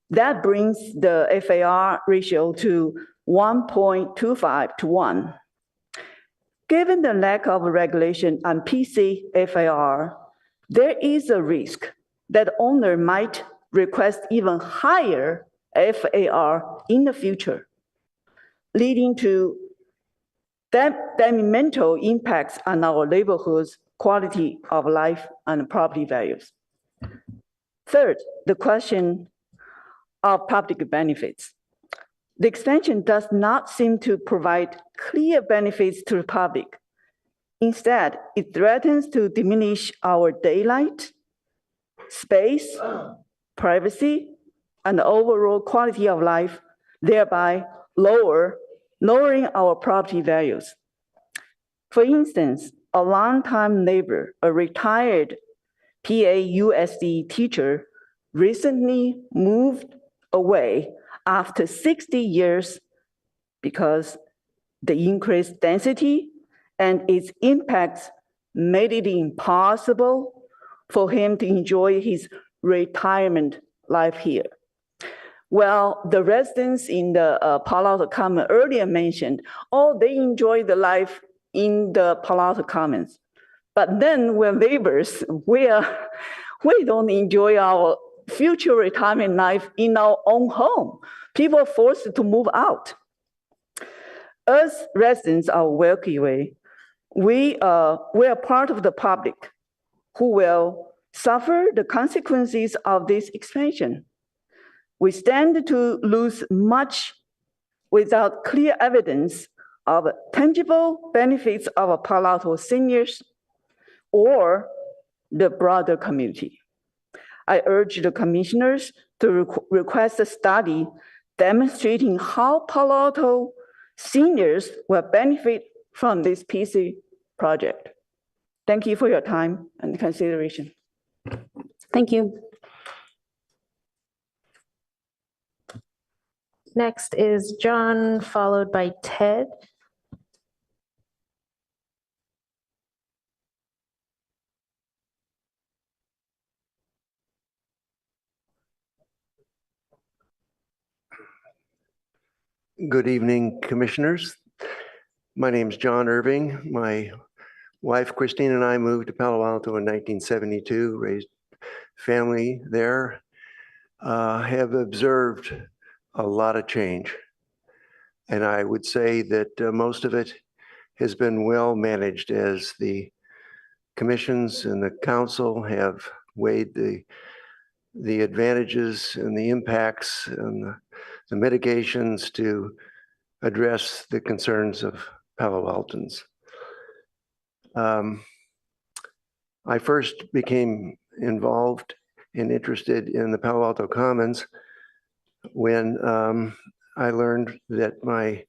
That brings the FAR ratio to 1.25 to 1. Given the lack of regulation on PC FAR, there is a risk that owner might request even higher FAR in the future, leading to detrimental impacts on our neighborhood's quality of life and property values. Third, the question of public benefits. The expansion does not seem to provide clear benefits to the public. Instead, it threatens to diminish our daylight, space, privacy, and overall quality of life, thereby lowering our property values. For instance, a longtime neighbor, a retired PAUSD teacher, recently moved away after 60 years because the increased density and its impacts made it impossible for him to enjoy his retirement life here. Well, the residents in the Palo Alto Commons earlier mentioned, oh, they enjoy the life in the Palo Alto Commons. But then we're neighbors, we don't enjoy our future retirement life in our own home. People are forced to move out. As residents of Wilkie Way, we are part of the public who will suffer the consequences of this expansion. We stand to lose much without clear evidence of tangible benefits of Palo Alto seniors or the broader community. I urge the commissioners to request a study demonstrating how Palo Alto seniors will benefit from this PC project. Thank you for your time and consideration. Thank you. Next is John, followed by Ted. Good evening, commissioners. My name is John Irving. My wife, Christine, and I moved to Palo Alto in 1972, raised family there, have observed a lot of change. And I would say that most of it has been well managed as the commissions and the council have weighed the advantages and the impacts and the mitigations to address the concerns of Palo Altans. I first became involved and interested in the Palo Alto Commons when I learned that my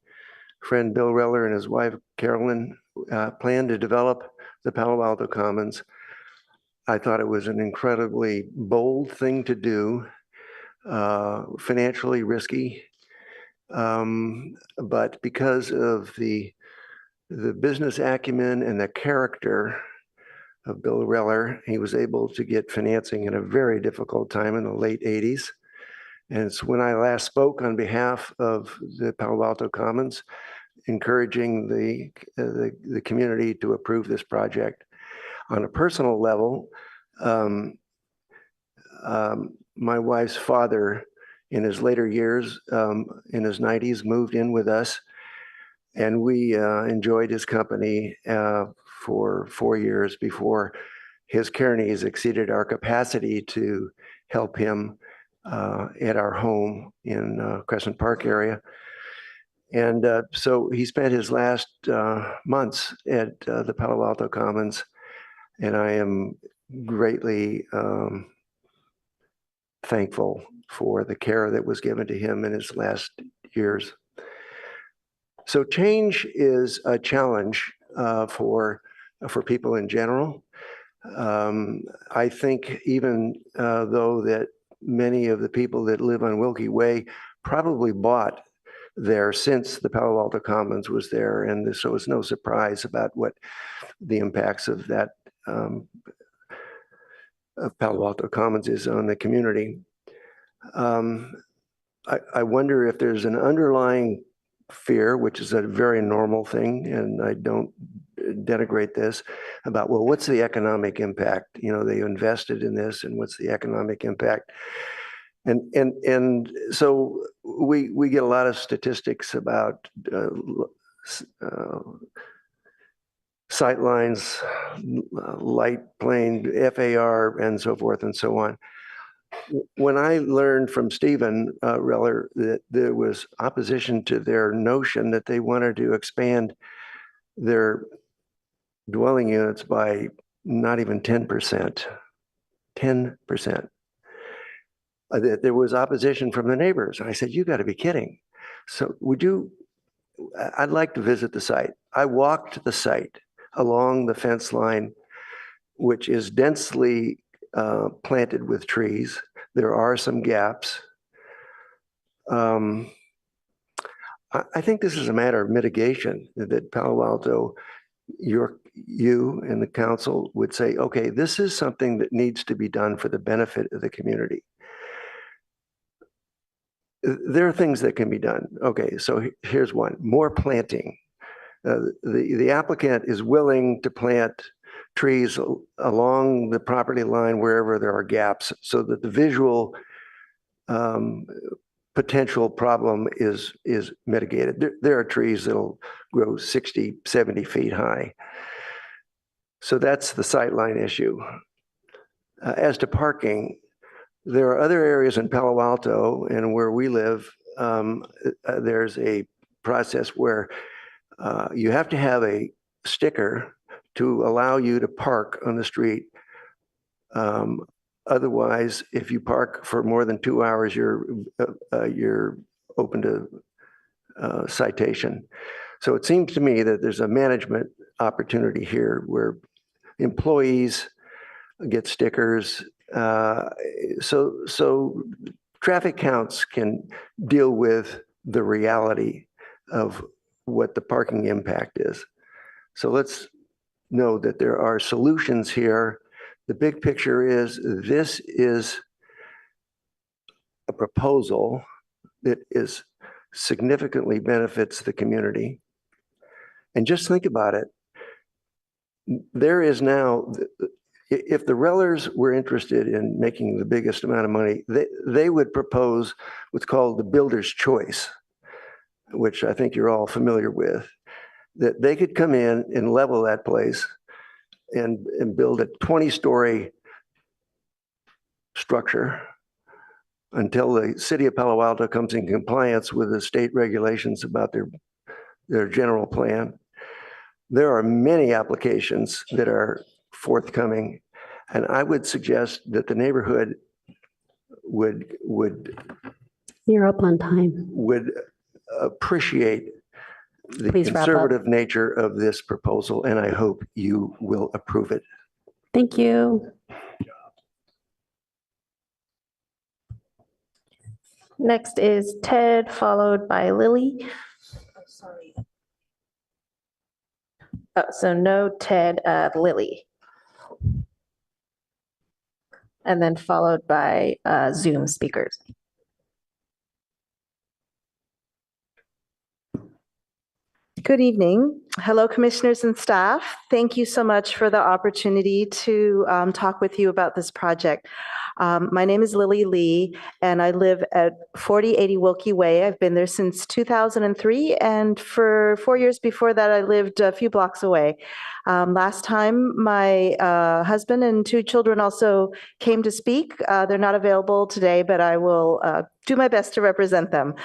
friend Bill Reller and his wife Carolyn planned to develop the Palo Alto Commons. I thought it was an incredibly bold thing to do, financially risky, but because of the business acumen and the character of Bill Reller, he was able to get financing in a very difficult time in the late 80s. And it's when I last spoke on behalf of the Palo Alto Commons, encouraging the community to approve this project. On a personal level, my wife's father, in his later years, in his 90s, moved in with us, and we enjoyed his company for 4 years before his care needs exceeded our capacity to help him at our home in Crescent Park area. And so he spent his last months at the Palo Alto Commons, and I am greatly thankful for the care that was given to him in his last years. So change is a challenge for people in general. I think even though that many of the people that live on Wilkie Way probably bought there since the Palo Alto Commons was there, and so it's no surprise about what the impacts of that of Palo Alto Commons is on the community. I wonder if there's an underlying fear, which is a very normal thing, and I don't denigrate this, about, well, what's the economic impact? You know, they invested in this, and what's the economic impact? And so we get a lot of statistics about sight lines, light plane, FAR, and so forth and so on. When I learned from Stephen Reller that there was opposition to their notion that they wanted to expand their dwelling units by not even 10%, 10%. That there was opposition from the neighbors. And I said, you got to be kidding. So I'd like to visit the site. I walked the site along the fence line, which is densely planted with trees. There are some gaps. I think this is a matter of mitigation, that Palo Alto, you and the council would say, okay, this is something that needs to be done for the benefit of the community. There are things that can be done. Okay, so here's one: more planting. The applicant is willing to plant trees along the property line wherever there are gaps, so that the visual potential problem is mitigated. There are trees that'll grow 60, 70 feet high. So that's the sightline issue. As to parking, there are other areas in Palo Alto and where we live, there's a process where you have to have a sticker to allow you to park on the street. Otherwise, if you park for more than 2 hours, you're open to citation. So it seems to me that there's a management opportunity here where employees get stickers. So traffic counts can deal with the reality of what the parking impact is. So let's know that there are solutions here. The big picture is, this is a proposal that is significantly benefits the community. And just think about it. There is now, if the Rellers were interested in making the biggest amount of money, they would propose what's called the builder's choice, which I think you're all familiar with, that they could come in and level that place and build a 20-story structure until the city of Palo Alto comes in compliance with the state regulations about their general plan. There are many applications that are forthcoming, and I would suggest that the neighborhood would You're up on time. would appreciate the Please wrap up. conservative nature of this proposal, and I hope you will approve it. Thank you. Next is Ted, followed by Lily. Oh, so no Ted, Lily. And then followed by Zoom speakers. Good evening. Hello, commissioners and staff. Thank you so much for the opportunity to talk with you about this project. My name is Lily Lee, and I live at 4080 Wilkie Way. I've been there since 2003, and for 4 years before that, I lived a few blocks away. Last time, my husband and 2 children also came to speak. They're not available today, but I will do my best to represent them.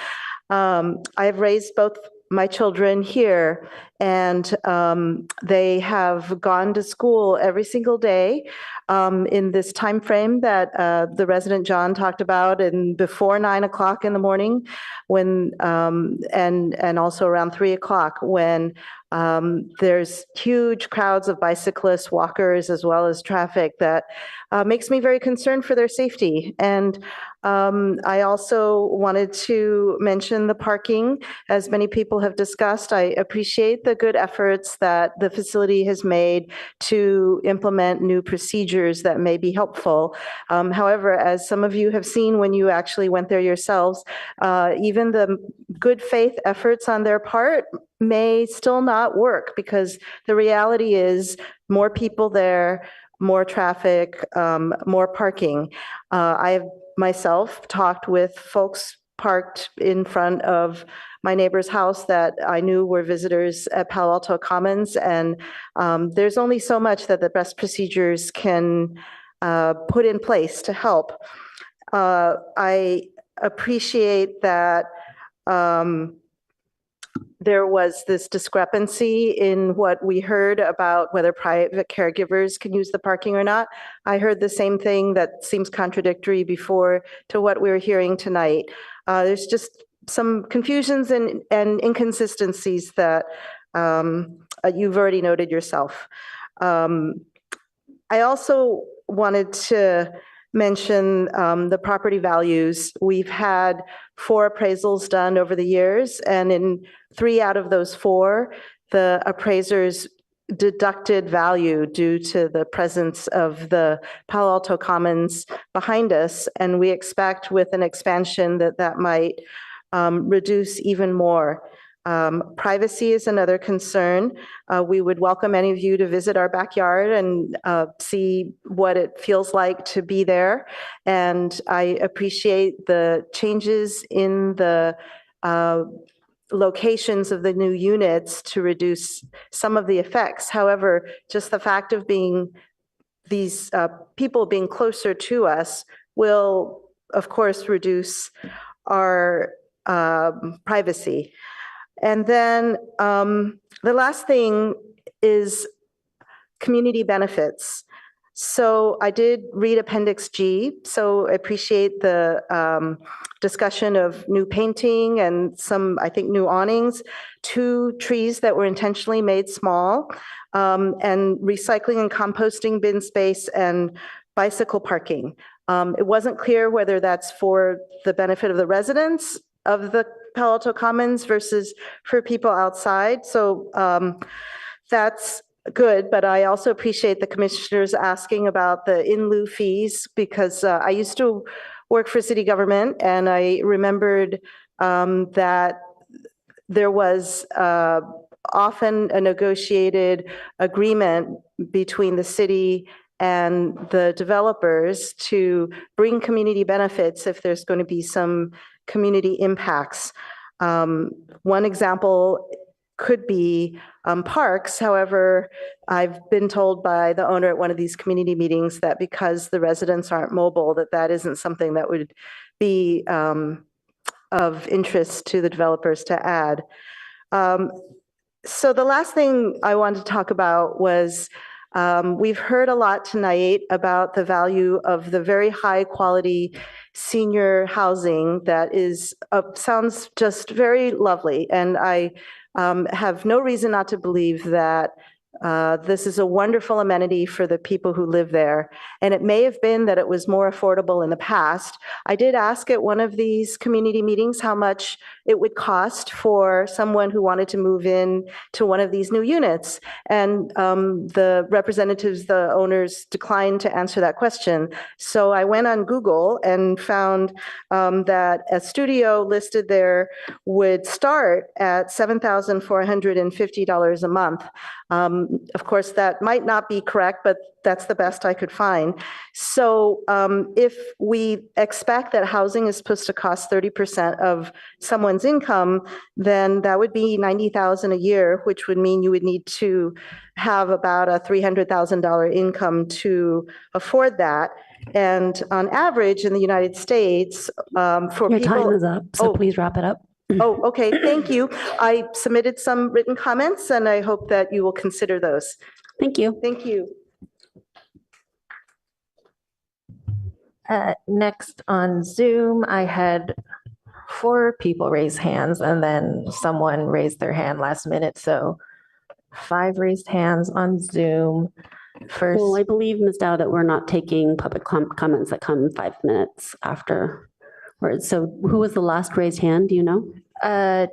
I've raised both my children here, and they have gone to school every single day in this time frame that the resident John talked about, and before 9 o'clock in the morning, when and also around 3 o'clock when There's huge crowds of bicyclists, walkers, as well as traffic that makes me very concerned for their safety. And I also wanted to mention the parking. As many people have discussed, I appreciate the good efforts that the facility has made to implement new procedures that may be helpful. However, as some of you have seen when you actually went there yourselves, even the good faith efforts on their part may still not work, because the reality is more people there, more traffic, more parking. I have myself talked with folks parked in front of my neighbor's house that I knew were visitors at Palo Alto Commons, and there's only so much that the best procedures can put in place to help. I appreciate that there was this discrepancy in what we heard about whether private caregivers can use the parking or not. I heard the same thing that seems contradictory before to what we're hearing tonight. There's just some confusions and inconsistencies that you've already noted yourself. I also wanted to mention the property values. We've had 4 appraisals done over the years, and in 3 out of those 4, the appraisers deducted value due to the presence of the Palo Alto Commons behind us, and we expect with an expansion that that might reduce even more. Privacy is another concern. We would welcome any of you to visit our backyard and see what it feels like to be there. And I appreciate the changes in the locations of the new units to reduce some of the effects. However, just the fact of being these people being closer to us will, of course, reduce our privacy. And then the last thing is community benefits. So I did read Appendix G, so I appreciate the discussion of new painting and some, I think, new awnings, 2 trees that were intentionally made small, and recycling and composting bin space and bicycle parking. It wasn't clear whether that's for the benefit of the residents of the Palo Alto Commons versus for people outside. So that's good, but I also appreciate the commissioners asking about the in lieu fees, because I used to work for city government, and I remembered that there was often a negotiated agreement between the city and the developers to bring community benefits if there's going to be some community impacts. One example could be parks. However, I've been told by the owner at one of these community meetings that because the residents aren't mobile, that isn't something that would be of interest to the developers to add. So the last thing I wanted to talk about was we've heard a lot tonight about the value of the very high quality senior housing that is sounds just very lovely. And I have no reason not to believe that this is a wonderful amenity for the people who live there. And it may have been that it was more affordable in the past. I did ask at one of these community meetings how much it would cost for someone who wanted to move in to one of these new units. And the representatives, the owners, declined to answer that question. So I went on Google and found that a studio listed there would start at $7,450 a month. Of course, that might not be correct, but that's the best I could find. So if we expect that housing is supposed to cost 30% of someone's income, then that would be $90,000 a year, which would mean you would need to have about a $300,000 income to afford that. And on average in the United States, for Your people— time is up, so please wrap it up. Oh, okay, thank you. I submitted some written comments, and I hope that you will consider those. Thank you. Thank you. Next on Zoom, I had 4 people raise hands, and then someone raised their hand last minute. So 5 raised hands on Zoom. First. Well, I believe, Ms. Dow, that we're not taking public comments that come 5 minutes after. So who was the last raised hand? Do you know?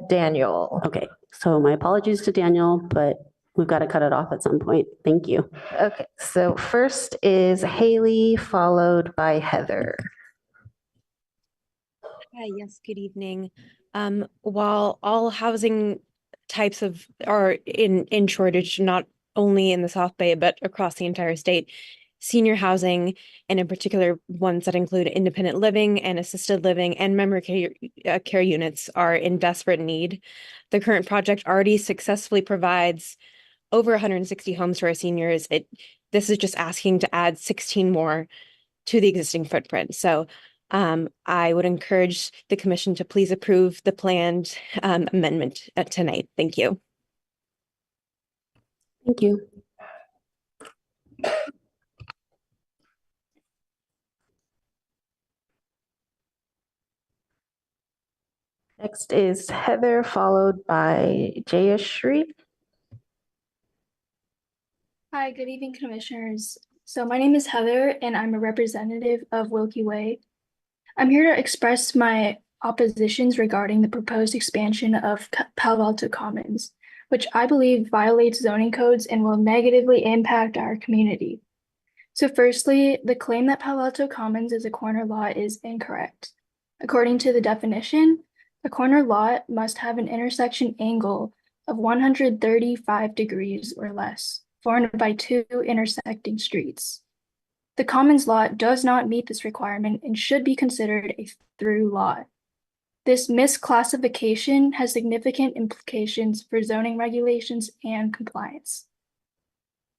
Daniel. Okay, so my apologies to Daniel, but we've got to cut it off at some point. Thank you. Okay, so first is Haley, followed by Heather. Hi, yes, good evening. While all housing types are in shortage, not only in the South Bay, but across the entire state, senior housing, and in particular, ones that include independent living and assisted living and memory care units are in desperate need. The current project already successfully provides over 160 homes for our seniors. This is just asking to add 16 more to the existing footprint. So I would encourage the commission to please approve the planned amendment tonight. Thank you. Thank you. Next is Heather, followed by Jayashri. Hi, good evening, commissioners. So my name is Heather, and I'm a representative of Wilkie Way. I'm here to express my oppositions regarding the proposed expansion of Palo Alto Commons, which I believe violates zoning codes and will negatively impact our community. So firstly, the claim that Palo Alto Commons is a corner lot is incorrect. According to the definition, a corner lot must have an intersection angle of 135 degrees or less, formed by 2 intersecting streets. The Commons lot does not meet this requirement and should be considered a through lot. This misclassification has significant implications for zoning regulations and compliance.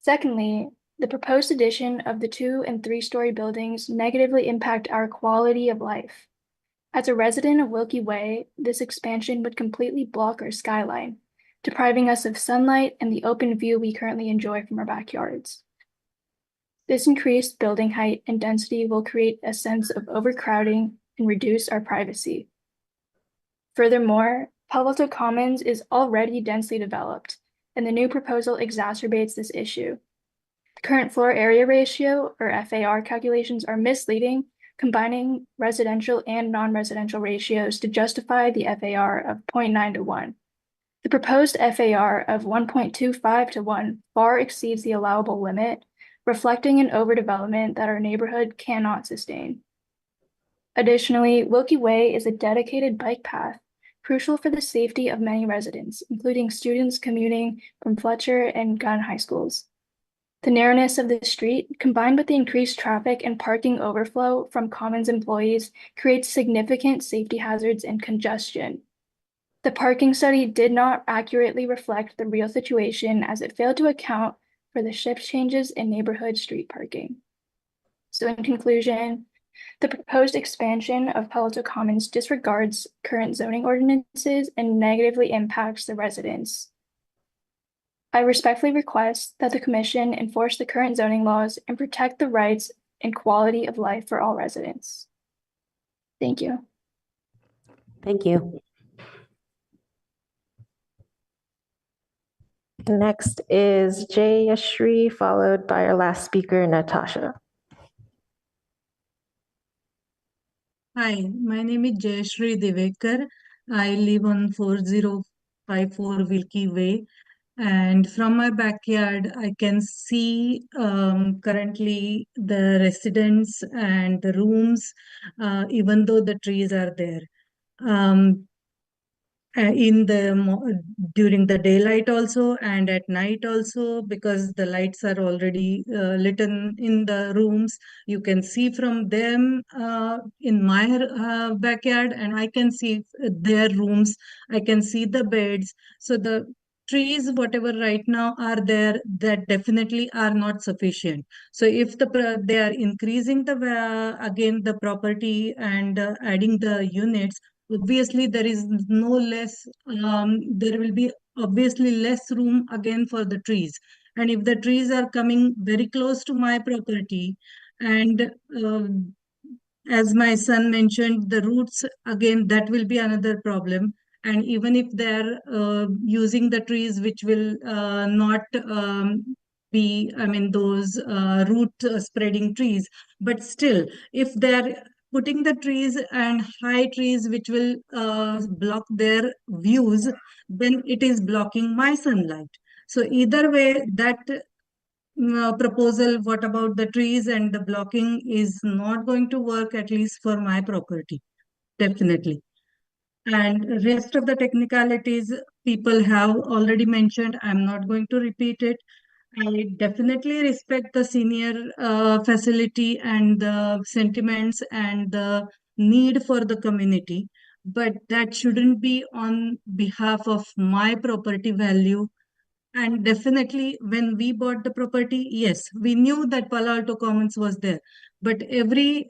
Secondly, the proposed addition of the 2- and 3-story buildings negatively impact our quality of life. As a resident of Wilkie Way, this expansion would completely block our skyline, depriving us of sunlight and the open view we currently enjoy from our backyards. This increased building height and density will create a sense of overcrowding and reduce our privacy. Furthermore, Palo Alto Commons is already densely developed, and the new proposal exacerbates this issue. The current floor area ratio, or FAR calculations, are misleading, combining residential and non-residential ratios to justify the FAR of 0.9 to 1. The proposed FAR of 1.25 to 1 far exceeds the allowable limit, reflecting an overdevelopment that our neighborhood cannot sustain. Additionally, Wilkie Way is a dedicated bike path, crucial for the safety of many residents, including students commuting from Fletcher and Gunn high schools. The narrowness of the street, combined with the increased traffic and parking overflow from Commons employees, creates significant safety hazards and congestion. The parking study did not accurately reflect the real situation, as it failed to account for the shift changes in neighborhood street parking. So in conclusion, the proposed expansion of Palo Alto Commons disregards current zoning ordinances and negatively impacts the residents. I respectfully request that the commission enforce the current zoning laws and protect the rights and quality of life for all residents. Thank you. Thank you. Next is Jayashri, followed by our last speaker, Natasha. Hi, my name is Jayashri Devekar. I live on 4054 Wilkie Way. And from my backyard, I can see currently the residents and the rooms, even though the trees are there. During the daylight also and at night also, because the lights are already lit in the rooms, you can see from them in my backyard, and I can see their rooms. I can see the beds. So the trees, whatever right now are there, that definitely are not sufficient. So if they are increasing again the property and adding the units, obviously there is no less, there will be obviously less room again for the trees. And if the trees are coming very close to my property, and as my son mentioned, the roots, again, that will be another problem. And even if they're using the trees which will not be, I mean, those root spreading trees, but still, if they're putting the trees and high trees which will block their views, then it is blocking my sunlight. So either way, that proposal, what about the trees and the blocking, is not going to work, at least for my property, definitely. And rest of the technicalities people have already mentioned. I'm not going to repeat it. I definitely respect the senior facility and the sentiments and the need for the community, but that shouldn't be on behalf of my property value. And definitely, when we bought the property, yes, we knew that Palo Alto Commons was there, but every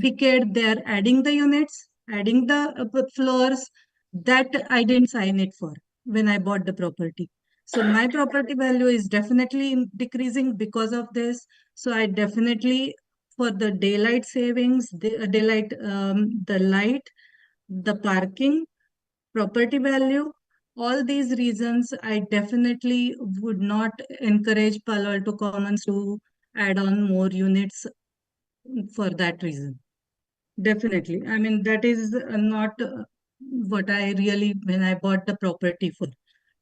decade they're adding the units, adding the floors. That I didn't sign it for when I bought the property. So my property value is definitely decreasing because of this. So I definitely, for the daylight savings, the light, the parking, property value, all these reasons, I definitely would not encourage Palo Alto Commons to add on more units for that reason. Definitely. I mean, that is not what I really, when I bought the property for.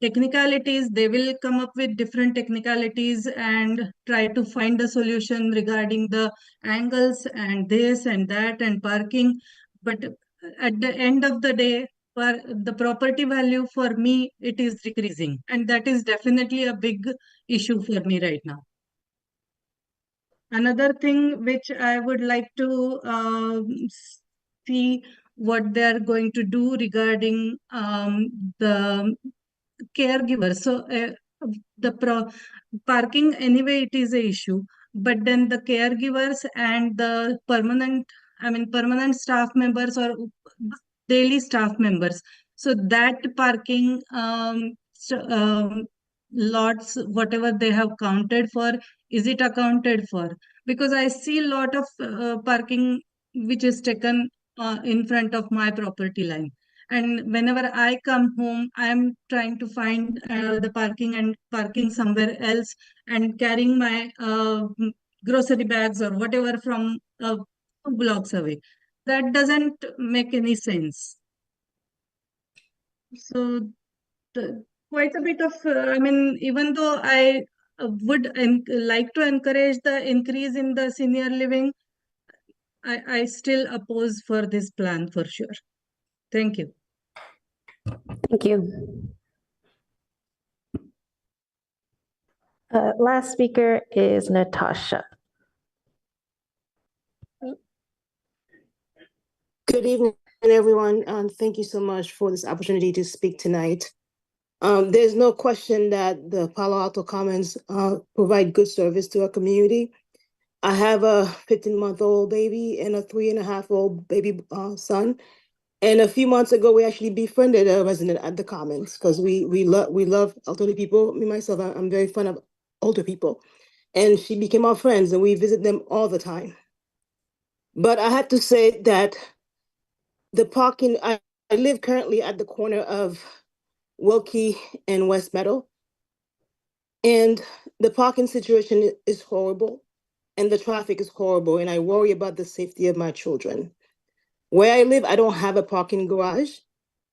Technicalities, they will come up with different technicalities and try to find a solution regarding the angles and this and that and parking. But at the end of the day, for the property value for me, it is decreasing. And that is definitely a big issue for me right now. Another thing which I would like to see what they're going to do regarding the caregivers. So parking anyway, it is a issue, but then the caregivers and the permanent staff members or daily staff members. So that parking lots, whatever they have counted for, is it accounted for? Because I see a lot of parking which is taken in front of my property line. And whenever I come home, I'm trying to find the parking and parking somewhere else and carrying my grocery bags or whatever from 2 blocks away. That doesn't make any sense. So quite a bit of, I mean, even though I would like to encourage the increase in the senior living, I still oppose for this plan for sure. Thank you. Thank you. Last speaker is Natasha. Good evening, everyone. Thank you so much for this opportunity to speak tonight. There's no question that the Palo Alto Commons provide good service to our community. I have a 15-month-old baby and a 3.5-year-old baby son. And a few months ago, we actually befriended a resident at the Commons because we love elderly people. Me, myself, I'm very fond of older people. And she became our friends and we visit them all the time. But I have to say that the parking, I live currently at the corner of Wilkie and West Meadow. And the parking situation is horrible and the traffic is horrible. And I worry about the safety of my children. Where I live, I don't have a parking garage.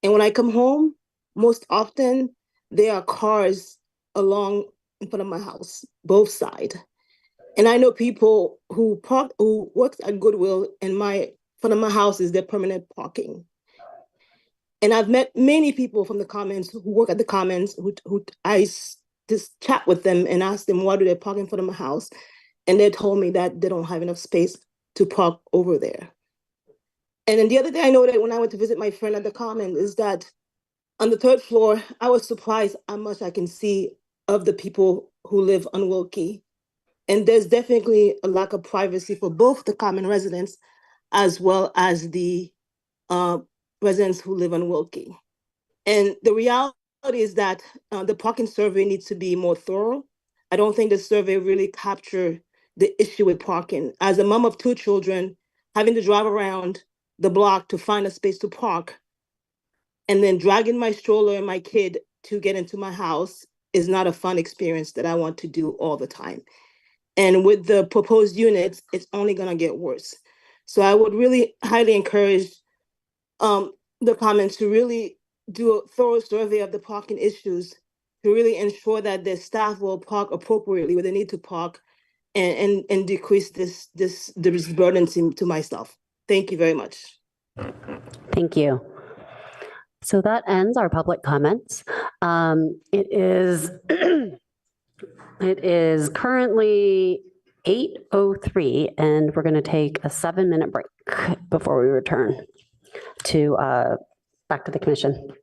And when I come home, most often there are cars along in front of my house, both sides. And I know people who work at Goodwill and my front of my house is their permanent parking. And I've met many people from the Commons who work at the Commons who I just chat with them and ask them why do they park in front of my house, and they told me that they don't have enough space to park over there. And then the other day I noted when I went to visit my friend at the Commons is that on the 3rd floor, I was surprised how much I can see of the people who live on Wilkie. And there's definitely a lack of privacy for both the Common residents as well as the residents who live on Wilkie. And the reality is that the parking survey needs to be more thorough. I don't think the survey really captured the issue with parking. As a mom of 2 children, having to drive around the block to find a space to park and then dragging my stroller and my kid to get into my house is not a fun experience that I want to do all the time. And with the proposed units, it's only going to get worse. So I would really highly encourage the comments to really do a thorough survey of the parking issues to really ensure that the staff will park appropriately where they need to park and decrease this burden to myself. Thank you very much. Thank you. So that ends our public comments. It is it is currently 8:03, and we're going to take a 7-minute break before we return to back to the commission.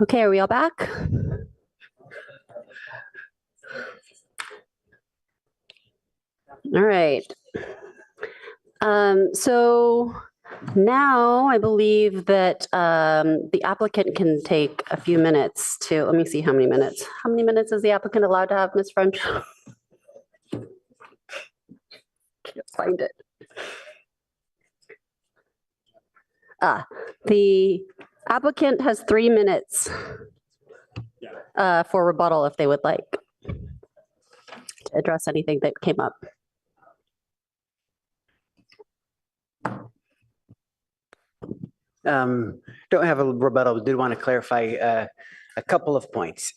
Okay, are we all back? All right. So now I believe that the applicant can take a few minutes to, let me see how many minutes. How many minutes is the applicant allowed to have, Ms. French? Can't find it. The applicant has 3 minutes for rebuttal if they would like to address anything that came up. Don't have a rebuttal, but did want to clarify a couple of points.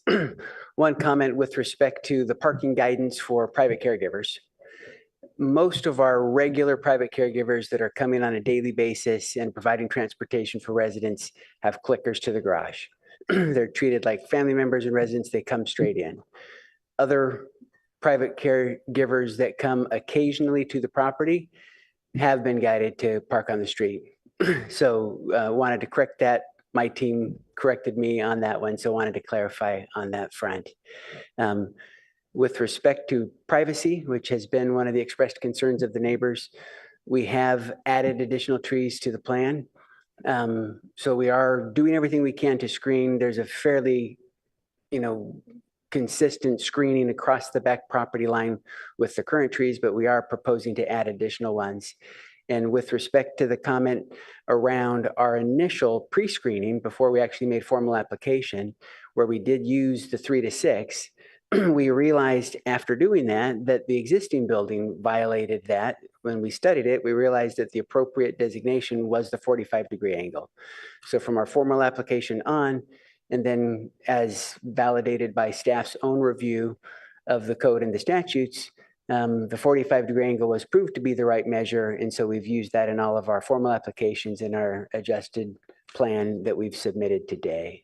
One comment with respect to the parking guidance for private caregivers. Most of our regular private caregivers that are coming on a daily basis and providing transportation for residents have clickers to the garage. They're treated like family members and residents. They come straight in. Other private caregivers that come occasionally to the property have been guided to park on the street. So wanted to correct that. My team corrected me on that one, so wanted to clarify on that front. With respect to privacy, which has been one of the expressed concerns of the neighbors, we have added additional trees to the plan. So we are doing everything we can to screen. There's a fairly, consistent screening across the back property line with the current trees, but we are proposing to add additional ones. And with respect to the comment around our initial pre-screening before we actually made formal application, where we did use the 3 to 6, we realized after doing that the existing building violated that. When we studied it, we realized that the appropriate designation was the 45-degree angle. So from our formal application on, and then as validated by staff's own review of the code and the statutes, the 45-degree angle was proved to be the right measure. And so we've used that in all of our formal applications in our adjusted plan that we've submitted today.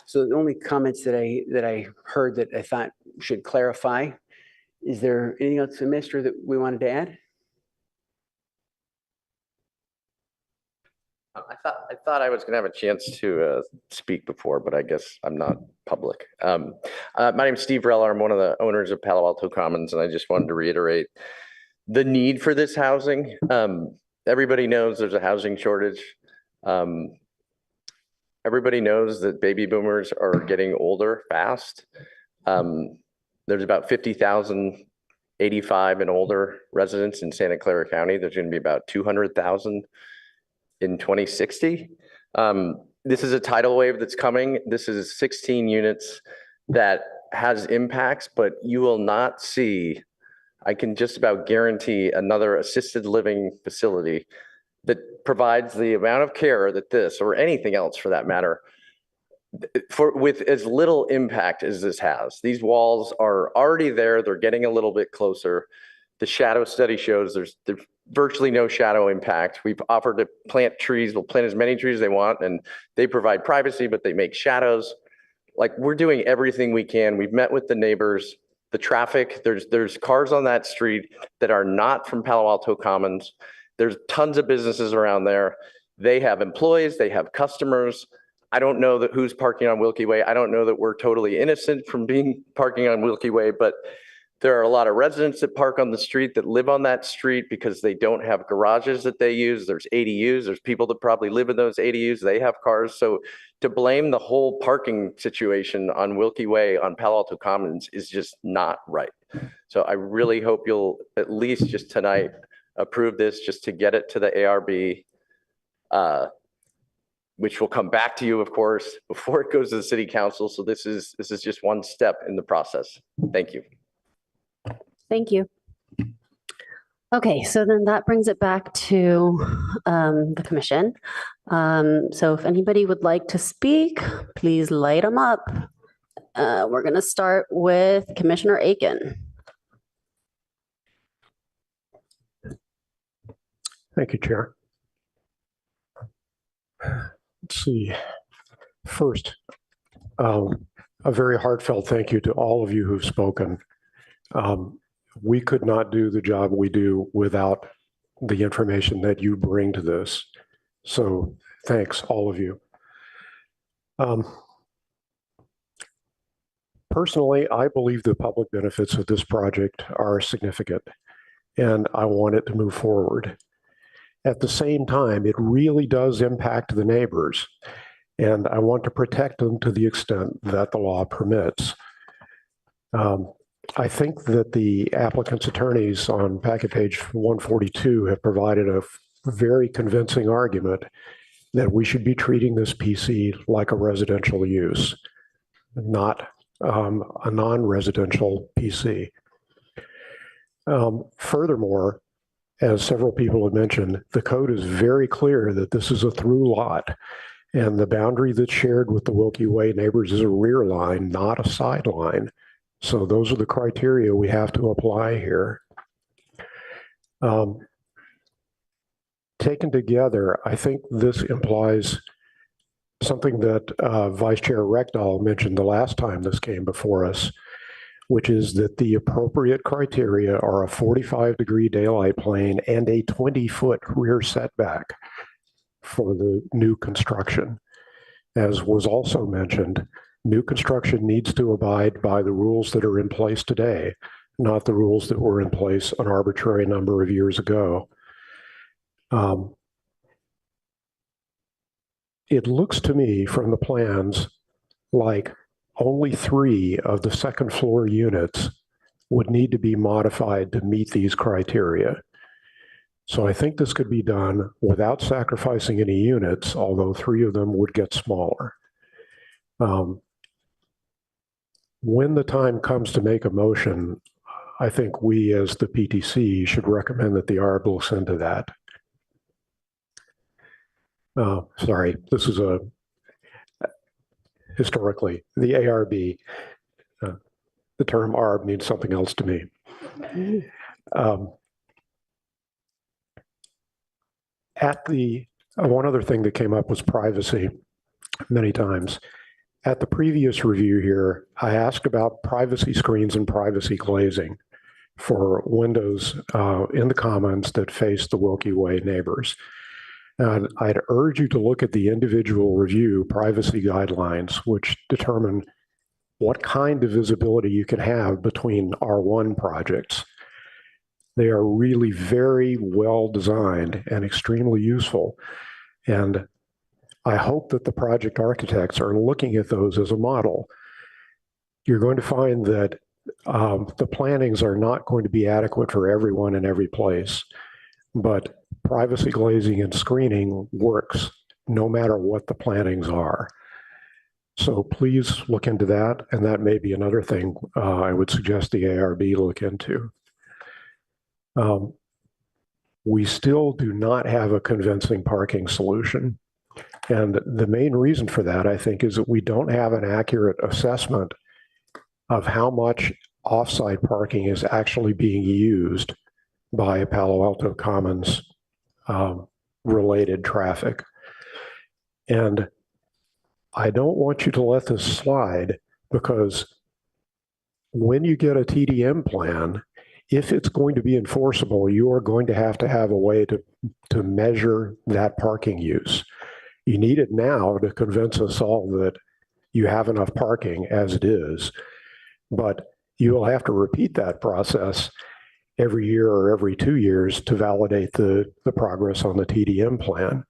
So the only comments that I heard that I thought should clarify. Is there anything else I missed or that we wanted to add? I thought I was going to have a chance to speak before, but I guess I'm not public. My name is Steve Reller. I'm one of the owners of Palo Alto Commons, and I just wanted to reiterate the need for this housing. Everybody knows there's a housing shortage. Everybody knows that baby boomers are getting older fast. There's about 50,000 85 and older residents in Santa Clara County. There's going to be about 200,000 in 2060. This is a tidal wave that's coming. This is 16 units that has impacts, but you will not see, I can just about guarantee, another assisted living facility that provides the amount of care that this, or anything else for that matter, with as little impact as this has. These walls are already there. They're getting a little bit closer. The shadow study shows there's virtually no shadow impact. We've offered to plant trees. We'll plant as many trees as they want, and they provide privacy, but they make shadows. Like, we're doing everything we can. We've met with the neighbors. The traffic, there's cars on that street that are not from Palo Alto Commons. There's tons of businesses around there. They have employees, they have customers. I don't know that who's parking on Wilkie Way. I don't know that we're totally innocent from parking on Wilkie Way, but there are a lot of residents that park on the street that live on that street because they don't have garages that they use. There's ADUs. There's people that probably live in those ADUs. They have cars. So to blame the whole parking situation on Wilkie Way on Palo Alto Commons is just not right. So I really hope you'll at least just tonight approve this just to get it to the ARB, which will come back to you, of course, before it goes to the city council. So this is just one step in the process. Thank you. Thank you. Okay, so then that brings it back to the commission. So if anybody would like to speak, please light them up. We're going to start with Commissioner Aiken. Thank you, Chair. Let's see. First, a very heartfelt thank you to all of you who've spoken. We could not do the job we do without the information that you bring to this. So thanks, all of you. Personally, I believe the public benefits of this project are significant, and I want it to move forward. At the same time, it really does impact the neighbors, and I want to protect them to the extent that the law permits. I think that the applicant's attorneys on packet page 142 have provided a very convincing argument that we should be treating this PC like a residential use, not a non-residential PC. Furthermore, as several people have mentioned, the code is very clear that this is a through lot, and the boundary that's shared with the Wilkie Way neighbors is a rear line, not a sideline. So those are the criteria we have to apply here. Taken together, I think this implies something that Vice Chair Reckdahl mentioned the last time this came before us, which is that the appropriate criteria are a 45-degree daylight plane and a 20-foot rear setback for the new construction. As was also mentioned, new construction needs to abide by the rules that are in place today, not the rules that were in place an arbitrary number of years ago. It looks to me from the plans like only 3 of the second floor units would need to be modified to meet these criteria. So I think this could be done without sacrificing any units, although 3 of them would get smaller. When the time comes to make a motion, I think we as the PTC should recommend that the ARB looks into that. Sorry, this is historically, the ARB, the term ARB means something else to me. One other thing that came up was privacy many times. At the previous review here, I asked about privacy screens and privacy glazing for windows in the commons that face the Wilkie Way neighbors. And I'd urge you to look at the individual review privacy guidelines, which determine what kind of visibility you can have between R1 projects. They are really very well designed and extremely useful. And I hope that the project architects are looking at those as a model. You're going to find that the plannings are not going to be adequate for everyone in every place, but privacy glazing and screening works no matter what the plannings are. So please look into that, and that may be another thing I would suggest the ARB look into. We still do not have a convincing parking solution. And the main reason for that, I think, is that we don't have an accurate assessment of how much offsite parking is actually being used by Palo Alto Commons related traffic. And I don't want you to let this slide, because when you get a TDM plan, if it's going to be enforceable, you are going to have a way to measure that parking use. You need it now to convince us all that you have enough parking as it is, but you will have to repeat that process every year or every 2 years to validate the progress on the TDM plan.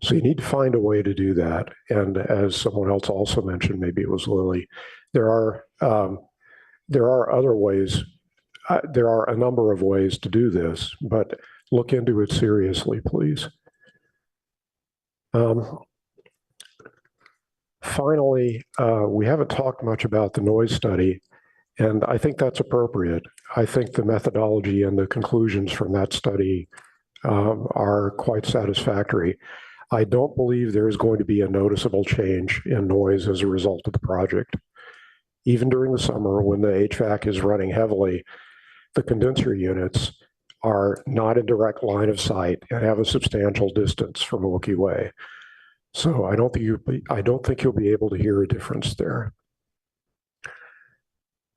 So you need to find a way to do that. And as someone else also mentioned, maybe it was Lily, there are other ways. There are a number of ways to do this, but look into it seriously, please. Finally, we haven't talked much about the noise study, and I think that's appropriate. I think the methodology and the conclusions from that study are quite satisfactory. I don't believe there is going to be a noticeable change in noise as a result of the project. Even during the summer, when the HVAC is running heavily, the condenser units are not in direct line of sight and have a substantial distance from Wilkie Way. So I don't think you'll be able to hear a difference there.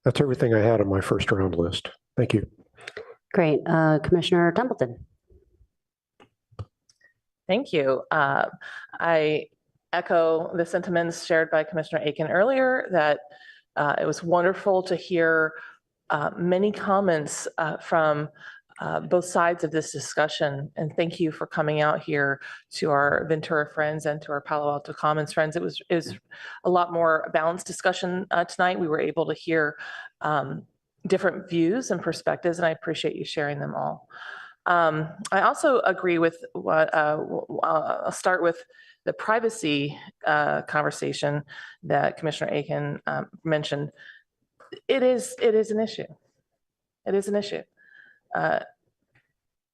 That's everything I had on my first round list. Thank you. Great. Commissioner Templeton. Thank you. I echo the sentiments shared by Commissioner Aiken earlier that it was wonderful to hear many comments from both sides of this discussion. And thank you for coming out here to our Ventura friends and to our Palo Alto Commons friends. It was a lot more balanced discussion tonight. We were able to hear different views and perspectives, and I appreciate you sharing them all. I also agree with what I'll start with the privacy conversation that Commissioner Aiken mentioned. It is an issue. It is an issue.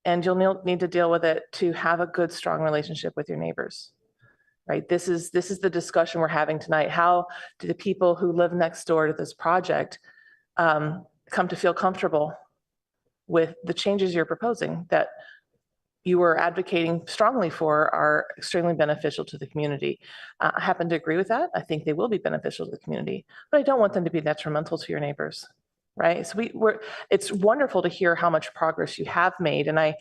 And you'll need to deal with it to have a good, strong relationship with your neighbors, right? This is the discussion we're having tonight. How do the people who live next door to this project come to feel comfortable with the changes you're proposing that you are advocating strongly for are extremely beneficial to the community? I happen to agree with that. I think they will be beneficial to the community, but I don't want them to be detrimental to your neighbors, right? So it's wonderful to hear how much progress you have made. And I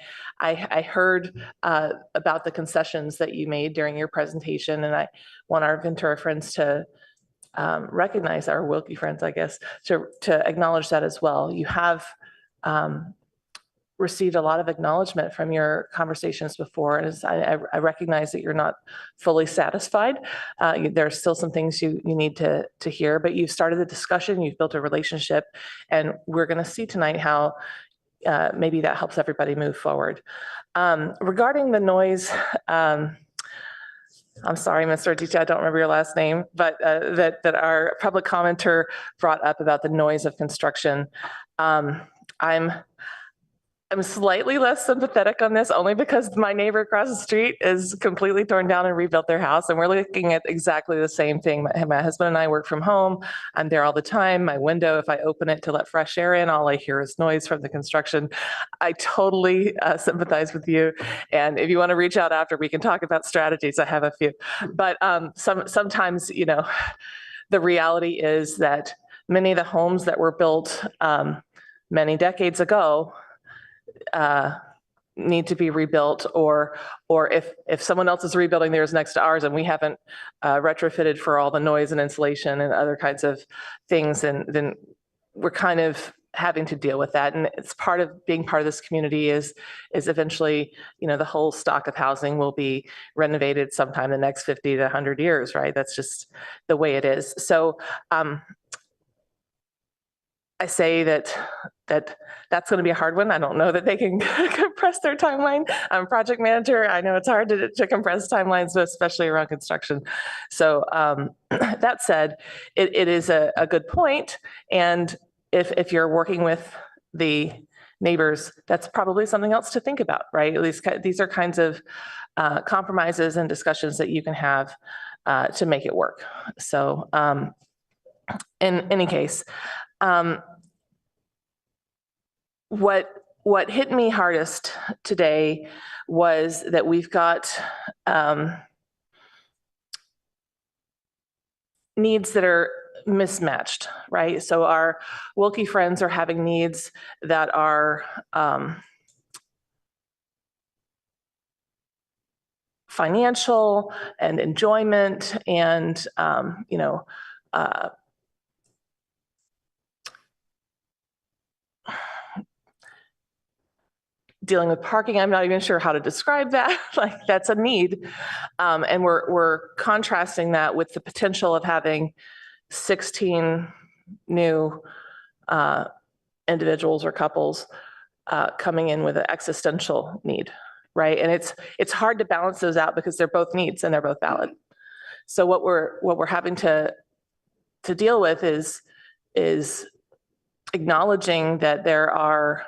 heard about the concessions that you made during your presentation, and I want our Ventura friends to recognize, our Wilkie friends, I guess, to acknowledge that as well. You have received a lot of acknowledgement from your conversations before. And I recognize that you're not fully satisfied. There are still some things you need to hear, but you've started the discussion, you've built a relationship, and we're going to see tonight how maybe that helps everybody move forward. Regarding the noise, I'm sorry, Mr. Aditya, I don't remember your last name, but that our public commenter brought up about the noise of construction. I'm slightly less sympathetic on this only because my neighbor across the street is completely torn down and rebuilt their house. And we're looking at exactly the same thing. My husband and I work from home. I'm there all the time. My window, if I open it to let fresh air in, all I hear is noise from the construction. I totally sympathize with you. And if you want to reach out after, we can talk about strategies. I have a few. But sometimes, the reality is that many of the homes that were built many decades ago need to be rebuilt, or if someone else is rebuilding theirs next to ours and we haven't retrofitted for all the noise and insulation and other kinds of things, then we're kind of having to deal with that. And it's part of being part of this community is eventually, the whole stock of housing will be renovated sometime in the next 50 to 100 years, right? That's just the way it is. So I say that's going to be a hard one. I don't know that they can compress their timeline. I'm a project manager. I know it's hard to compress timelines, especially around construction. So that said, it is a good point. And if you're working with the neighbors, that's probably something else to think about, right? At least these are kinds of compromises and discussions that you can have to make it work. So in any case, what hit me hardest today was that we've got needs that are mismatched, right? So our Wilkie friends are having needs that are financial and enjoyment and dealing with parking. I'm not even sure how to describe that. Like, that's a need. And we're contrasting that with the potential of having 16 new individuals or couples coming in with an existential need, right? And it's hard to balance those out because they're both needs and they're both valid. So what we're having to deal with is acknowledging that there are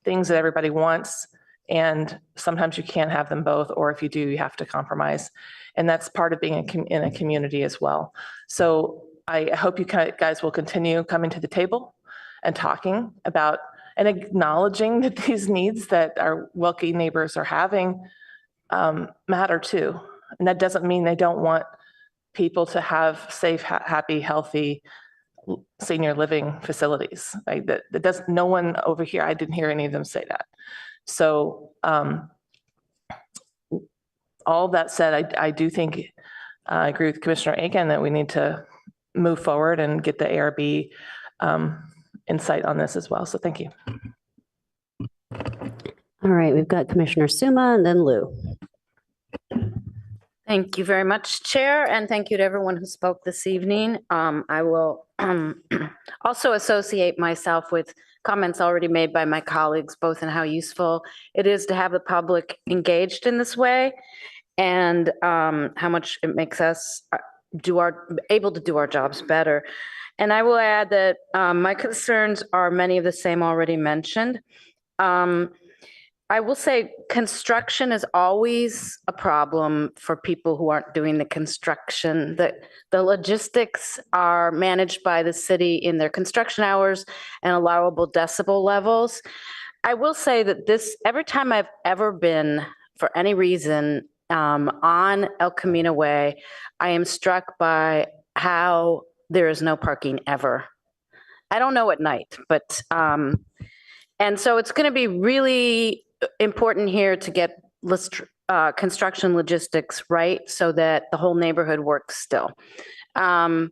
things that everybody wants, and sometimes you can't have them both, or if you do, you have to compromise. And that's part of being in a community as well. So I hope you guys will continue coming to the table and talking about and acknowledging that these needs that our Wilkie neighbors are having matter too. And that doesn't mean they don't want people to have safe, happy, healthy senior living facilities. Right? That doesn't. No one over here. I didn't hear any of them say that. So all that said, I do think I agree with Commissioner Aiken that we need to move forward and get the ARB insight on this as well. So thank you. All right, we've got Commissioner Suma and then Lou. Thank you very much, Chair, and thank you to everyone who spoke this evening. I will also associate myself with comments already made by my colleagues, both in how useful it is to have the public engaged in this way and how much it makes us able to do our jobs better. And I will add that my concerns are many of the same already mentioned. I will say construction is always a problem for people who aren't doing the construction. The logistics are managed by the city in their construction hours and allowable decibel levels. I will say that every time I've ever been, for any reason, on El Camino Way, I am struck by how there is no parking ever. I don't know at night, but, and so it's going to be really important here to get construction logistics right so that the whole neighborhood works still. And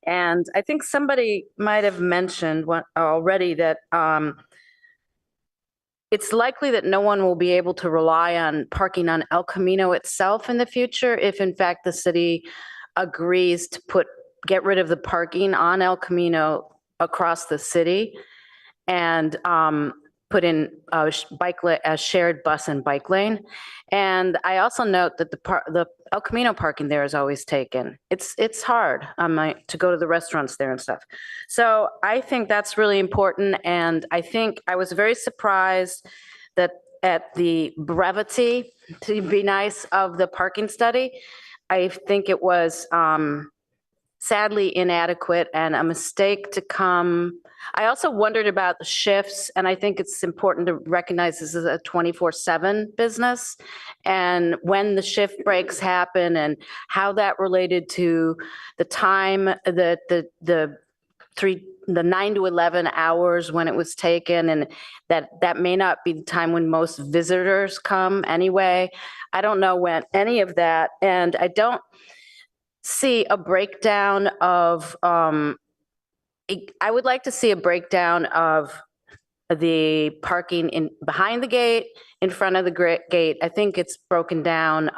I think somebody might have mentioned already that it's likely that no one will be able to rely on parking on El Camino itself in the future if in fact the city agrees to get rid of the parking on El Camino across the city and put in a shared bus and bike lane. And I also note that the El Camino parking there is always taken. It's hard to go to the restaurants there and stuff. So I think that's really important. And I think I was very surprised that at the brevity, to be nice, of the parking study. I think it was sadly inadequate and a mistake to come. I also wondered about the shifts, and I think it's important to recognize this is a 24/7 business, and when the shift breaks happen and how that related to the time that the 9 to 11 hours when it was taken, and that may not be the time when most visitors come anyway. I don't know when any of that, and I don't see a breakdown of I would like to see a breakdown of the parking behind the gate, in front of the gate. I think it's broken down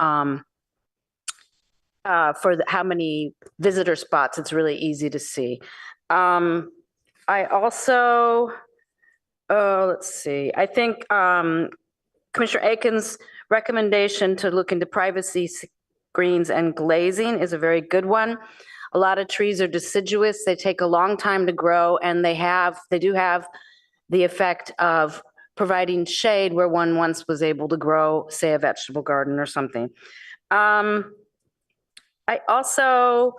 for how many visitor spots. It's really easy to see. I also, let's see, I think Commissioner Aiken's recommendation to look into privacy screens and glazing is a very good one. A lot of trees are deciduous. They take a long time to grow, and they do have the effect of providing shade where one once was able to grow, say, a vegetable garden or something. I also,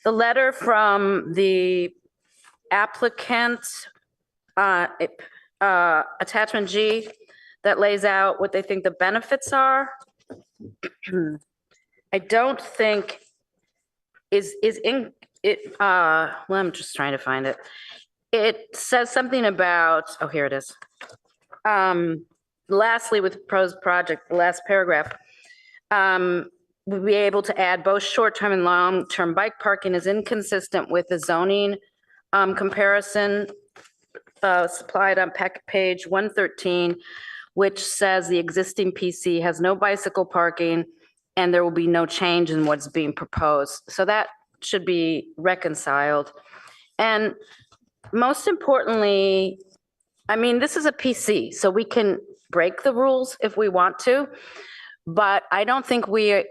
the letter from the applicant, attachment G, that lays out what they think the benefits are. I don't think well, I'm just trying to find it. It says something about, oh, here it is. Lastly, with proposed project, the last paragraph, we'll be able to add both short-term and long-term bike parking is inconsistent with the zoning comparison supplied on page 113, which says the existing PC has no bicycle parking and there will be no change in what's being proposed. So that should be reconciled. And most importantly, I mean, this is a PC, so we can break the rules if we want to, but I don't think we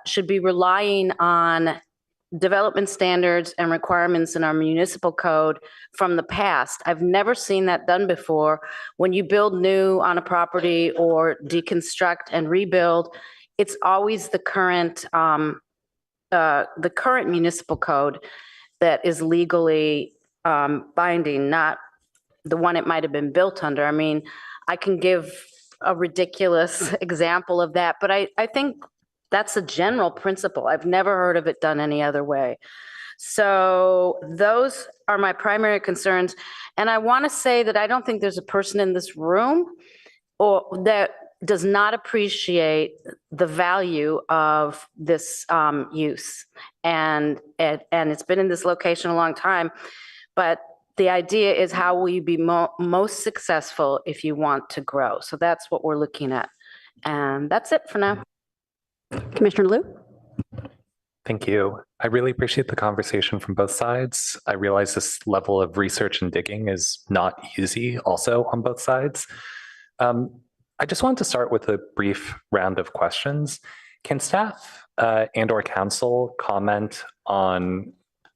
should be relying on development standards and requirements in our municipal code from the past. I've never seen that done before. When you build new on a property or deconstruct and rebuild, it's always the current municipal code that is legally binding, not the one it might have been built under. I mean, I can give a ridiculous example of that, but I think that's a general principle. I've never heard of it done any other way. So those are my primary concerns. And I want to say that I don't think there's a person in this room or that does not appreciate the value of this use. And it's been in this location a long time, but the idea is how will you be most successful if you want to grow? So that's what we're looking at. And that's it for now. Commissioner Liu? Thank you. I really appreciate the conversation from both sides. I realize this level of research and digging is not easy also on both sides. I just wanted to start with a brief round of questions. Can staff and/or council comment on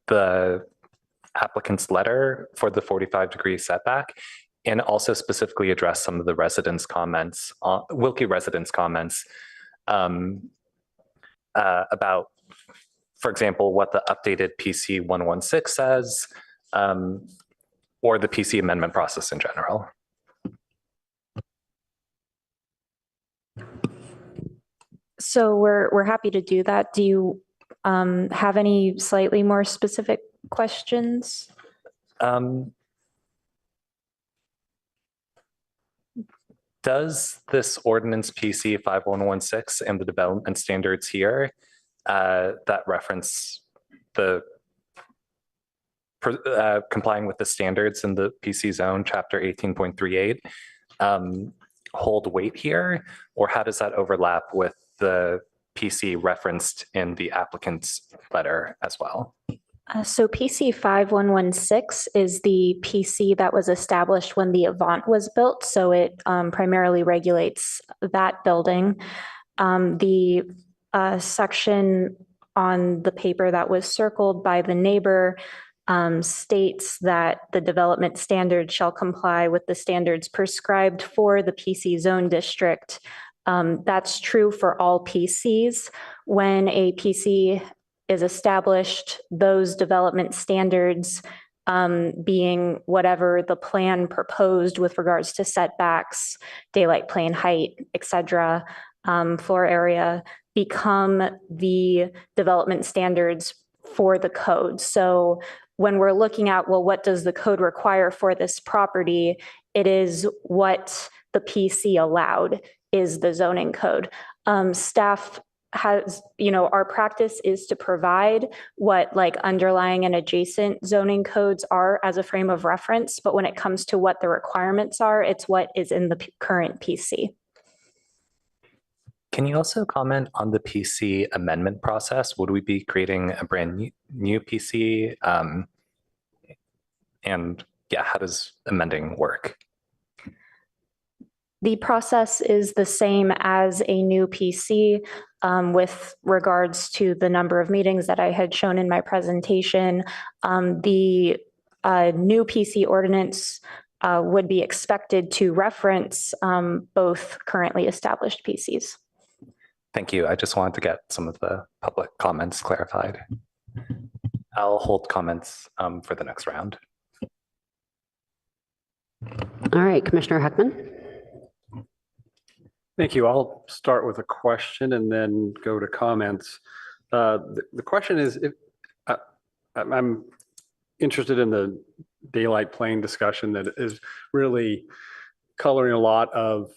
the applicant's letter for the 45-degree setback, and also specifically address some of the residents' comments, Wilkie residents' comments about, for example, what the updated PC 116 says, or the PC amendment process in general? So we're happy to do that. Do you have any slightly more specific questions? Does this ordinance PC 5116 and the development standards here that reference the complying with the standards in the PC zone, chapter 18.38, hold weight here? Or how does that overlap with the PC referenced in the applicant's letter as well? So PC 5116 is the PC that was established when the Avant was built. So it primarily regulates that building. The section on the paper that was circled by the neighbor states that the development standards shall comply with the standards prescribed for the PC zone district. That's true for all PCs. When a PC is established, those development standards being whatever the plan proposed with regards to setbacks, daylight plane height, et cetera, floor area, become the development standards for the code. So when we're looking at, well, what does the code require for this property? It is what the PC allowed is the zoning code. Staff has, our practice is to provide what like underlying and adjacent zoning codes are as a frame of reference. But when it comes to what the requirements are, it's what is in the current PC. Can you also comment on the PC amendment process? Would we be creating a brand new PC? And yeah, how does amending work? The process is the same as a new PC with regards to the number of meetings that I had shown in my presentation. The new PC ordinance would be expected to reference both currently established PCs. Thank you. I just wanted to get some of the public comments clarified. I'll hold comments for the next round. All right, Commissioner Heckman. Thank you. I'll start with a question and then go to comments. The question is, if I'm interested in the daylight plane discussion that is really coloring a lot of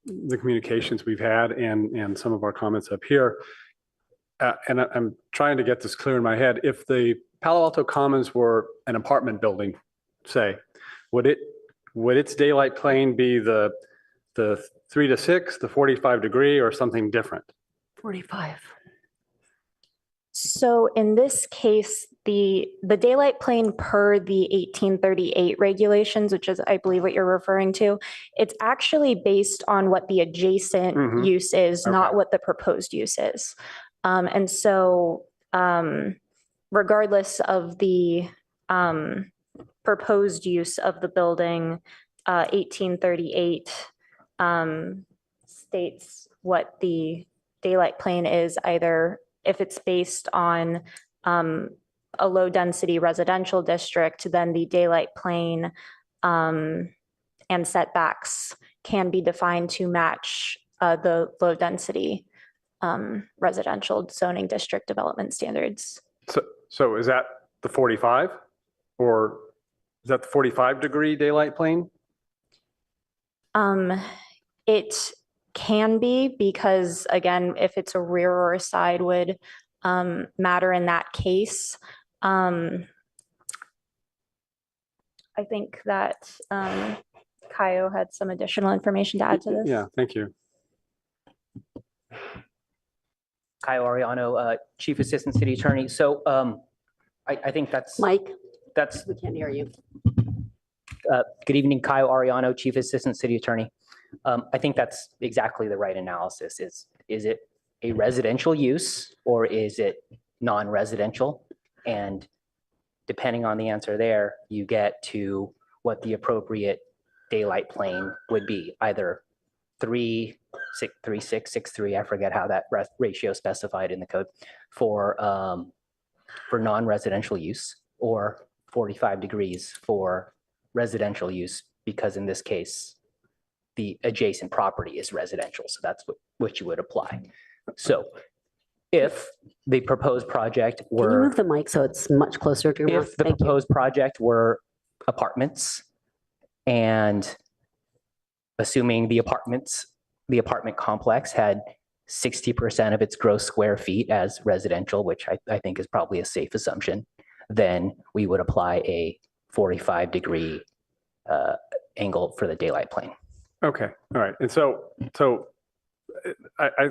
the communications we've had and some of our comments up here. And I'm trying to get this clear in my head. If the Palo Alto Commons were an apartment building, say, would its daylight plane be the 3 to 6, the 45 degree, or something different? 45. So in this case, the daylight plane per the 1838 regulations, which is, I believe, what you're referring to, it's actually based on what the adjacent use is, not what the proposed use is. And so regardless of the proposed use of the building, 1838 states what the daylight plane is, either if it's based on a low density residential district, then the daylight plane and setbacks can be defined to match the low density residential zoning district development standards. So is that the 45, or is that the 45 degree daylight plane? It can be because, again, if it's a rear or a side would matter in that case. I think that Kaio had some additional information to add to this. Yeah, thank you. Kyle Ariano, Chief Assistant City Attorney. So I think that's Mike, that's we can't hear you. good evening, Kyle Ariano, Chief Assistant City Attorney. I think that's exactly the right analysis. Is it a residential use or is it non-residential? And depending on the answer there, you get to what the appropriate daylight plane would be, either 3.6, 3.6, 6.3, I forget how that ratio specified in the code, for non-residential use, or 45 degrees for residential use, because in this case, the adjacent property is residential. So that's what you would apply. So if the proposed project Can you were, move the mic so it's much closer to your mouth? if the proposed project were apartments, and assuming the apartment complex had 60% of its gross square feet as residential, which I think is probably a safe assumption, then we would apply a 45-degree angle for the daylight plane. Okay, all right. And so I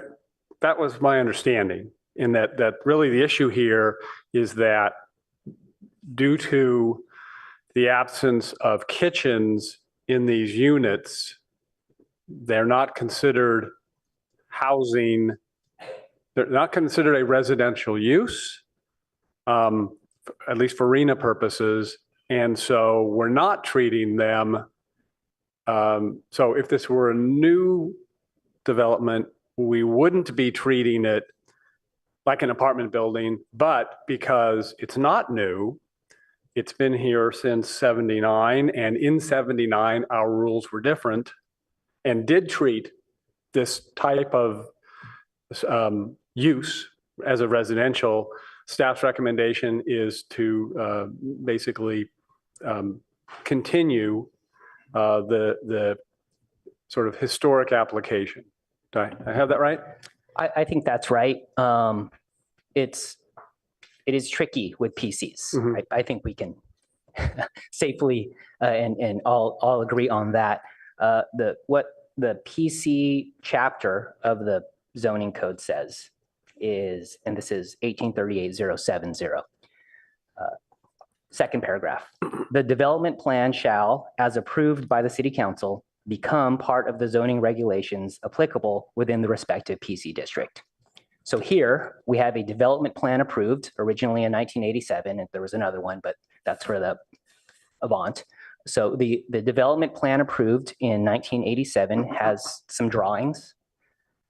that was my understanding, in that really the issue here is that due to the absence of kitchens in these units, they're not considered housing, they're not considered a residential use, at least for RENA purposes. And so we're not treating them. So if this were a new development, we wouldn't be treating it like an apartment building, but because it's not new, it's been here since 79, and in 79, our rules were different and did treat this type of use as a residential. Staff's recommendation is to basically continue the sort of historic application. Do I have that right? I think that's right. It is tricky with PCs. Mhm. I think we can safely and all agree on that. What the PC chapter of the zoning code says is, and this is 1838-070, second paragraph. The development plan shall, as approved by the city council, become part of the zoning regulations applicable within the respective PC district. So here we have a development plan approved originally in 1987, and there was another one, but that's for the Avant. So the development plan approved in 1987 has some drawings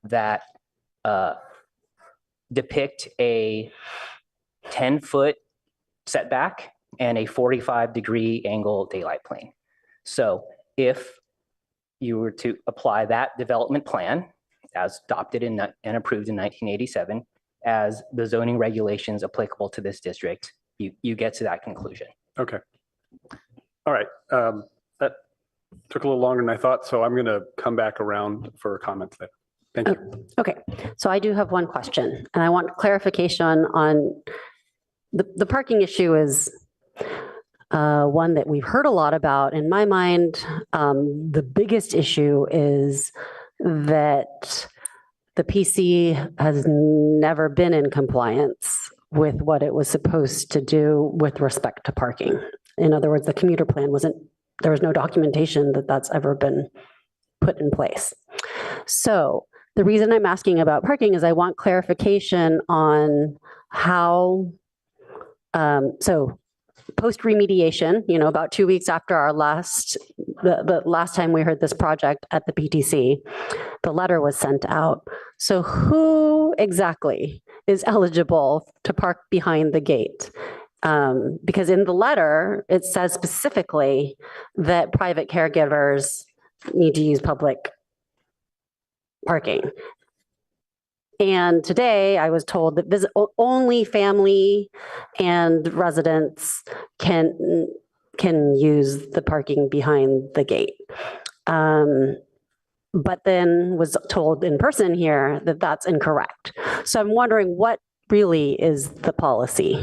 that depict a 10-foot setback and a 45-degree angle daylight plane. So if you were to apply that development plan as adopted and approved in 1987 as the zoning regulations applicable to this district, you get to that conclusion. Okay. All right. That took a little longer than I thought, so I'm going to come back around for comments there. Thank you. Okay, so I do have one question, and I want clarification on the parking issue is one that we've heard a lot about. In my mind, the biggest issue is that the PC has never been in compliance with what it was supposed to do with respect to parking. In other words, the commuter plan there was no documentation that that's ever been put in place. So the reason I'm asking about parking is I want clarification on how, so post remediation, about 2 weeks after our the last time we heard this project at the PTC, the letter was sent out. So who exactly is eligible to park behind the gate? Because in the letter, it says specifically that private caregivers need to use public parking. And today I was told that only family and residents can use the parking behind the gate. but then was told in person here that that's incorrect. So I'm wondering what really is the policy?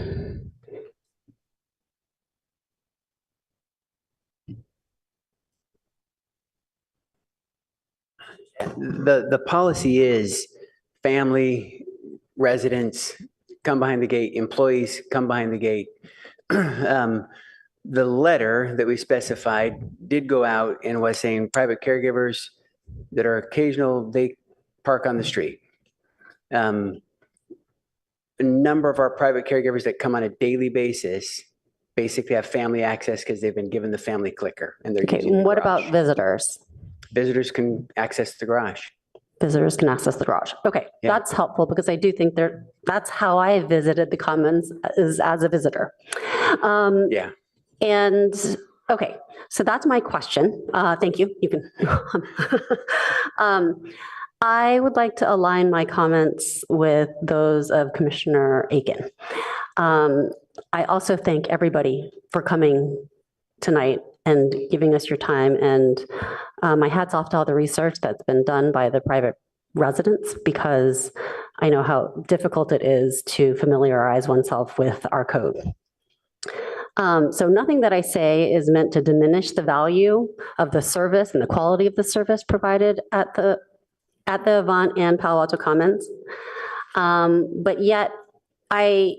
The policy is family, residents, come behind the gate, employees, come behind the gate. The letter that we specified did go out and was saying private caregivers that are occasional, they park on the street. A number of our private caregivers that come on a daily basis basically have family access because they've been given the family clicker and they're Okay, using the what garage. about visitors? Visitors can access the garage. Visitors can access the garage. Okay, Yeah. that's helpful because I do think that's how I visited the Commons, is as a visitor. Yeah. And okay, so that's my question. Thank you. You can. I would like to align my comments with those of Commissioner Aiken. I also thank everybody for coming tonight and giving us your time. And my hat's off to all the research that's been done by the private residents, because I know how difficult it is to familiarize oneself with our code. So nothing that I say is meant to diminish the value of the service and the quality of the service provided at the Avant and Palo Alto Commons. But yet I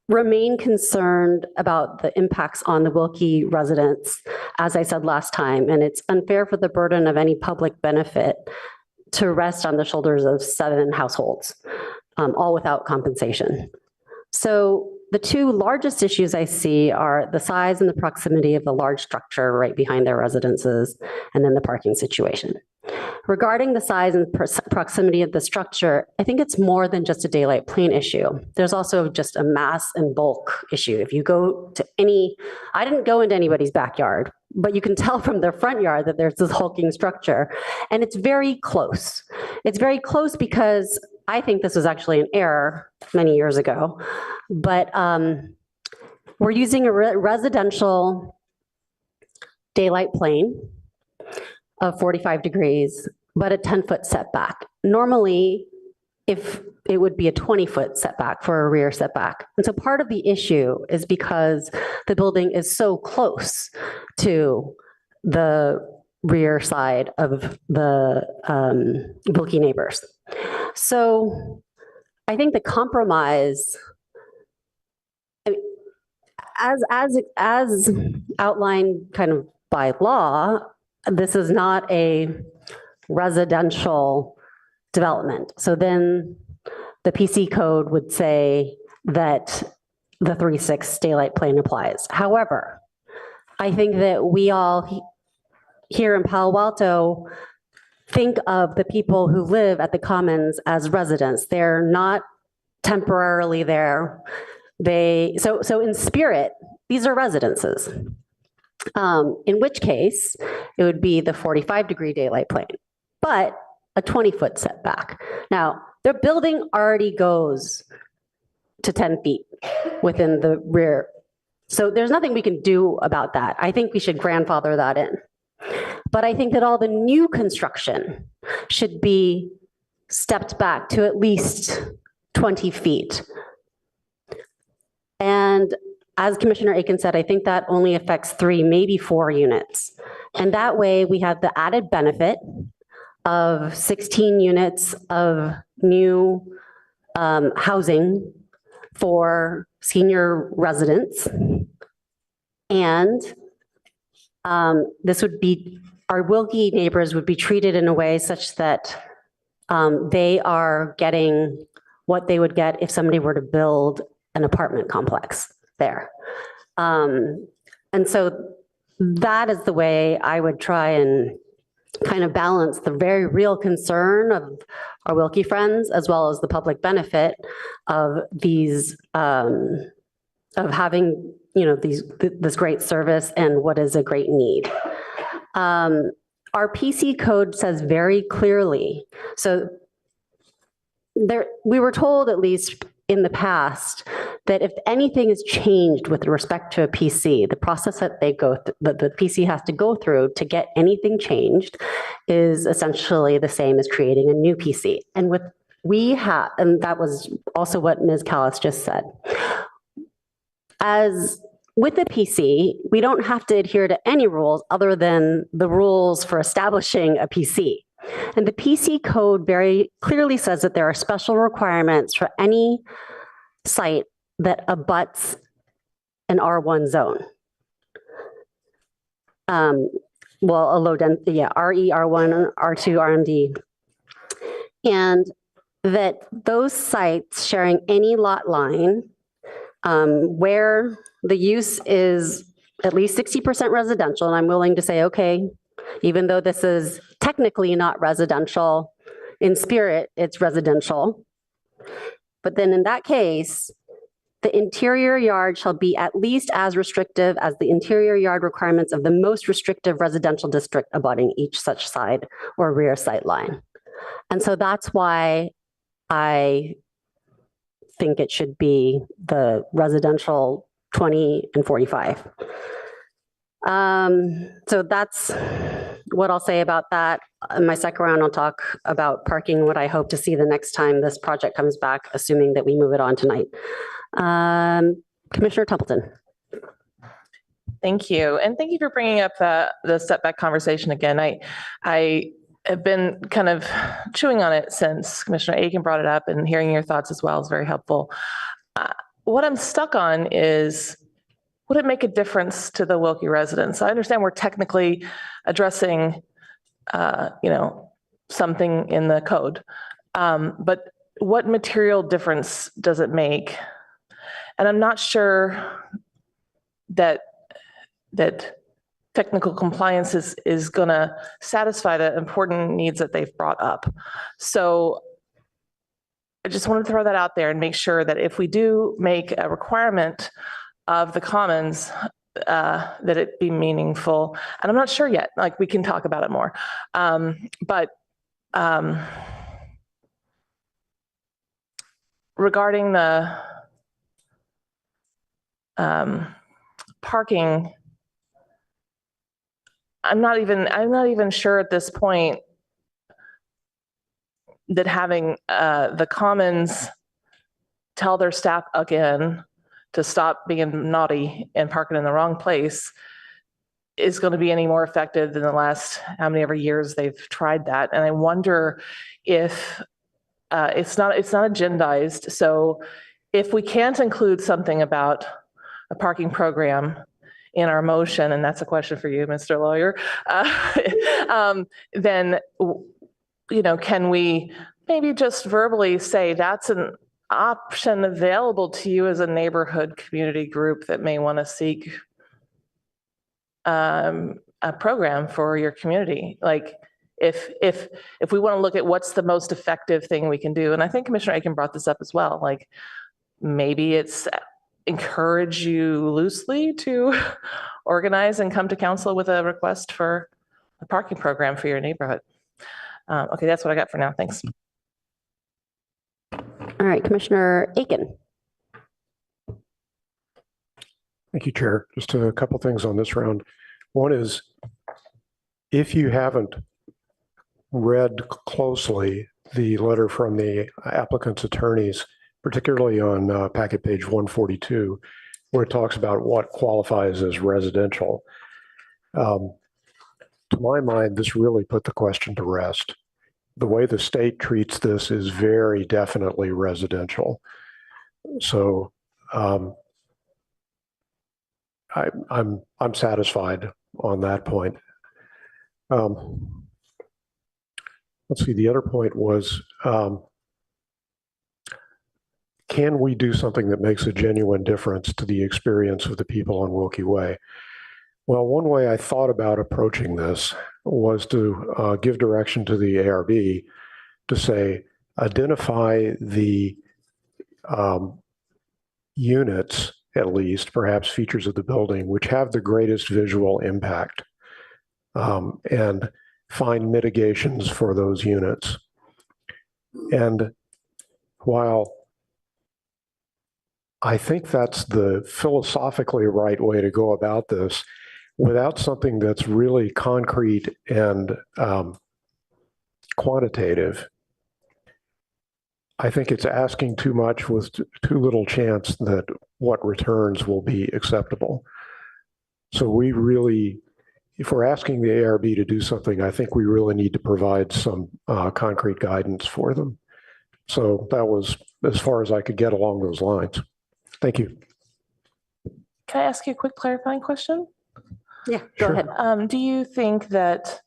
remain concerned about the impacts on the Wilkie residents, as I said last time, and it's unfair for the burden of any public benefit to rest on the shoulders of 7 households, all without compensation. So the two largest issues I see are the size and the proximity of the large structure right behind their residences, and then the parking situation. Regarding the size and proximity of the structure, I think it's more than just a daylight plane issue. There's also just a mass and bulk issue. If you go to I didn't go into anybody's backyard, but you can tell from their front yard that there's this hulking structure, and it's very close. It's very close because I think this was actually an error many years ago, but we're using a residential daylight plane of 45 degrees, but a 10-foot setback. Normally, if it would be a 20-foot setback for a rear setback. And so part of the issue is because the building is so close to the rear side of the Wilkie neighbors. So I think the compromise, as outlined kind of by law, this is not a residential development. So then the PC code would say that the 3.6 daylight plane applies. However, I think that we all here in Palo Alto think of the people who live at the Commons as residents. They're not temporarily there. So in spirit, these are residences. In which case, it would be the 45-degree daylight plane, but a 20-foot setback. Now, their building already goes to 10 feet within the rear. So there's nothing we can do about that. I think we should grandfather that in. But I think that all the new construction should be stepped back to at least 20 feet. And as Commissioner Aiken said, I think that only affects 3, maybe 4 units. And that way we have the added benefit of 16 units of new housing for senior residents. And this would be, our Wilkie neighbors would be treated in a way such that they are getting what they would get if somebody were to build an apartment complex there. And so that is the way I would try and kind of balance the very real concern of our Wilkie friends, as well as the public benefit of these, of having, this great service and what is a great need. Our PC code says very clearly, so we were told, at least in the past, that if anything is changed with respect to a PC, the process that that the PC has to go through to get anything changed is essentially the same as creating a new PC. And and that was also what Ms. Callis just said. As with the PC, we don't have to adhere to any rules other than the rules for establishing a PC. And the PC code very clearly says that there are special requirements for any site that abuts an R1 zone. Well, a low density, yeah, RE, R1, R2, RMD. And that those sites sharing any lot line where the use is at least 60% residential, and I'm willing to say, okay, even though this is technically not residential, in spirit, it's residential. But then in that case, the interior yard shall be at least as restrictive as the interior yard requirements of the most restrictive residential district abutting each such side or rear sight line. And so that's why I think it should be the residential 20 and 45. So that's what I'll say about that. In my second round, I'll talk about parking, what I hope to see the next time this project comes back, assuming that we move it on tonight. Commissioner Templeton. Thank you. And thank you for bringing up the setback conversation again. I have been kind of chewing on it since Commissioner Aiken brought it up, and hearing your thoughts as well is very helpful. What I'm stuck on is, would it make a difference to the Wilkie residents? I understand we're technically addressing, something in the code, but what material difference does it make? And I'm not sure that technical compliance is going to satisfy the important needs that they've brought up. So I just want to throw that out there and make sure that if we do make a requirement of the commons, that it be meaningful. And I'm not sure yet, like we can talk about it more. Regarding the parking, I'm not even sure at this point that having the commons tell their staff again to stop being naughty and parking in the wrong place is going to be any more effective than the last how many ever years they've tried that. And I wonder if it's not agendized. So if we can't include something about a parking program in our motion, and that's a question for you, Mr. Lawyer, then, can we maybe just verbally say that's an option available to you as a neighborhood community group that may want to seek a program for your community? Like if we want to look at what's the most effective thing we can do, and I think Commissioner Aiken brought this up as well, like maybe it's encourage you loosely to organize and come to council with a request for a parking program for your neighborhood. Okay, that's what I got for now. Thanks. All right, Commissioner Aiken. Thank you, Chair. Just a couple things on this round. One is, if you haven't read closely the letter from the applicant's attorneys, particularly on packet page 142, where it talks about what qualifies as residential. To my mind, this really put the question to rest. The way the state treats this is very definitely residential. So I'm satisfied on that point. Let's see, the other point was, can we do something that makes a genuine difference to the experience of the people on Wilkie Way? Well, one way I thought about approaching this was to give direction to the ARB to say, identify the units, at least, perhaps features of the building, which have the greatest visual impact, and find mitigations for those units. And while I think that's the philosophically right way to go about this without something that's really concrete and quantitative. I think it's asking too much with too little chance that what returns will be acceptable. So we really, if we're asking the ARB to do something, I think we really need to provide some concrete guidance for them. So that was as far as I could get along those lines. Thank you. Can I ask you a quick clarifying question? Yeah, go Sure. ahead. Do you think that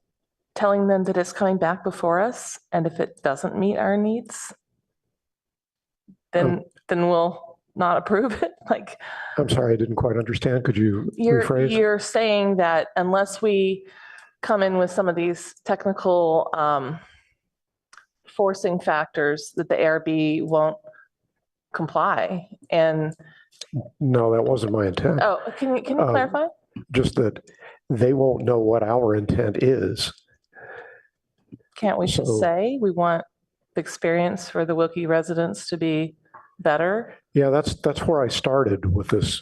telling them that it's coming back before us, and if it doesn't meet our needs, then we'll not approve it? Like, I'm sorry, I didn't quite understand. Could you rephrase? you're saying that unless we come in with some of these technical forcing factors, that the ARB won't comply. And No, that wasn't my intent. oh, can you clarify? Just that they won't know what our intent is. Can't we just say we want the experience for the Wilkie residents to be better? Yeah, that's where I started with this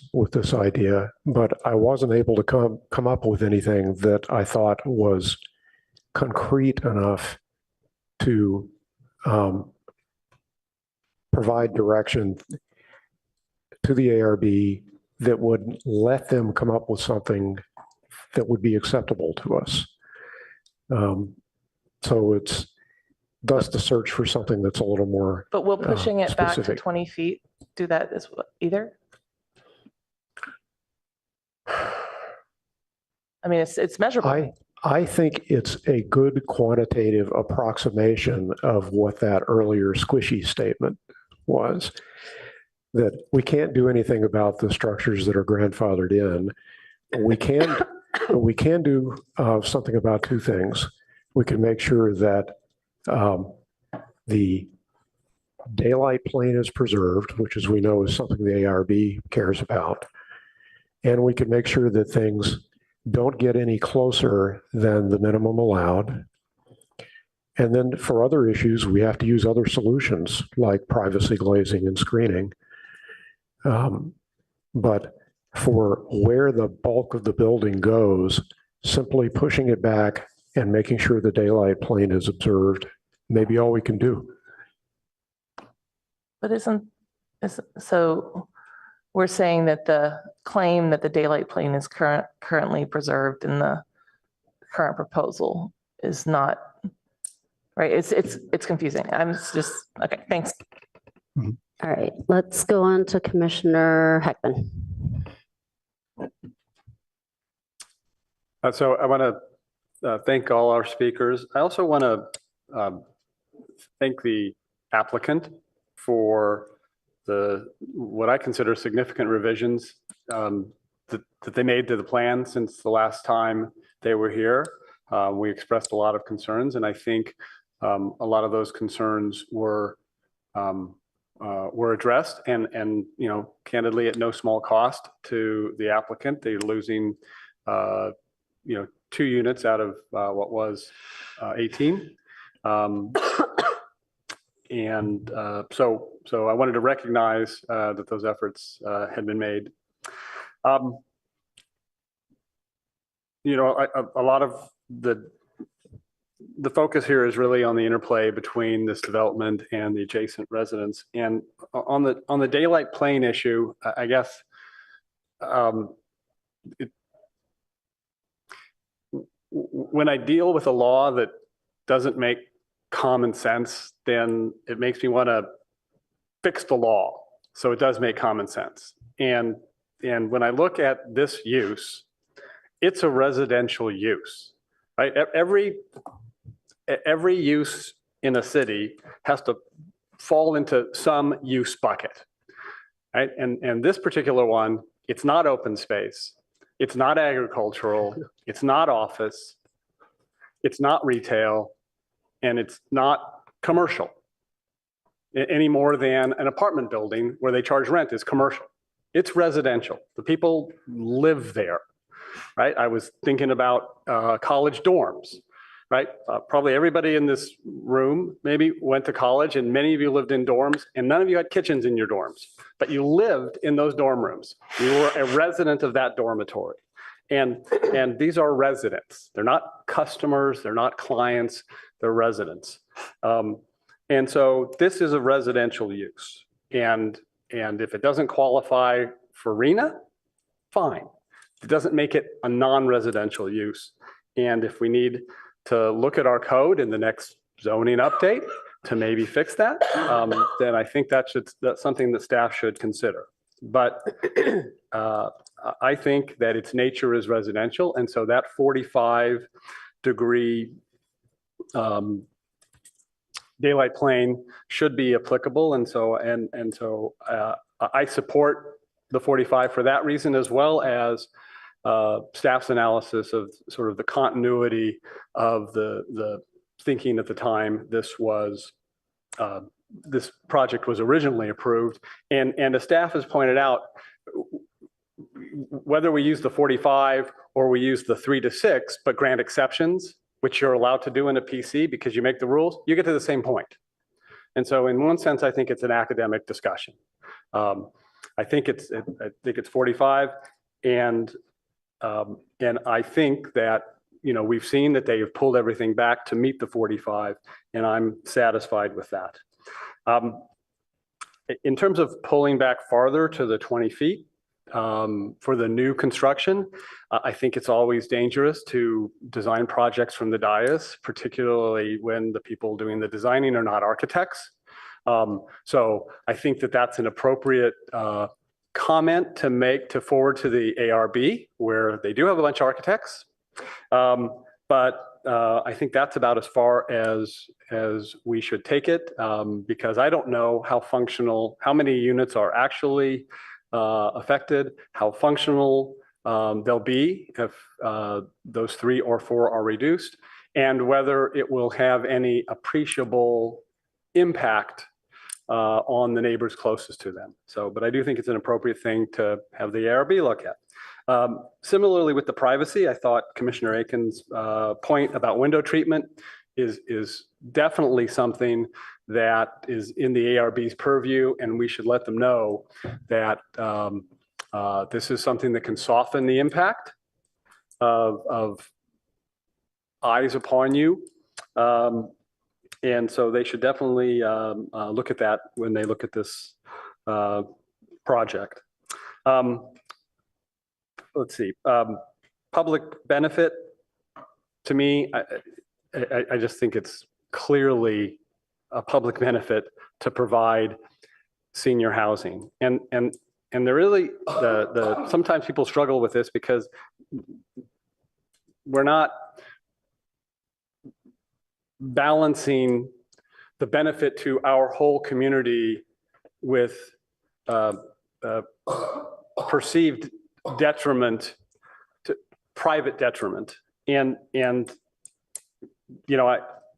idea, but I wasn't able to come up with anything that I thought was concrete enough to provide direction to the ARB that would let them come up with something that would be acceptable to us. So it's thus the search for something that's a little more But will pushing it back to specific. 20 feet do that as well, either? I mean, it's measurable. I think it's a good quantitative approximation of what that earlier squishy statement was, that we can't do anything about the structures that are grandfathered in. We can do something about two things. We can make sure that the daylight plane is preserved, which, as we know, is something the ARB cares about. And we can make sure that things don't get any closer than the minimum allowed. And then for other issues, we have to use other solutions like privacy glazing and screening. But for where the bulk of the building goes, simply pushing it back and making sure the daylight plane is observed may be all we can do. But so we're saying that the claim that the daylight plane is currently preserved in the current proposal is not right. It's confusing. I'm just okay. Thanks. All right, let's go on to Commissioner Heckman. So I want to thank all our speakers. I also want to thank the applicant for what I consider significant revisions that they made to the plan since the last time they were here. We expressed a lot of concerns, and I think a lot of those concerns were addressed, and candidly at no small cost to the applicant. They're losing 2 units out of what was 18. So I wanted to recognize that those efforts had been made. A lot of the focus here is really on the interplay between this development and the adjacent residents. And on the daylight plane issue, I guess when I deal with a law that doesn't make common sense, then it makes me want to fix the law so it does make common sense. And when I look at this use, it's a residential use, right? Every use in a city has to fall into some use bucket, right? And this particular one, it's not open space, it's not agricultural, it's not office, it's not retail, and it's not commercial any more than an apartment building where they charge rent is commercial. It's residential. The people live there, right? I was thinking about college dorms, right? Probably everybody in this room maybe went to college, and many of you lived in dorms, and none of you had kitchens in your dorms, but you lived in those dorm rooms. You were a resident of that dormitory. And these are residents. They're not customers, they're not clients, they're residents. And so this is a residential use. And if it doesn't qualify for RENA, fine. It doesn't make it a non-residential use. And if we need to look at our code in the next zoning update to maybe fix that, then I think that's something that staff should consider. But I think that its nature is residential, and so that 45-degree daylight plane should be applicable. And so I support the 45 for that reason, as well as staff's analysis of sort of the continuity of the thinking at the time this project was originally approved. And the staff has pointed out, whether we use the 45 or we use the 3 to 6, but grant exceptions, which you're allowed to do in a PC because you make the rules, you get to the same point. And so in one sense, I think it's an academic discussion. I think it's 45, and I think that, you know, we've seen that they have pulled everything back to meet the 45, and I'm satisfied with that. In terms of pulling back farther to the 20 feet for the new construction, I think it's always dangerous to design projects from the dais, particularly when the people doing the designing are not architects. So I think that that's an appropriate comment to forward to the ARB, where they do have a bunch of architects. But I think that's about as far as we should take it, because I don't know how many units are actually affected, how functional they'll be if those 3 or 4 are reduced, and whether it will have any appreciable impact on the neighbors closest to them. So, but I do think it's an appropriate thing to have the ARB look at. Similarly with the privacy, I thought Commissioner Aiken's point about window treatment is definitely something that is in the ARB's purview, and we should let them know that this is something that can soften the impact of eyes upon you. And so they should definitely look at that when they look at this project. Let's see, public benefit, to me, I just think it's clearly a public benefit to provide senior housing. And there really, sometimes people struggle with this because we're not balancing the benefit to our whole community with perceived detriment, to private detriment. And you know,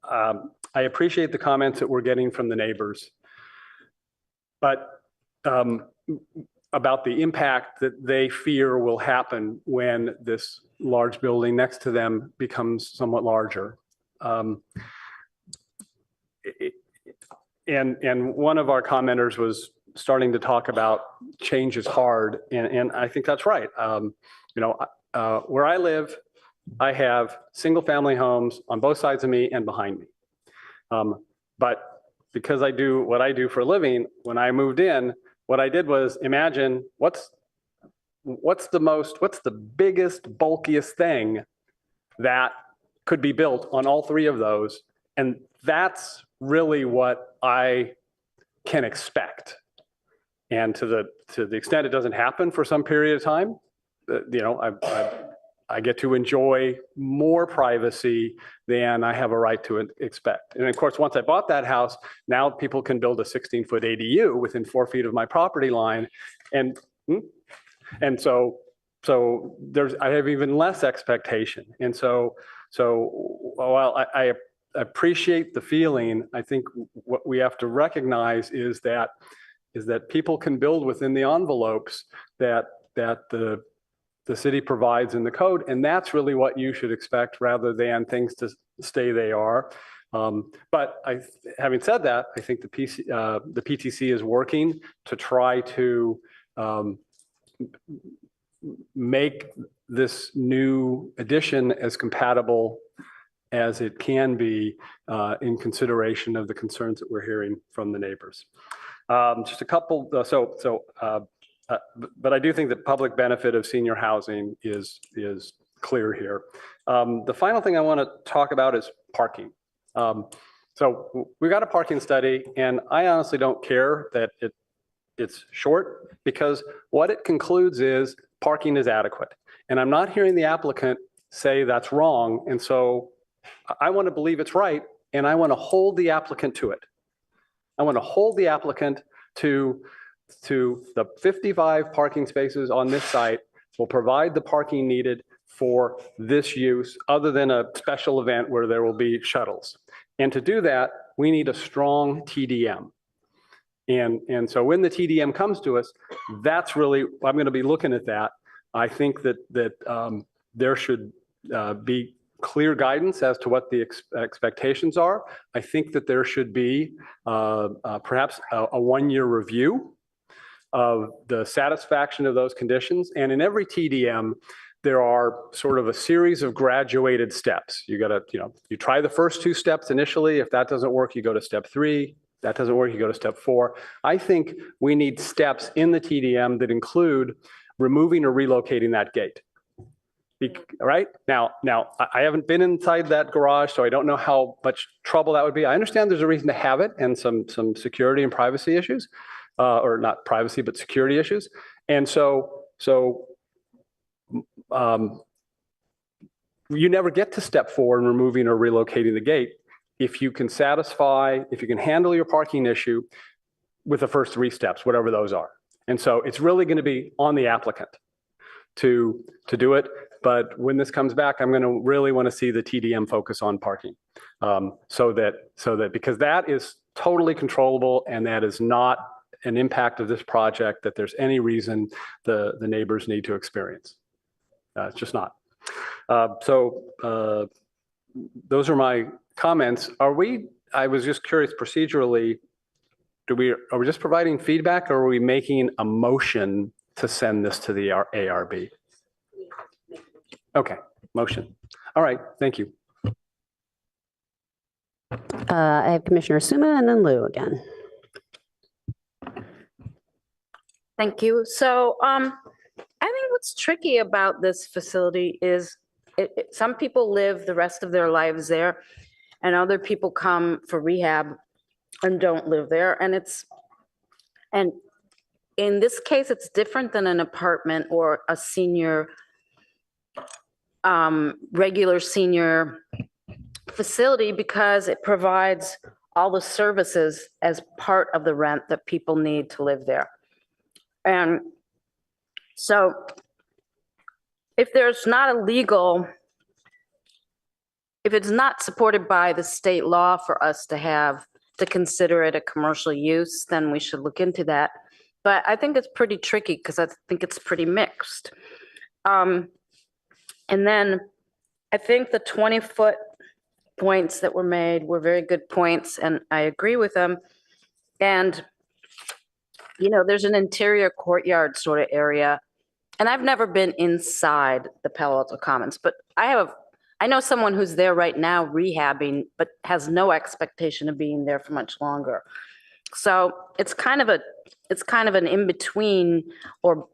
I appreciate the comments that we're getting from the neighbors, but about the impact that they fear will happen when this large building next to them becomes somewhat larger. And one of our commenters was starting to talk about change is hard, and I think that's right. You know, where I live, I have single family homes on both sides of me and behind me. But because I do what I do for a living, when I moved in, what I did was imagine what's the biggest, bulkiest thing that could be built on all 3 of those. And that's really what I can expect. And to the extent it doesn't happen for some period of time, you know, I get to enjoy more privacy than I have a right to expect. And of course, once I bought that house, now people can build a 16-foot ADU within 4 feet of my property line. And so I have even less expectation. And so while I appreciate the feeling, I think what we have to recognize is that people can build within the envelopes that the the city provides in the code, and that's really what you should expect rather than things to stay they are. But having said that, I think the PTC is working to try to make this new addition as compatible as it can be in consideration of the concerns that we're hearing from the neighbors. Just a couple, but I do think that public benefit of senior housing is clear here. The final thing I want to talk about is parking. So we got a parking study, and I honestly don't care that it's short, because what it concludes is parking is adequate. And I'm not hearing the applicant say that's wrong. And so I want to believe it's right, and I want to hold the applicant to it. I want to hold the applicant to the 55 parking spaces on this site will provide the parking needed for this use, other than a special event where there will be shuttles. And to do that, we need a strong TDM. And so when the TDM comes to us, that's really, I'm going to be looking at that. I think that there should be clear guidance as to what the expectations are. I think that there should be perhaps a one-year review of the satisfaction of those conditions. And in every TDM, there are sort of a series of graduated steps. You got to, you try the first two steps initially. If that doesn't work, you go to step 3. That doesn't work, you go to step 4. I think we need steps in the TDM that include removing or relocating that gate. Right? Now, I haven't been inside that garage, so I don't know how much trouble that would be. I understand there's a reason to have it, and some security and privacy issues, or not privacy, but security issues. And so you never get to step 4 in removing or relocating the gate if you can handle your parking issue with the first 3 steps, whatever those are. And so it's really going to be on the applicant to do it. But when this comes back, I'm going to really want to see the TDM focus on parking, so that because that is totally controllable, and that is not an impact of this project that there's any reason the neighbors need to experience. It's just not. So those are my comments. I was just curious procedurally, are we just providing feedback, or are we making a motion to send this to the ARB? Okay, motion. All right, thank you. I have Commissioner Suma and then Lou again. Thank you. So I think what's tricky about this facility is some people live the rest of their lives there, and other people come for rehab and don't live there. And in this case, it's different than an apartment or a senior, regular senior facility, because it provides all the services as part of the rent that people need to live there. And so if there's not a legal, if it's not supported by the state law for us to consider it a commercial use, then we should look into that. But I think it's pretty tricky, because I think it's pretty mixed. And then I think the 20-foot points that were made were very good points, and I agree with them. And there's an interior courtyard sort of area, and I've never been inside the Palo Alto Commons, but I know someone who's there right now rehabbing, but has no expectation of being there for much longer. So it's kind of an in-between, or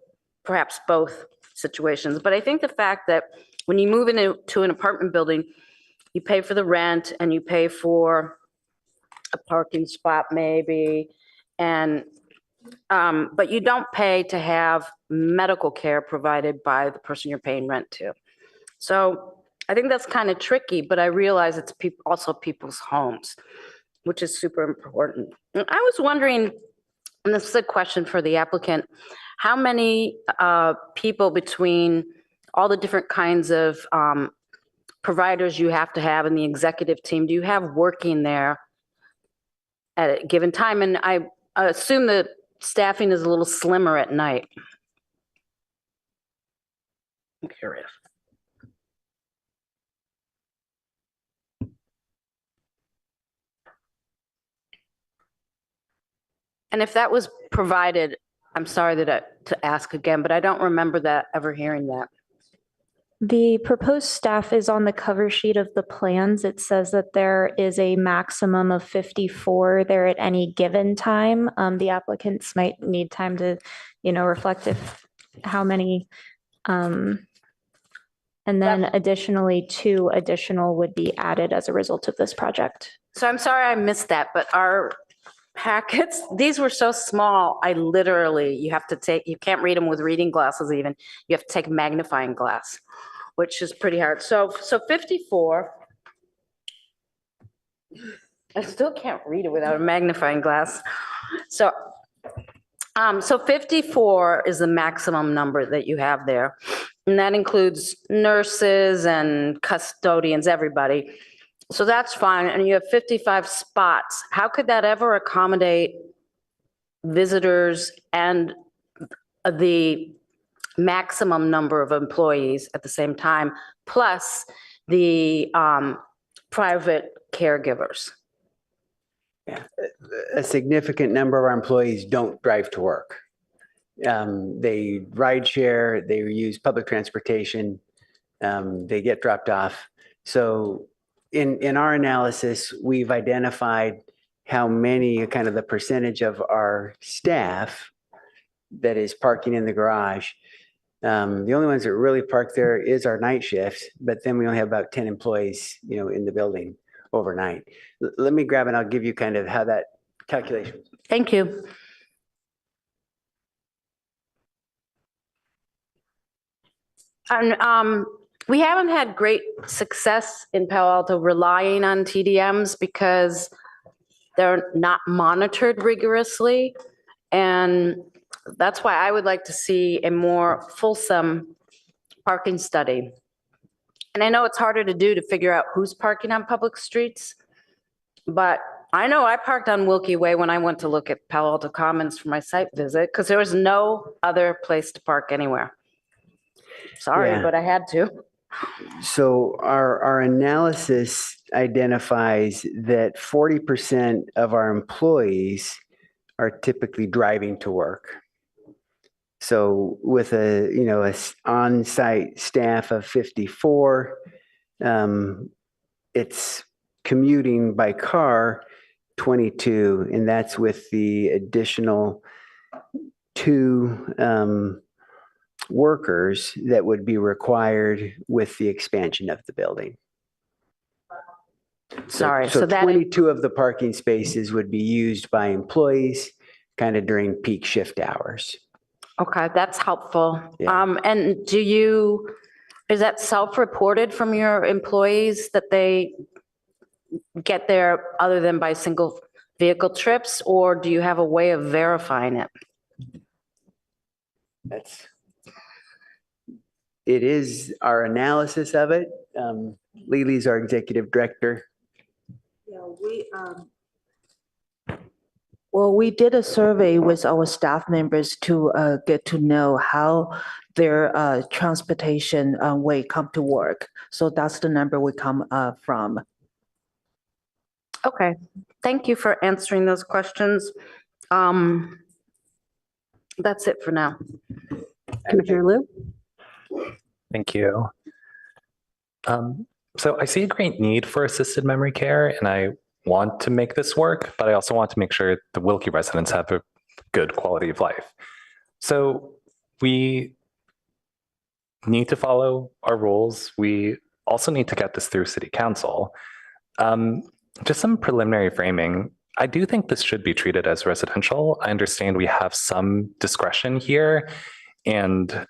perhaps both situations. But I think the fact that when you move into an apartment building, you pay for the rent and you pay for a parking spot maybe, and but you don't pay to have medical care provided by the person you're paying rent to. So I think that's kind of tricky, but I realize it's also people's homes, which is super important. And I was wondering, and this is a question for the applicant, how many people between all the different kinds of providers you have to have in the executive team do you have working there at a given time? And I assume that staffing is a little slimmer at night. Curious. And if that was provided, I'm sorry to ask again, but I don't remember that, ever hearing that. The proposed staff is on the cover sheet of the plans. It says that there is a maximum of 54 there at any given time. The applicants might need time to, reflect how many. And then additionally, 2 additional would be added as a result of this project. So I'm sorry I missed that, but our packets, these were so small, you can't read them with reading glasses even. You have to take a magnifying glass, which is pretty hard. So 54, I still can't read it without a magnifying glass. So 54 is the maximum number that you have there. And that includes nurses and custodians, everybody. So that's fine. And you have 55 spots. How could that ever accommodate visitors and the maximum number of employees at the same time, plus the private caregivers? Yeah. A significant number of our employees don't drive to work. They ride share, they use public transportation, they get dropped off. So in our analysis, we've identified how many, kind of the percentage of our staff that is parking in the garage. The only ones that really park there is our night shift, but then we only have about 10 employees, in the building overnight. Let me grab and I'll give you kind of how that calculation. Thank you. And we haven't had great success in Palo Alto relying on TDMs because they're not monitored rigorously. And that's why I would like to see a more fulsome parking study. And I know it's harder to do to figure out who's parking on public streets, but I know I parked on Wilkie Way when I went to look at Palo Alto Commons for my site visit because there was no other place to park anywhere. Sorry, Yeah. but I had to. So our analysis identifies that 40% of our employees are typically driving to work. So with a on-site staff of 54, it's commuting by car 22, and that's with the additional 2 workers that would be required with the expansion of the building. Sorry, So that 22 of the parking spaces would be used by employees kind of during peak shift hours. Okay, that's helpful. Yeah. And is that self-reported from your employees that they get there other than by single vehicle trips, or do you have a way of verifying it? It is our analysis of it. Lili's our executive director. Yeah, we did a survey with our staff members to get to know how their transportation way come to work. So that's the number we come from. Okay, thank you for answering those questions. That's it for now. Commissioner Liu? Thank you. So I see a great need for assisted memory care, and I want to make this work, but I also want to make sure the Wilkie residents have a good quality of life. So we need to follow our rules. We also need to get this through City Council. Just some preliminary framing. I do think this should be treated as residential. I understand we have some discretion here, and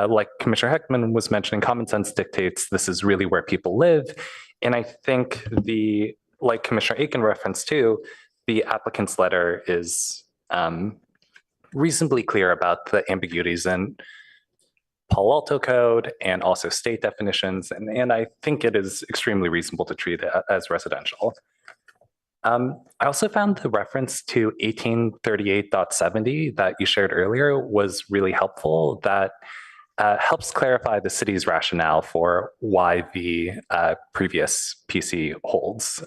like Commissioner Heckman was mentioning, common sense dictates this is really where people live. And I think like Commissioner Aiken referenced too, the applicant's letter is reasonably clear about the ambiguities in Palo Alto code and also state definitions. And I think it is extremely reasonable to treat it as residential. I also found the reference to 1838.70 that you shared earlier was really helpful. That helps clarify the city's rationale for why the previous PC holds,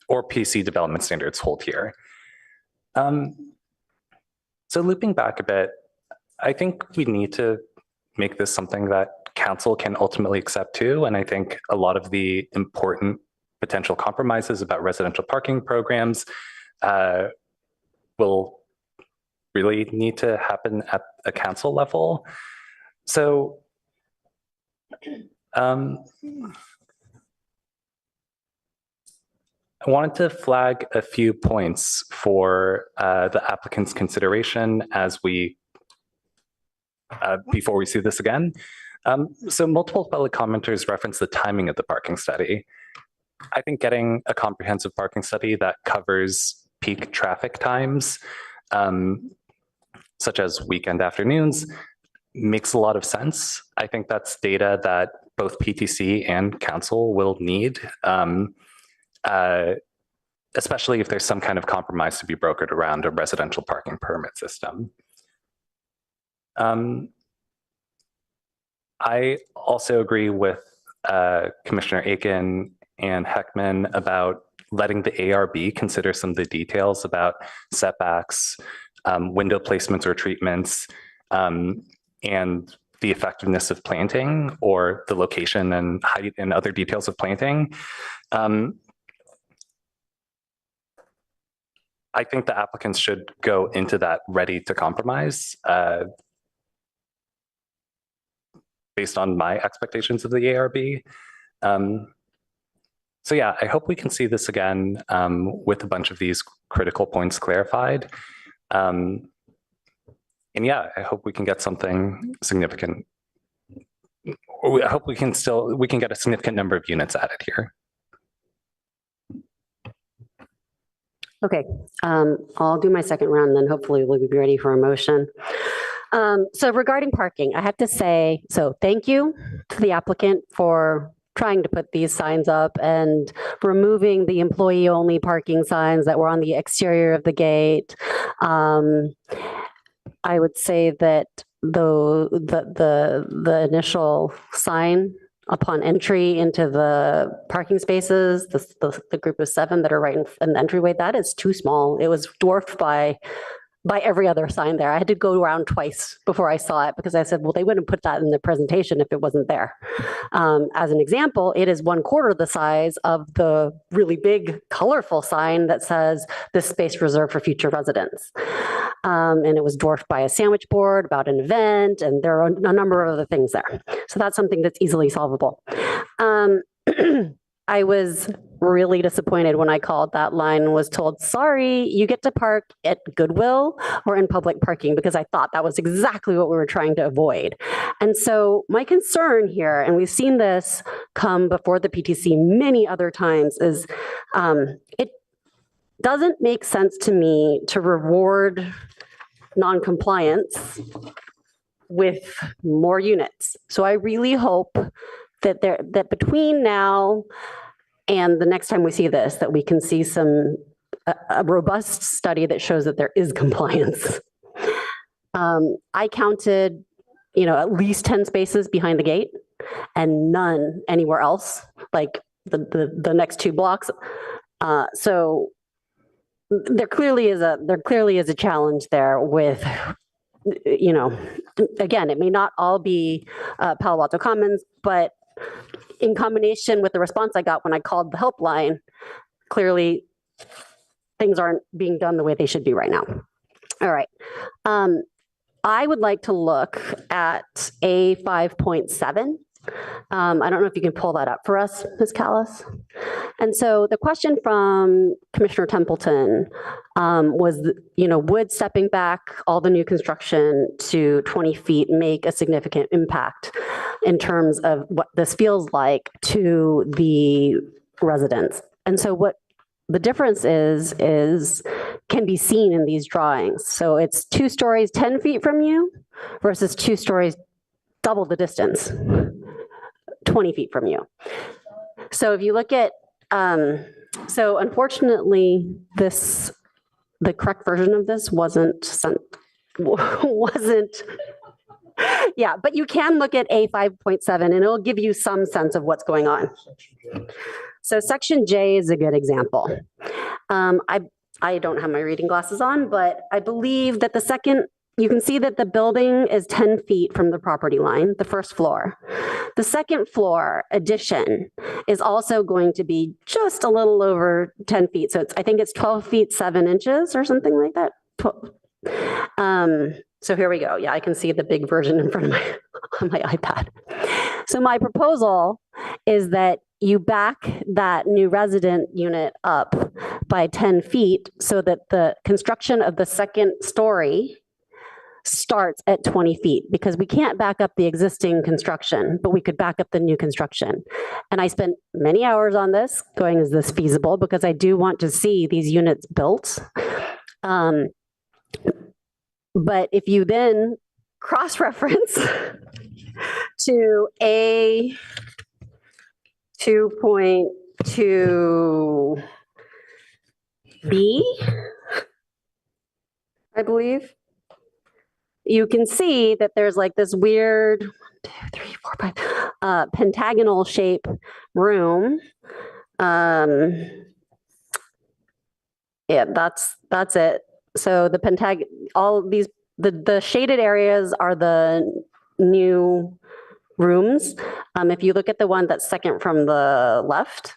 or PC development standards hold here. So looping back a bit, I think we need to make this something that council can ultimately accept too. And I think a lot of the important potential compromises about residential parking programs will really need to happen at a council level. So I wanted to flag a few points for the applicant's consideration as we before we see this again. So multiple fellow commenters referenced the timing of the parking study. I think getting a comprehensive parking study that covers peak traffic times, such as weekend afternoons, makes a lot of sense. I think that's data that both PTC and council will need, especially if there's some kind of compromise to be brokered around a residential parking permit system. I also agree with Commissioner Aiken and Heckman about letting the ARB consider some of the details about setbacks, window placements or treatments, and the effectiveness of planting or the location and height and other details of planting. I think the applicants should go into that ready to compromise based on my expectations of the ARB. So yeah, I hope we can see this again with a bunch of these critical points clarified. And yeah, I hope we can get something significant. I hope we can get a significant number of units added here. Okay, I'll do my second round, and then hopefully we'll be ready for a motion. So regarding parking, I have to say, so thank you to the applicant for trying to put these signs up and removing the employee-only parking signs that were on the exterior of the gate. I would say that the initial sign upon entry into the parking spaces, the group of 7 that are right in the entryway, that is too small. It was dwarfed by every other sign there. I had to go around twice before I saw it because I said, well, they wouldn't put that in the presentation if it wasn't there. As an example, it is 1/4 the size of the really big, colorful sign that says this space reserved for future residents. And it was dwarfed by a sandwich board about an event, and there are a number of other things there. So that's something that's easily solvable. I was really disappointed when I called that line and was told, sorry, you get to park at Goodwill or in public parking, because I thought that was exactly what we were trying to avoid. And so my concern here, and we've seen this come before the PTC many other times, is it doesn't make sense to me to reward noncompliance with more units. So I really hope that between now and the next time we see this, that we can see a robust study that shows that there is compliance. I counted, at least 10 spaces behind the gate and none anywhere else, like the next 2 blocks. So there clearly is a challenge there with, again, it may not all be Palo Alto Commons, but in combination with the response I got when I called the helpline, clearly things aren't being done the way they should be right now. All right. I would like to look at A5.7. I don't know if you can pull that up for us, Ms. Callis. And so the question from Commissioner Templeton was, would stepping back all the new construction to 20 feet make a significant impact in terms of what this feels like to the residents? And so what the difference is can be seen in these drawings. So it's 2 stories, 10 feet from you versus 2 stories, double the distance, 20 feet from you. So if you look at So unfortunately, the correct version of this wasn't sent, yeah, but you can look at A 5.7 and it'll give you some sense of what's going on. So section J is a good example. I don't have my reading glasses on, but I believe that you can see that the building is 10 feet from the property line, the first floor. The second floor addition is also going to be just a little over 10 feet. So I think it's 12 feet, 7 inches or something like that. So here we go. Yeah, I can see the big version in front of on my iPad. So my proposal is that you back that new resident unit up by 10 feet so that the construction of the second story starts at 20 feet, because we can't back up the existing construction, but we could back up the new construction. And I spent many hours on this going, is this feasible? Because I do want to see these units built. But if you then cross-reference to A 2.2B, I believe, you can see that there's like this weird 1, 2, 3, 4, 5 pentagonal shape room. Yeah, that's it. So the all these the shaded areas are the new rooms. If you look at the one that's second from the left,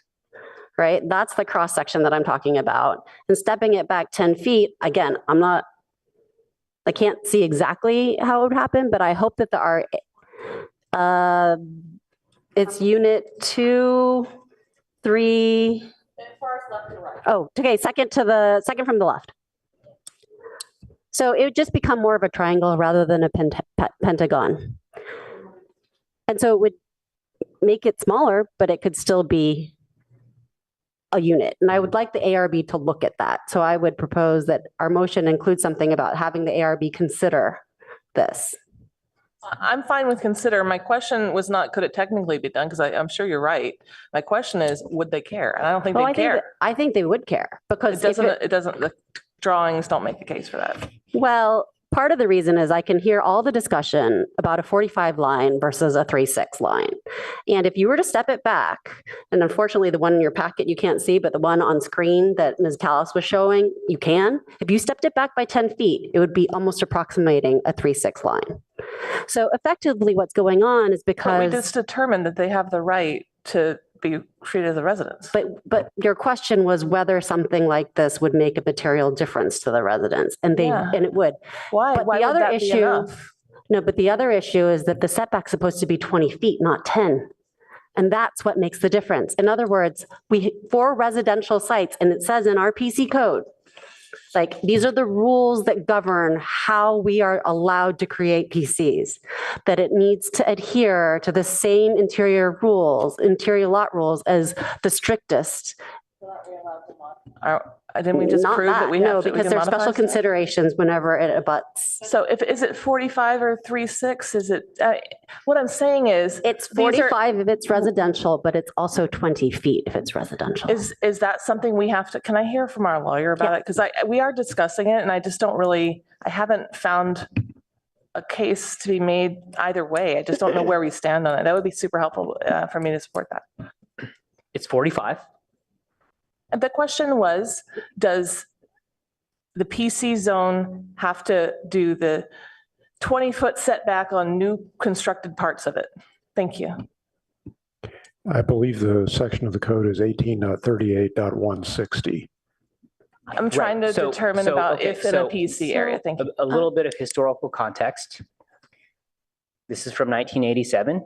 right, that's the cross section that I'm talking about. And stepping it back 10 feet, again, I can't see exactly how it would happen, but I hope that it's unit 2, 3. Oh, okay, second from the left. So it would just become more of a triangle rather than a pentagon. And so it would make it smaller, but it could still be a unit. And I would like the ARB to look at that. So I would propose that our motion includes something about having the ARB consider this. I'm fine with consider. My question was not, could it technically be done? Because I'm sure you're right. My question is, would they care? And I don't think they care. I think they would care, because the drawings don't make the case for that. Well, part of the reason is I can hear all the discussion about a 45 line versus a 3.6 line. And if you were to step it back, and unfortunately the one in your packet you can't see, but the one on screen that Ms. Callis was showing, you can. If you stepped it back by 10 feet, it would be almost approximating a 3.6 line. So effectively what's going on is because— But we just determined that they have the right to be treated as a residence. But your question was whether something like this would make a material difference to the residents, and it would. Why? But Why the would other that be issue— enough? No, but the other issue is that the setback's supposed to be 20 feet, not 10. And that's what makes the difference. In other words, for residential sites, and it says in our PC code, like, these are the rules that govern how we are allowed to create PCs, that it needs to adhere to the same interior lot rules as the strictest. Didn't we just Not prove that we have to? No, because there are special considerations whenever it abuts. So is it 45 or 3.6? Is it, what I'm saying is— It's 45 if it's residential, but it's also 20 feet if it's residential. Is that something we have to, can I hear from our lawyer about it? Because we are discussing it, and I just don't really, I haven't found a case to be made either way. I just don't know where we stand on it. That would be super helpful for me to support that. It's 45. And the question was, does the PC zone have to do the 20-foot setback on new constructed parts of it? Thank you. I believe the section of the code is 18.38.160. I'm trying to determine about if in a PC area. Thank you. A little bit of historical context. This is from 1987.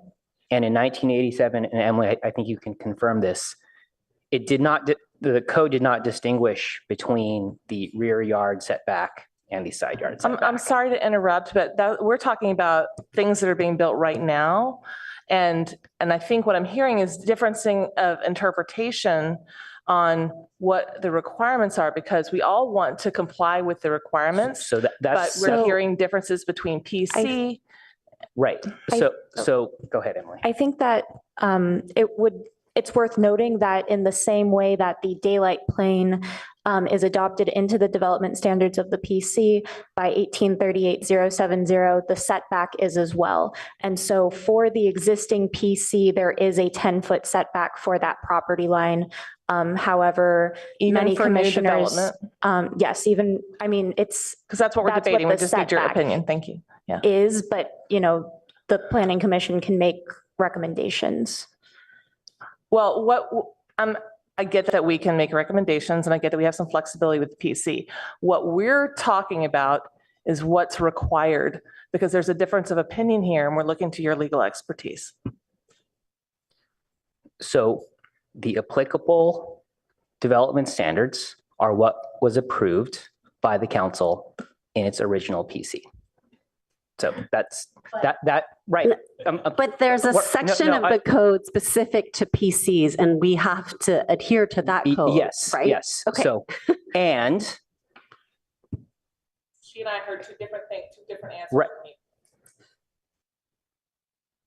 And in 1987, and Emily, I think you can confirm this, it did not, the code did not distinguish between the rear yard setback and the side yard setback. I'm sorry to interrupt, but we're talking about things that are being built right now. And I think what I'm hearing is differencing of interpretation on what the requirements are, because we all want to comply with the requirements. So that's— but we're hearing differences between PC. Right. So go ahead, Emily. I think that it would It's worth noting that in the same way that the daylight plane is adopted into the development standards of the PC by 1838070, the setback is as well. And so for the existing PC, there is a 10-foot setback for that property line. However, Even many for new commissioners, development? yes, even, I mean, it's. Because that's what we're debating. We just need your setback opinion. Thank you. Yeah. Is, but the planning commission can make recommendations. Well, I get that we can make recommendations and I get that we have some flexibility with the PC. What we're talking about is what's required, because there's a difference of opinion here and we're looking to your legal expertise. So the applicable development standards are what was approved by the council in its original PC. So that's that right. But there's a section of the code specific to PCs and we have to adhere to that code. Yes, right? yes. Okay. So, and She and I heard two different things, two different answers. Right.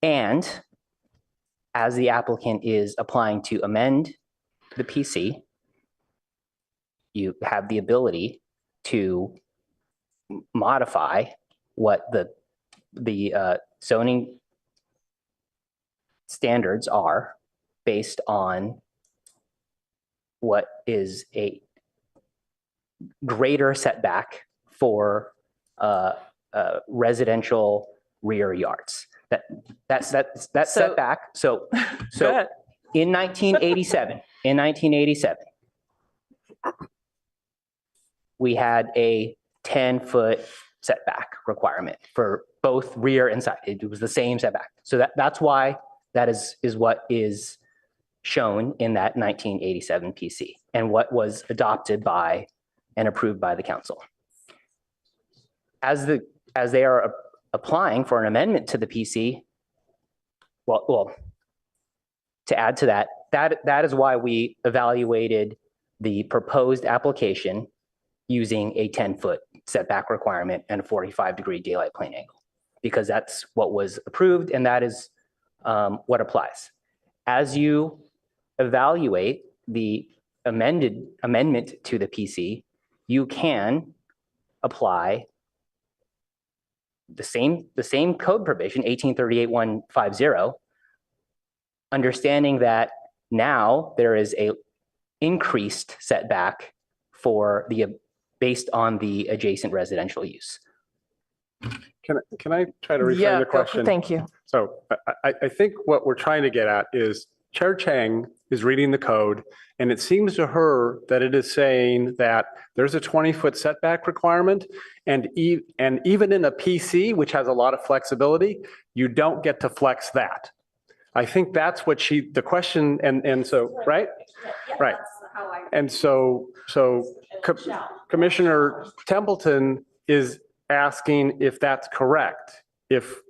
And as the applicant is applying to amend the PC, you have the ability to modify what the zoning standards are based on what is a greater setback for residential rear yards. That's setback. So in 1987, we had a 10-foot setback requirement for both rear and side. It was the same setback. So that's why that is what is shown in that 1987 PC and what was adopted by and approved by the council. As they are applying for an amendment to the PC, well, to add to that is why we evaluated the proposed application using a 10-foot setback requirement and a 45-degree daylight plane angle, because that's what was approved and that is what applies. As you evaluate the amendment to the PC, you can apply the same code provision, 1838150, understanding that now there is a increased setback based on the adjacent residential use. Can I try to reframe the question? Thank you. So I think what we're trying to get at is Chair Chang is reading the code and it seems to her that it is saying that there's a 20-foot setback requirement and even in a PC, which has a lot of flexibility, you don't get to flex that. I think that's what the question, and so, right? Right. And so Commissioner Templeton is asking if that's correct. If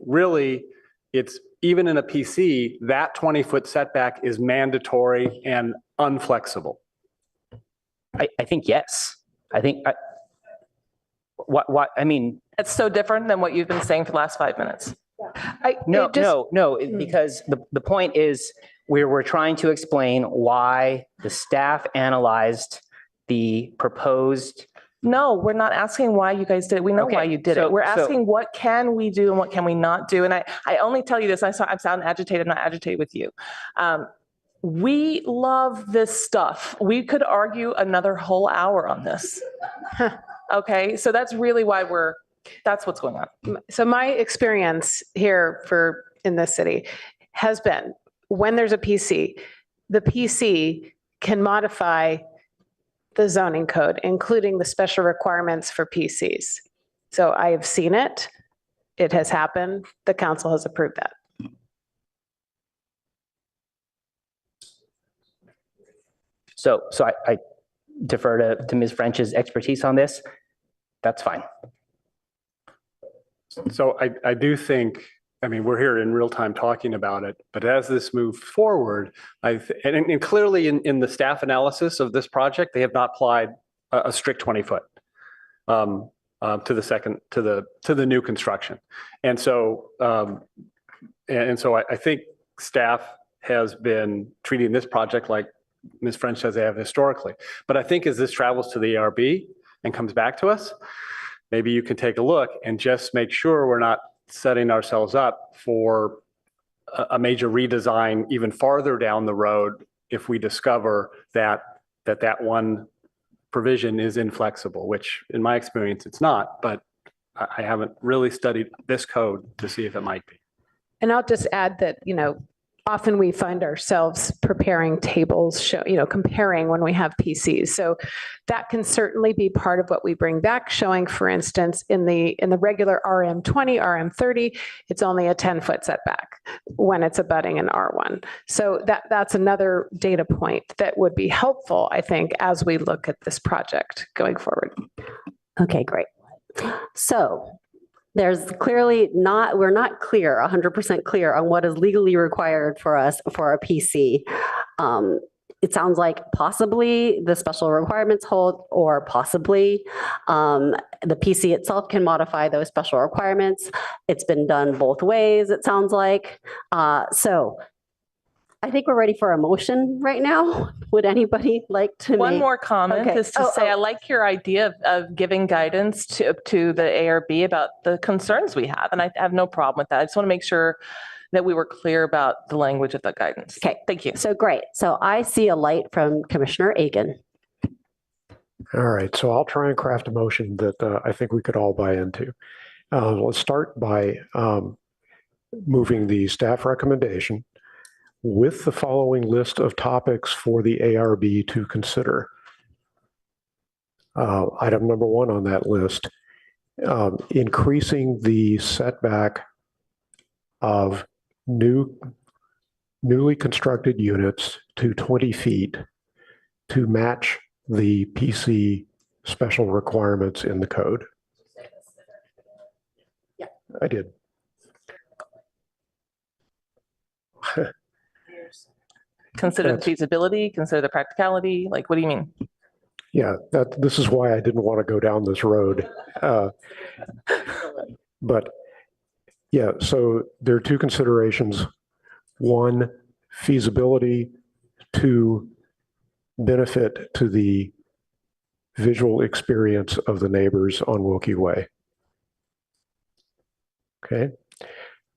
really it's even in a PC, that 20-foot setback is mandatory and unflexible. I think yes. I think what I mean. It's so different than what you've been saying for the last 5 minutes. No, because the point is we're trying to explain why the staff analyzed the proposed. No, we're not asking why you guys did it. We know why you did it. We're asking what can we do and what can we not do. And I only tell you this, I sound agitated, I'm not agitated with you. We love this stuff. We could argue another whole hour on this. Okay, so that's really why that's what's going on. So my experience here in this city has been when there's a PC, the PC can modify the zoning code, including the special requirements for PCs. So I have seen it. It has happened. The council has approved that. So I defer to Ms. French's expertise on this. That's fine. So I do think, I mean, we're here in real time talking about it, but as this moves forward, and clearly in the staff analysis of this project, they have not applied a strict 20-foot to the new construction. And so I think staff has been treating this project like Ms. French says they have historically. But I think as this travels to the ARB and comes back to us, maybe you can take a look and just make sure we're not setting ourselves up for a major redesign even farther down the road if we discover that one provision is inflexible, which in my experience, it's not, but I haven't really studied this code to see if it might be. And I'll just add that, often we find ourselves preparing tables, comparing when we have PCs. So that can certainly be part of what we bring back, showing, for instance, in the regular RM20, RM30, it's only a 10-foot setback when it's abutting an R1. So that's another data point that would be helpful, I think, as we look at this project going forward. Okay, great. So there's clearly we're not clear, 100% clear on what is legally required for us for a PC. It sounds like possibly the special requirements hold, or possibly the PC itself can modify those special requirements. It's been done both ways, it sounds like. So I think we're ready for a motion right now. Would anybody like to One make? more comment Okay. is to say, I like your idea of giving guidance to the ARB about the concerns we have, and I have no problem with that. I just want to make sure that we were clear about the language of the guidance. Okay, thank you. So great. So I see a light from Commissioner Aiken. All right, so I'll try and craft a motion that I think we could all buy into. Let's start by moving the staff recommendation with the following list of topics for the ARB to consider. Item number 1 on that list, increasing the setback of newly constructed units to 20 feet to match the PC special requirements in the code. Yeah, I did. Consider the feasibility, consider the practicality, like, what do you mean? Yeah, this is why I didn't want to go down this road. But yeah, so there are 2 considerations. 1, feasibility. 2, benefit to the visual experience of the neighbors on Wilkie Way. Okay.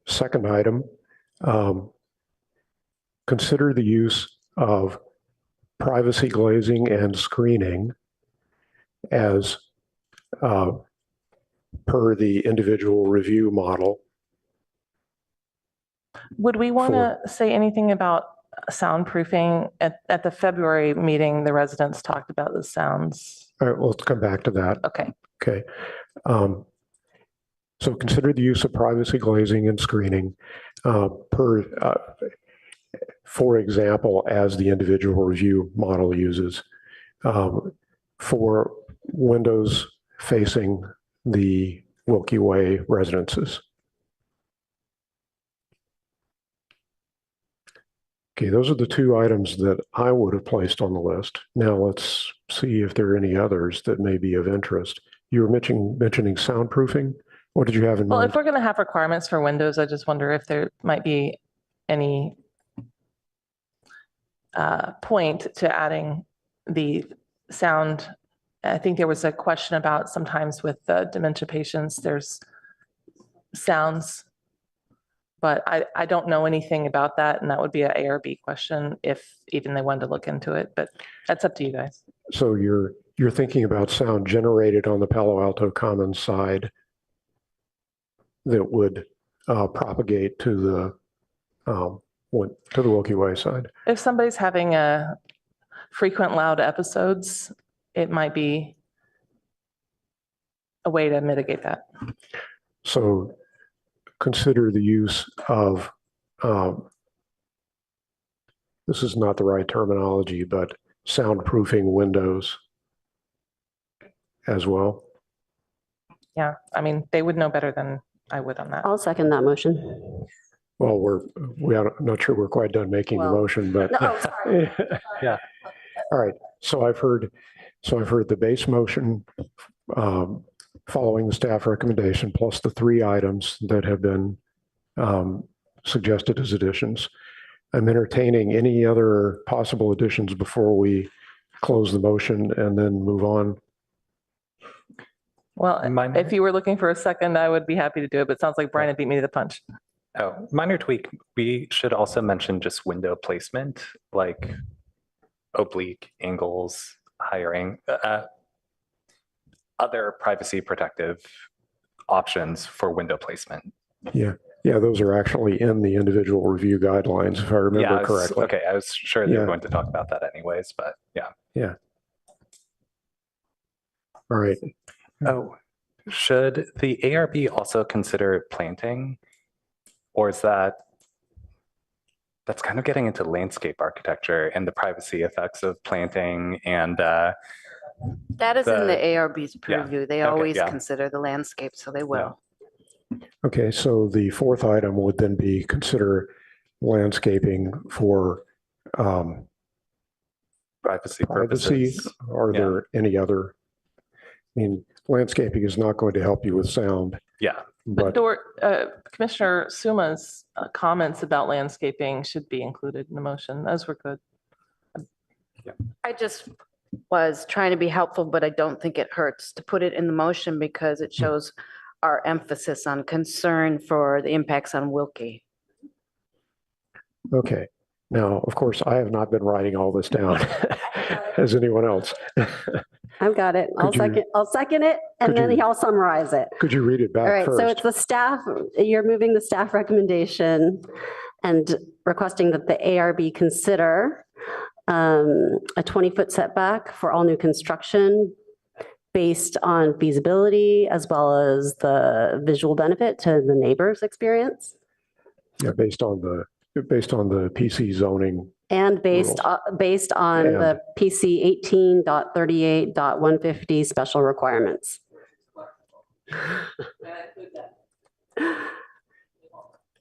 Second item, consider the use of privacy glazing and screening as per the individual review model. Would we want to say anything about soundproofing? At the February meeting, the residents talked about the sounds. All right, well, let's come back to that. Okay. Okay. So consider the use of privacy glazing and screening for example, as the individual review model uses for windows facing the Wilkie Way residences. Okay, those are the 2 items that I would have placed on the list. Now let's see if there are any others that may be of interest. You were mentioning soundproofing. What did you have in mind? Well, if we're going to have requirements for windows, I just wonder if there might be any point to adding the sound. I think there was a question about sometimes with dementia patients, there's sounds, but I don't know anything about that, and that would be an ARB question if even they wanted to look into it, but that's up to you guys. So you're thinking about sound generated on the Palo Alto Commons side that would propagate to the Wilkie Way side. If somebody's having frequent loud episodes, it might be a way to mitigate that. So consider the use of, this is not the right terminology, but soundproofing windows as well. Yeah, I mean, they would know better than I would on that. I'll second that motion. Well, I'm not sure we're quite done making the motion, but No, sorry. yeah. All right. So I've heard the base motion following the staff recommendation plus the 3 items that have been suggested as additions. I'm entertaining any other possible additions before we close the motion and then move on. Well, if you were looking for a second, I would be happy to do it, but it sounds like Brian had beat me to the punch. Oh, minor tweak. We should also mention just window placement, like oblique angles, hiring, other privacy protective options for window placement. Yeah. Yeah, those are actually in the individual review guidelines, if I remember correctly. Okay, I was sure they were Yeah. going to talk about that anyways, but yeah. Yeah. All right. Oh, should the ARB also consider planting? Or is that's kind of getting into landscape architecture and the privacy effects of planting and That is in the ARB's yeah. purview. They Okay, always yeah. consider the landscape, so they will. Okay, so the fourth item would then be consider landscaping for privacy privacy. purposes. Are Yeah. there any other? I mean, landscaping is not going to help you with sound. Yeah. But Commissioner Suma's comments about landscaping should be included in the motion. Those were good. I just was trying to be helpful, but I don't think it hurts to put it in the motion because it shows our emphasis on concern for the impacts on Wilkie. Okay. Now, of course, I have not been writing all this down. Has anyone else? I've got it. I'll second it, and then I'll summarize it. Could you read it back All right, first? so it's the staff, you're moving the staff recommendation and requesting that the ARB consider a 20-foot setback for all new construction based on feasibility as well as the visual benefit to the neighbor's experience. Yeah, based on the PC zoning. And based on the PC 18.38.150 special requirements.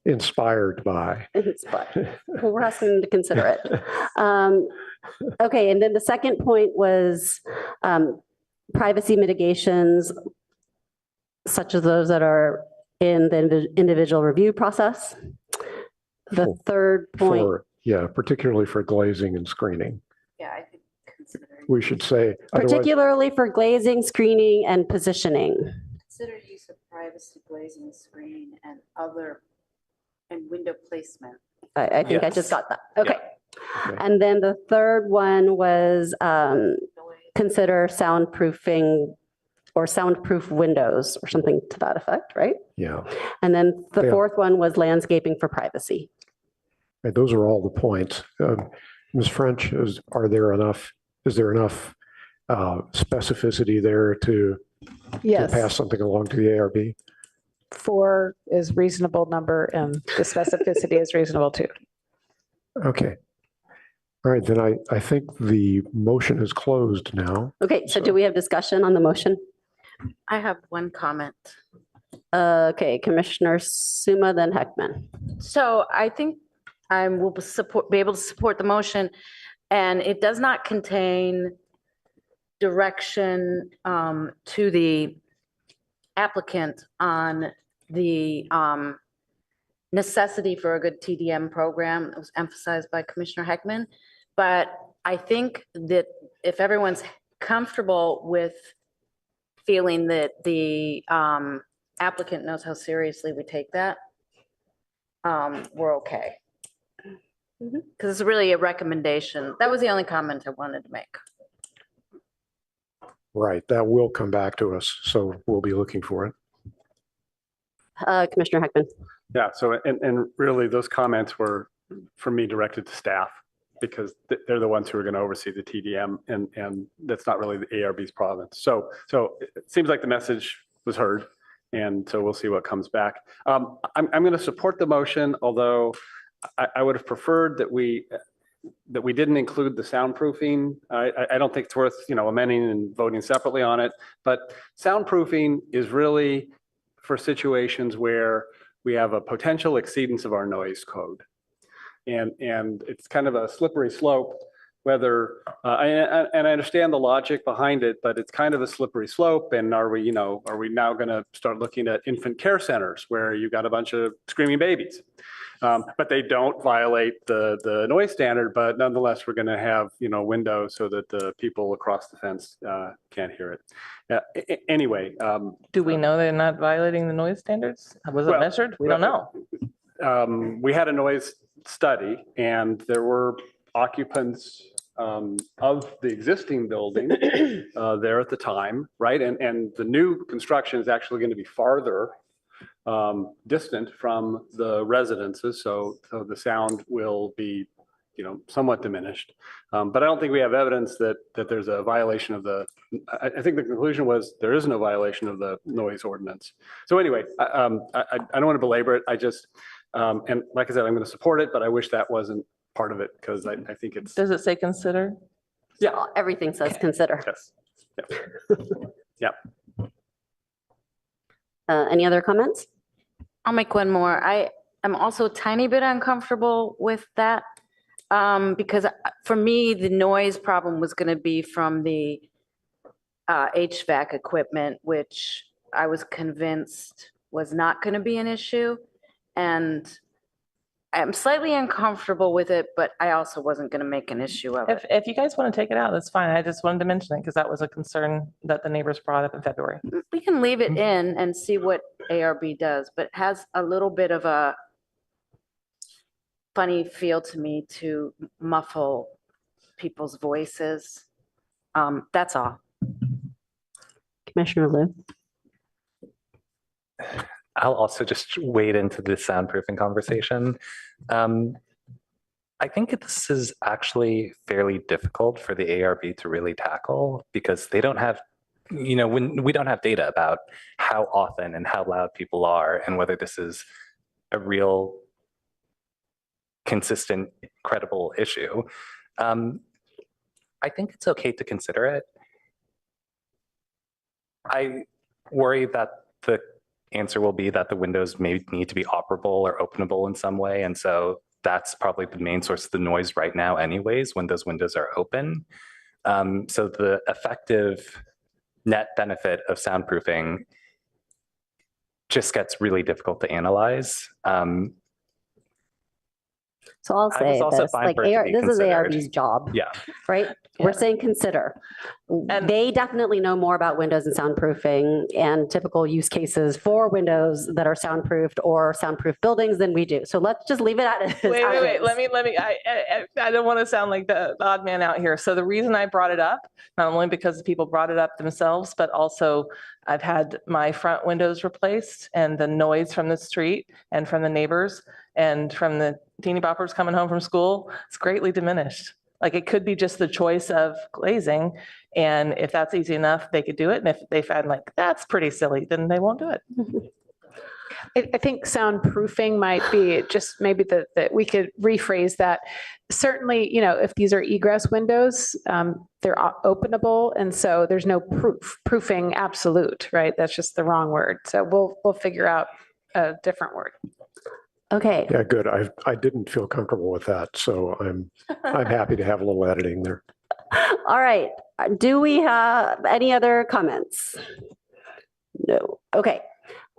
Inspired by. Well, we're asking them to consider it. Okay, and then the second point was privacy mitigations, such as those that are in the individual review process. The third point. Particularly for glazing and screening. Yeah, I think we should say. Particularly for glazing, screening, and positioning. Consider use of privacy glazing, screening, and window placement. I think I just got that. Okay. And then the third one was consider soundproofing or soundproof windows or something to that effect, right? Yeah. And then the fourth one was landscaping for privacy. Right, those are all the points. Ms. French, is there enough specificity there to Yes. pass something along to the ARB? 4 is reasonable number and the specificity is reasonable too. Okay. All right, then I think the motion is closed now. Okay, so do we have discussion on the motion? I have one comment. Okay, Commissioner Suma, then Heckman. So I think I will be able to support the motion, and it does not contain direction to the applicant on the necessity for a good TDM program. It was emphasized by Commissioner Heckman, but I think that if everyone's comfortable with feeling that the applicant knows how seriously we take that, we're okay. Because it's really a recommendation. That was the only comment I wanted to make. Right, that will come back to us, so we'll be looking for it. Commissioner Heckman. Yeah, so, and really those comments were, for me, directed to staff because they're the ones who are going to oversee the TDM and that's not really the ARB's province. So it seems like the message was heard and so we'll see what comes back. I'm going to support the motion, although I would have preferred that we didn't include the soundproofing. I don't think it's worth, amending and voting separately on it, but soundproofing is really for situations where we have a potential exceedance of our noise code. And it's kind of a slippery slope whether, and I understand the logic behind it, but it's kind of a slippery slope. And are we now going to start looking at infant care centers where you got a bunch of screaming babies? But they don't violate the noise standard, but nonetheless, we're going to have, windows so that the people across the fence can't hear it. Anyway. Do we know they're not violating the noise standards? Was it measured? We don't know. We had a noise study and there were occupants of the existing building there at the time, right? And the new construction is actually going to be farther distant from the residences, so the sound will be, somewhat diminished. But I don't think we have evidence that there's a violation of the. I think the conclusion was there is no violation of the noise ordinance. So anyway, I don't want to belabor it. I just and like I said, I'm going to support it, but I wish that wasn't part of it because I think it's. Does it say consider? Yeah, everything says consider. Yes. Yeah. Any other comments? I'll make one more. I am also a tiny bit uncomfortable with that because for me, the noise problem was going to be from the HVAC equipment, which I was convinced was not going to be an issue. And I'm slightly uncomfortable with it, but I also wasn't going to make an issue of it. If you guys want to take it out, that's fine. I just wanted to mention it because that was a concern that the neighbors brought up in February. We can leave it in and see what ARB does, but it has a little bit of a funny feel to me to muffle people's voices. That's all. Commissioner Liu. I'll also just wade into the soundproofing conversation. I think this is actually fairly difficult for the ARB to really tackle because they don't have, when we don't have data about how often and how loud people are and whether this is a real consistent, credible issue. I think it's okay to consider it. I worry that the answer will be that the windows may need to be operable or openable in some way. And so that's probably the main source of the noise right now anyways, when those windows are open. So the effective net benefit of soundproofing just gets really difficult to analyze. So I'll say this, like this is ARB's job. Yeah. Right? We're saying consider. And they definitely know more about windows and soundproofing and typical use cases for windows that are soundproofed or soundproof buildings than we do. So let's just leave it at it. Wait. Let me. I don't want to sound like the odd man out here. So the reason I brought it up, not only because the people brought it up themselves, but also I've had my front windows replaced and the noise from the street and from the neighbors and from the teeny boppers coming home from school, it's greatly diminished. Like it could be just the choice of glazing. And if that's easy enough, they could do it. And if they find like, that's pretty silly, then they won't do it. I think soundproofing might be just maybe that we could rephrase that. Certainly, if these are egress windows, they're openable. And so there's no proofing absolute, right? That's just the wrong word. So we'll figure out a different word. Okay. Yeah, good. I didn't feel comfortable with that, so I'm happy to have a little editing there. All right. Do we have any other comments? No. Okay.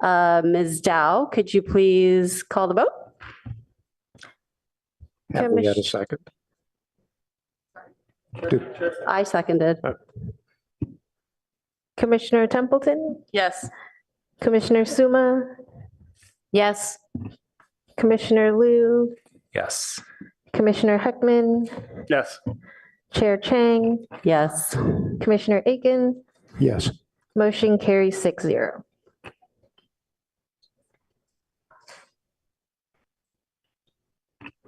Ms. Dow, could you please call the vote? Have we had a second? I seconded. Commissioner Templeton? Yes. Commissioner Suma? Yes. Commissioner Liu? Yes. Commissioner Heckman? Yes. Chair Chang? Yes. Commissioner Aiken? Yes. Motion carries 6-0.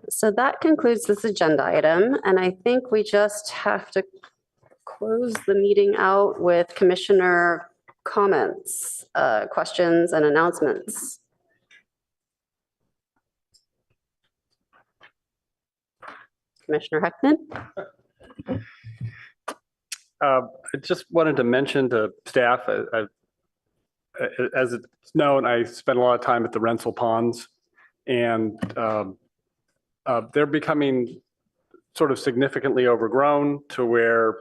So that concludes this agenda item, and I think we just have to close the meeting out with commissioner comments, questions, and announcements. Commissioner Heckman? I just wanted to mention to staff, as it's known, I spent a lot of time at the Rensselaer Ponds, and they're becoming sort of significantly overgrown to where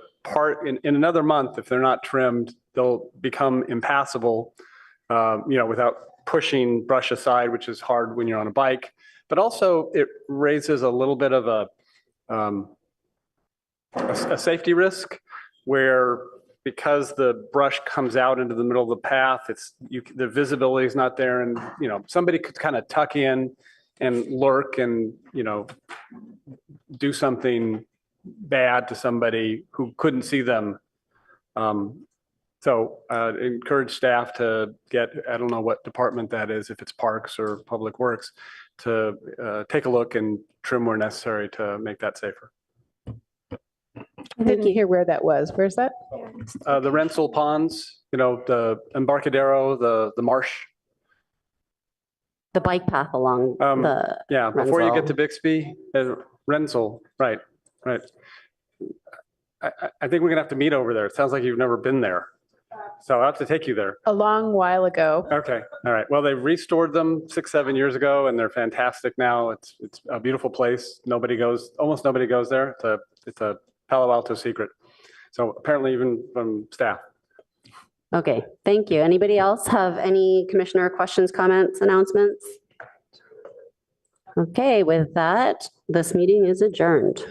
in another month, if they're not trimmed, they'll become impassable, without pushing brush aside, which is hard when you're on a bike. But also it raises a little bit of a safety risk where, because the brush comes out into the middle of the path, the visibility is not there, and somebody could kind of tuck in and lurk and do something bad to somebody who couldn't see them. So encourage staff to get, I don't know what department that is, if it's Parks or Public Works, to take a look and trim where necessary to make that safer. I didn't hear where that was. Where's that? The Rensselaer Ponds, the Embarcadero, the marsh. The bike path along the. Yeah, before you get to Rensselaer. Bixby, Rensselaer, right. I think we're gonna have to meet over there. It sounds like you've never been there. So I'll have to take you there. A long while ago. Okay, all right. Well, they restored them 6-7 years ago and they're fantastic now. It's a beautiful place. Almost nobody goes there. It's a Palo Alto secret. So apparently even from staff. Okay, thank you. Anybody else have any commissioner questions, comments, announcements? Okay, with that, this meeting is adjourned.